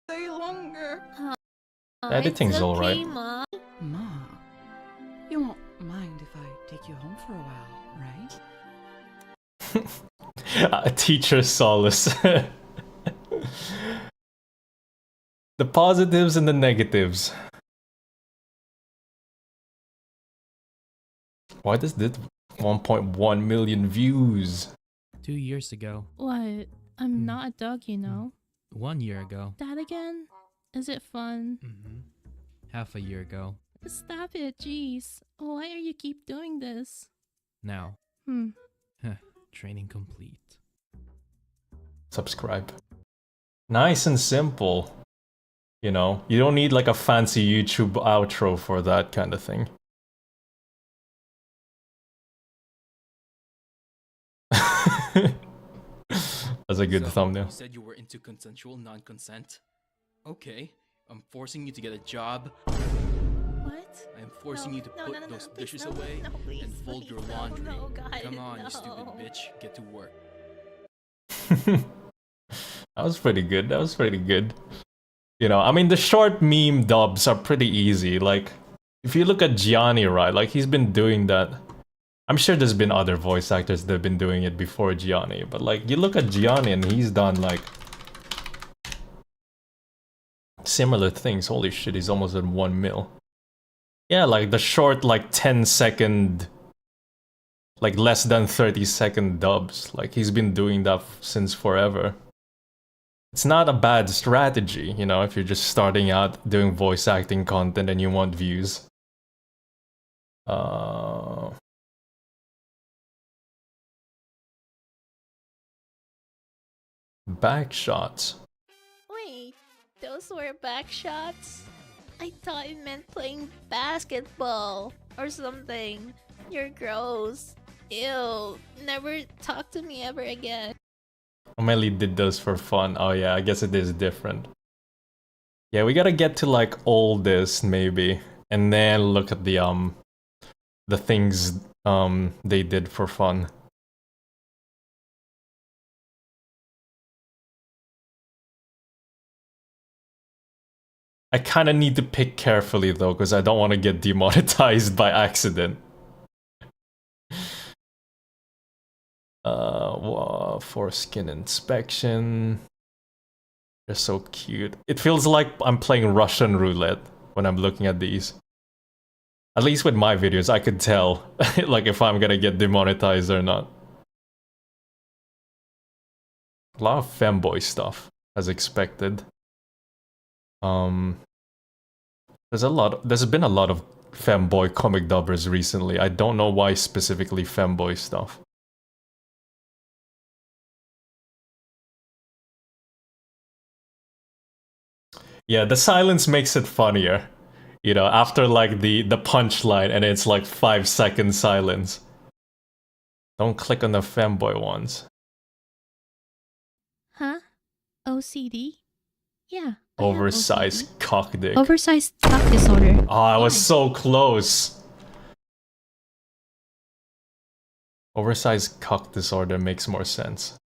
Stay longer. Editing's alright. Ma, you won't mind if I take you home for a while, right? Teacher Solus. The positives and the negatives. Why does this 1.1 million views? 2 years ago. What? I'm not a dog, you know. 1 year ago. That again? Is it fun? Half a year ago. Stop it, jeez. Why are you keep doing this? Now. Hmm. Training complete. Subscribe. Nice and simple. You know, you don't need like a fancy YouTube outro for that kind of thing. That's a good thumbnail. You said you were into consensual non-consent. Okay, I'm forcing you to get a job. What? I am forcing you to no, put no, no, those please, dishes no, away no, please, and fold please, your no, laundry. no, God, Come on, no. you stupid bitch. Get to work. That was pretty good. That was pretty good. You know, I mean, the short meme dubs are pretty easy. Like, if you look at Gianni, right? Like, he's been doing that. I'm sure there's been other voice actors that have been doing it before Gianni. But, like, you look at Gianni and he's done, like, similar things. Holy shit, he's almost at 1 mil. Yeah, like, the short, like, 10-second... like, less than 30-second dubs. Like, he's been doing that since forever. It's not a bad strategy, you know, if you're just starting out doing voice acting content and you want views. Back shots. Wait, those were back shots? I thought it meant playing basketball or something. You're gross. Ew, never talk to me ever again. Amelie did those for fun. Oh yeah, I guess it is different. Yeah, we gotta get to like all this maybe, and then look at the things they did for fun. I kind of need to pick carefully though, because I don't want to get demonetized by accident. Foreskin inspection. They're so cute. It feels like I'm playing Russian roulette when I'm looking at these. At least with my videos, I could tell like if I'm gonna get demonetized or not. A lot of femboy stuff, as expected. There's been a lot of femboy comic dubbers recently. I don't know why specifically femboy stuff. Yeah, the silence makes it funnier. You know, after like the punchline and it's like 5-second silence. Don't click on the femboy ones. Huh? OCD? Yeah. Oversized cock dick. Oversized cock disorder. Oh, I was so close. Oversized cock disorder makes more sense.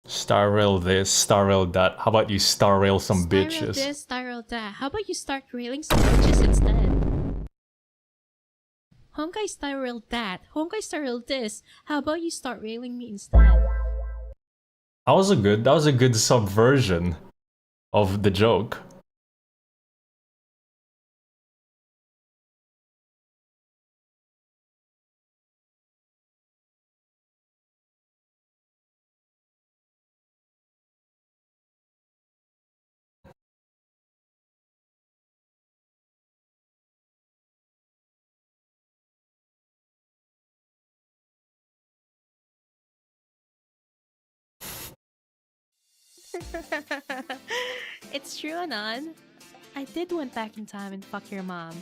Star rail this, star rail that. How about you star rail some bitches? Spiral this, spiral that. How about you start railing some bitches instead? Honkai style rail that. Honkai style rail this. How about you start railing me instead? That was a good subversion of the joke. It's true, Anon. I did went back in time and fuck your mom.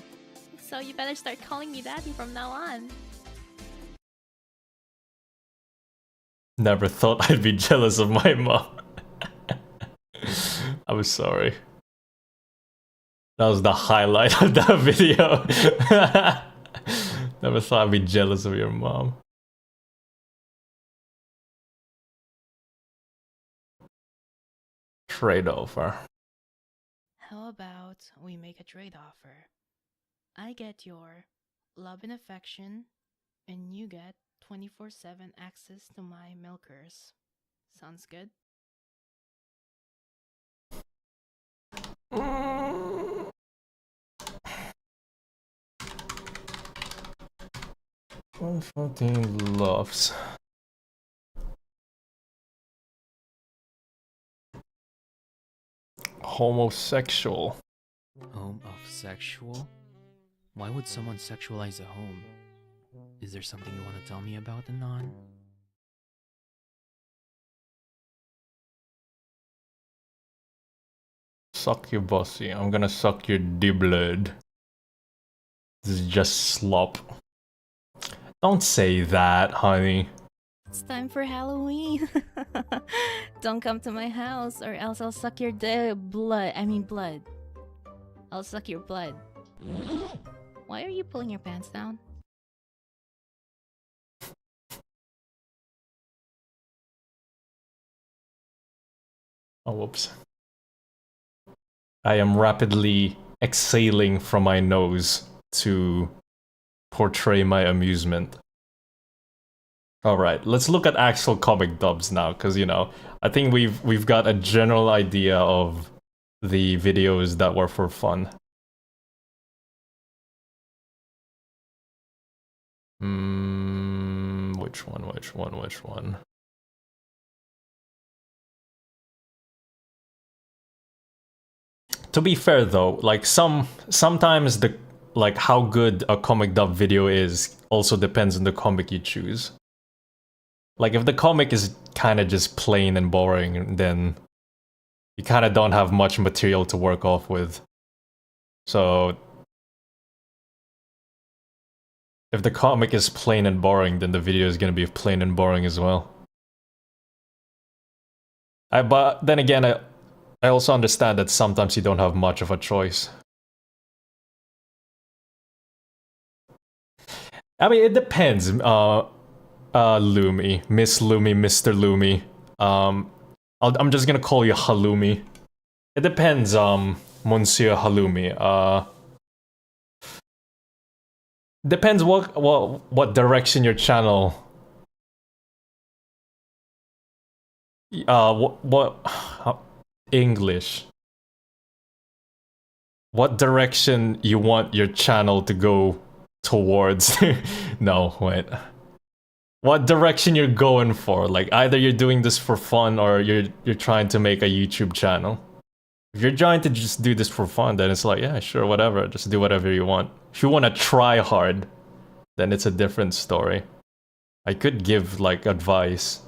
So you better start calling me daddy from now on. Never thought I'd be jealous of my mom. I'm sorry. That was the highlight of that video. Never thought I'd be jealous of your mom. Trade offer. How about we make a trade offer? I get your love and affection, and you get 24/7 access to my milkers. Sounds good? Fucking loves. Homosexual. Homosexual? Why would someone sexualize a home? Is there something you want to tell me about, Anon? Suck your bossy. I'm gonna suck your D-blood. This is just slop. Don't say that, honey. It's time for Halloween. Don't come to my house or else I'll suck your blood. I mean blood. I'll suck your blood. Why are you pulling your pants down? Oh, whoops. I am rapidly exhaling from my nose to portray my amusement. Alright, let's look at actual comic dubs now, because, you know, I think we've got a general idea of the videos that were for fun. Which one? To be fair though, like sometimes the like how good a comic dub video is also depends on the comic you choose. Like if the comic is kind of just plain and boring, then you kind of don't have much material to work off with. So if the comic is plain and boring, then the video is going to be plain and boring as well. But then again, I also understand that sometimes you don't have much of a choice. I mean, it depends. Lumi, Miss Lumi, Mr. Lumi. I'm just gonna call you Halumi. It depends, Monsieur Halumi. Depends what direction your channel. What English. What direction you want your channel to go towards? No, wait. What direction you're going for? Like either you're doing this for fun or you're trying to make a YouTube channel. If you're trying to just do this for fun, then it's like, yeah, sure, whatever. Just do whatever you want. If you want to try hard, then it's a different story. I could give like advice.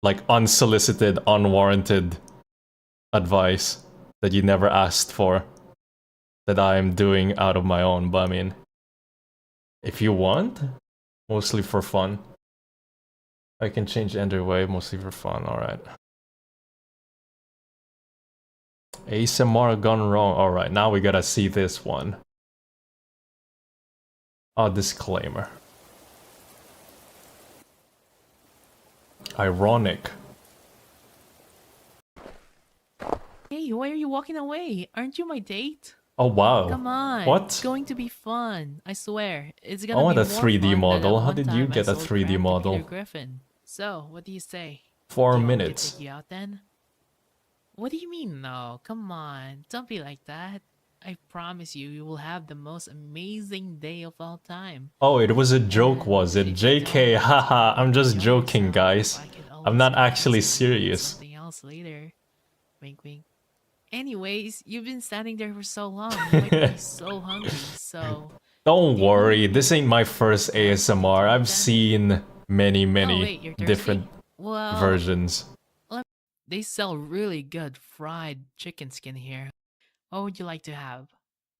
Like unsolicited, unwarranted advice that you never asked for, that I'm doing out of my own, but I mean, if you want, mostly for fun. I can change Ender Way, mostly for fun, alright. ASMR gone wrong, alright, now we gotta see this one. Oh, disclaimer. Ironic. Hey, why are you walking away? Aren't you my date? Oh wow. Come on. What? It's going to be fun. I swear. It's gonna I want be a more 3D fun model. than How that did one you time get I a sold 3D crap to model? Peter Griffin. So, what do you say? 4 Do you want me to minutes. take you out then? What do you mean no? Come on. Don't be like that. I promise you, you will have the most amazing day of all time. Oh, it was a joke, was it? JK, haha, I'm just joking, guys. I'm not actually serious. Something else later. Wink, wink. Anyways, you've been standing there for so long. You might be so hungry, so... Don't worry, this ain't my first ASMR. I've seen many, wait, you're thirsty? different Well, versions. They sell really good fried chicken skin here. What would you like to have?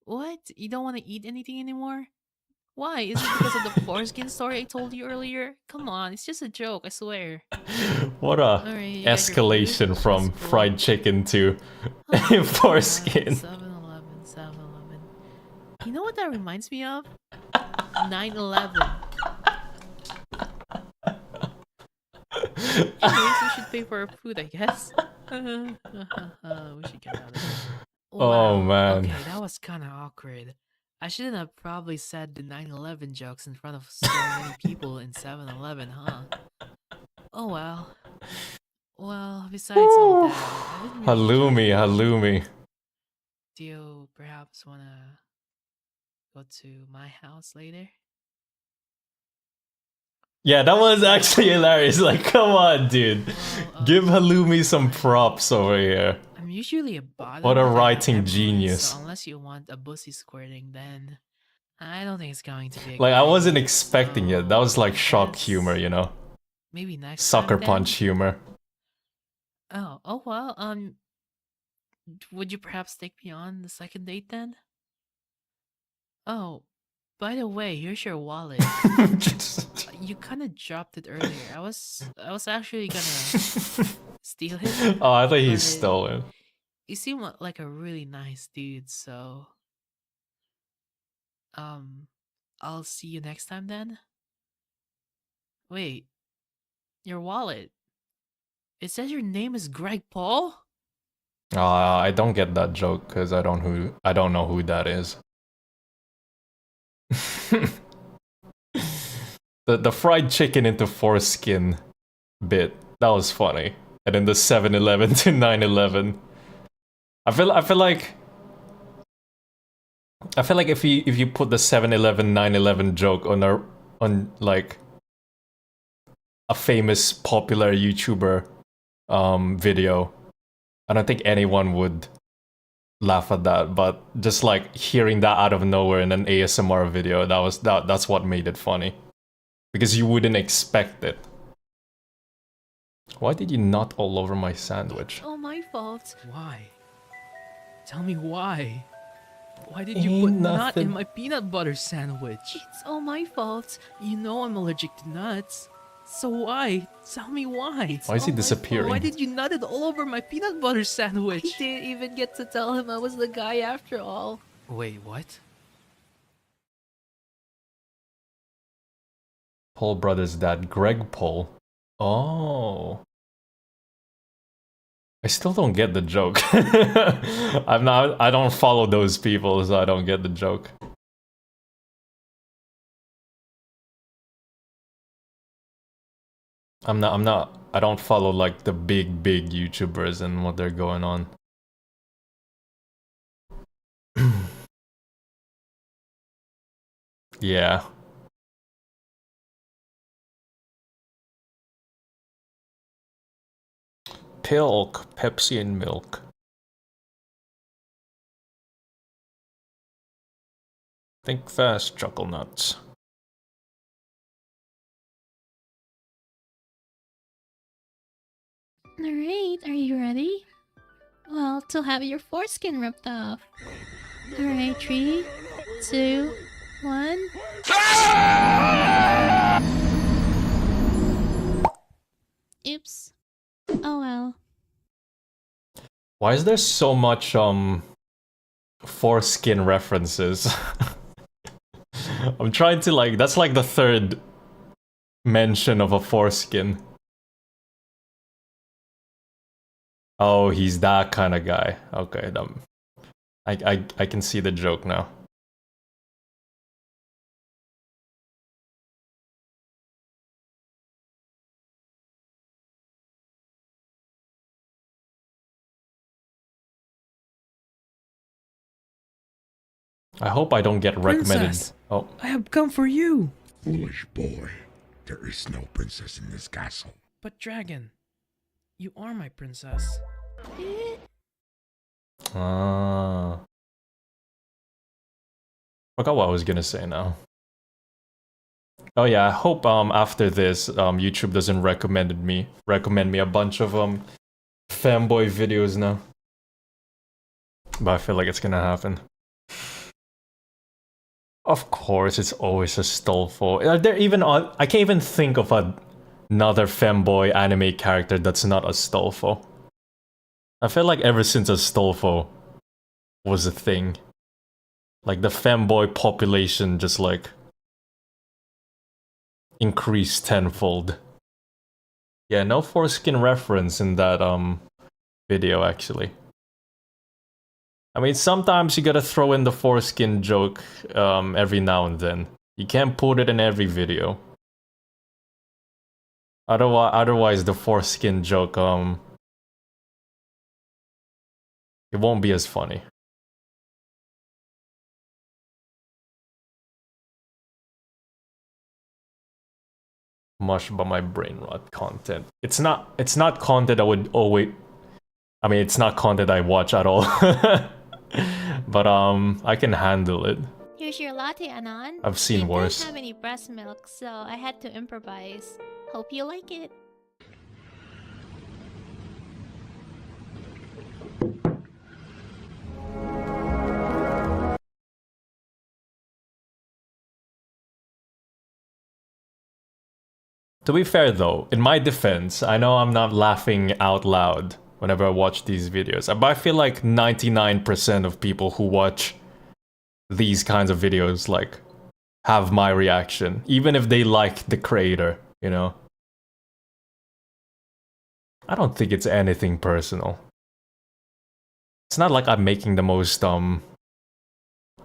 What? You don't want to eat anything anymore? Why? Is it because of the foreskin story I told you earlier? Come on, it's just a joke, I swear. What a Alright, you got your escalation food? from That's cool. fried chicken to Oh, foreskin. 7-Eleven, 7-Eleven. You know what that reminds me of? 9/11. Anyways, we should pay for our food, I guess. We should get out of here. Oh, man. Okay, that was kind of awkward. I shouldn't have probably said the 9/11 jokes in front of so many people in 7-Eleven, huh? Oh well. Well, besides all that, I didn't really Halloumi. Do you perhaps wanna go to my house later? Yeah, that was actually hilarious. Like, come on, dude. Give Halloumi some props over here. I'm usually a bottom. What a with that writing memory, genius. So unless you want a bussy squirting, then I don't think it's going to be. A Like, good I wasn't idea. expecting it. That was like shock humor, you know? Maybe next Sucker time, then? punch humor. Oh well. Would you perhaps take me on the second date then? Oh, By the way, here's your wallet. You kind of dropped it earlier. I was actually gonna steal it. Oh, I thought he but stole it. You seem like a really nice dude, so I'll see you next time then. Wait, your wallet. It says your name is Greg Paul? I don't get that joke because I don't know who that is. the fried chicken into foreskin bit, that was funny. And then the 7-Eleven to 9-11. I feel like if you put the 7-Eleven 9-11 joke on like a famous popular YouTuber video, I don't think anyone would laugh at that, but just like hearing that out of nowhere in an ASMR video, that's what made it funny. Because you wouldn't expect it. Why did you nut all over my sandwich? Oh, my fault. Why? Tell me why. Why did you Ain't put nut nothing. in my peanut butter sandwich? It's all my fault. You know I'm allergic to nuts. So why? Tell me why. Why is he all my disappearing? Why did you nut it all over my peanut butter sandwich? I didn't even get to tell him I was the guy after all. Wait, what? Paul Brothers' dad, Greg Paul. Oh. I still don't get the joke. I don't follow those people, so I don't get the joke. I don't follow like the big YouTubers and what they're going on. Yeah. Pilk, Pepsi and milk. Think fast, chuckle nuts. Alright, are you ready? Well, to have your foreskin ripped off. Alright, 3, 2, 1. Oops. Oh well. Why is there so much foreskin references? I'm trying to like, that's like the third mention of a foreskin. Oh, he's that kind of guy. Okay, I can see the joke now. I hope I don't get recommended. Princess, Oh, I have come for you. Foolish boy. There is no princess in this castle. But dragon, you are my princess. ah. Forgot what I was gonna say now. Oh yeah, I hope after this YouTube doesn't recommend me a bunch of fanboy videos now. But I feel like it's gonna happen. Of course, it's always a Stolfo. Are there even I can't even think of another fanboy anime character that's not a Stolfo. I feel like ever since a Stolfo was a thing, like the fanboy population just like increased tenfold. Yeah, no foreskin reference in that video actually. I mean, sometimes you gotta throw in the foreskin joke every now and then. You can't put it in every video. Otherwise the foreskin joke it won't be as funny. Mush by my brain rot content. It's not content I would always. I mean, it's not content I watch at all. But I can handle it. Here's your latte, Anon. I've seen worse. I didn't have any breast milk, so I had to improvise. Hope you like it. To be fair though, in my defense, I know I'm not laughing out loud whenever I watch these videos, but I feel like 99% of people who watch these kinds of videos, like, have my reaction, even if they like the creator, you know? I don't think it's anything personal. It's not like I'm making the most,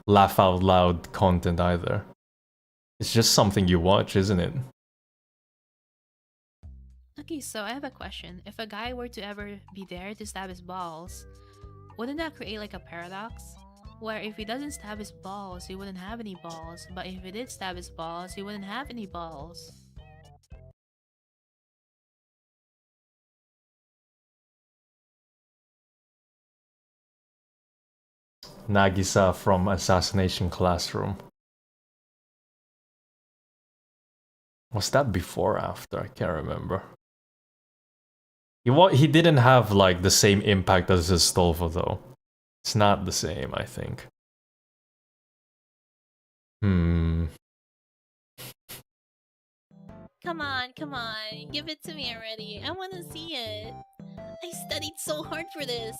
laugh out loud content either. It's just something you watch, isn't it? Okay, so I have a question. If a guy were to ever be there to stab his balls, wouldn't that create like a paradox? Where if he doesn't stab his balls, he wouldn't have any balls, but if he did stab his balls, he wouldn't have any balls. Nagisa from Assassination Classroom. Was that before or after? I can't remember. He didn't have like the same impact as Astolfo though. It's not the same, I think. Come on, give it to me already. I want to see it. I studied so hard for this.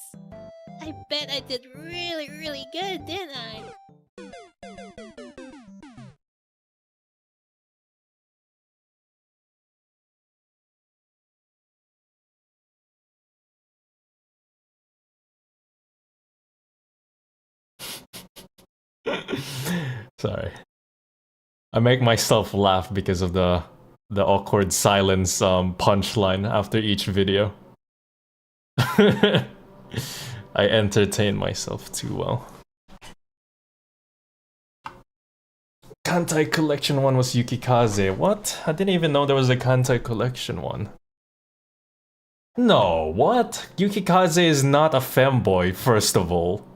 I bet I did really, really good, didn't I? Sorry. I make myself laugh because of the awkward silence punchline after each video. I entertain myself too well. Kantai Collection one was Yukikaze. What? I didn't even know there was a Kantai Collection one. No, what? Yukikaze is not a femboy, first of all.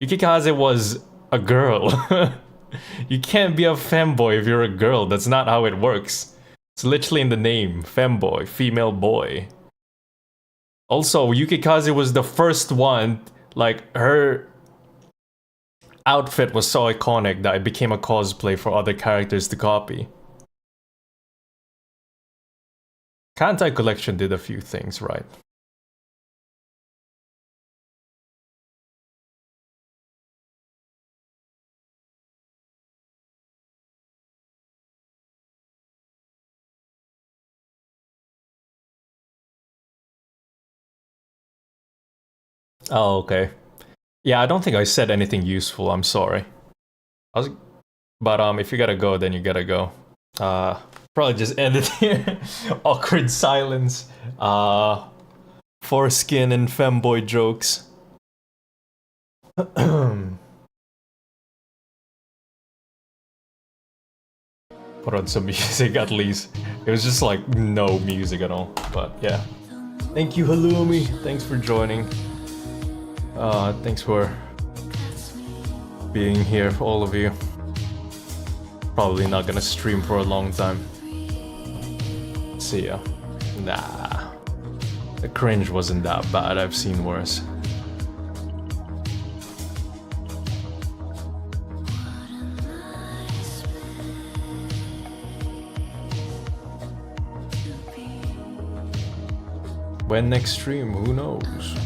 Yukikaze was a girl. You can't be a femboy if you're a girl. That's not how it works. It's literally in the name. Femboy, female boy. Also, Yukikaze was the first one, like, her outfit was so iconic that it became a cosplay for other characters to copy. Kantai Collection did a few things right. Oh, okay. Yeah, I don't think I said anything useful, I'm sorry. But if you gotta go, then you gotta go. Probably just end it here. Awkward silence. Foreskin and femboy jokes. Put on some music at least. It was just like no music at all, but yeah. Thank you, Halloumi. Thanks for joining. Thanks for being here, for all of you. Probably not gonna stream for a long time. See ya. Nah. The cringe wasn't that bad, I've seen worse. When next stream, who knows?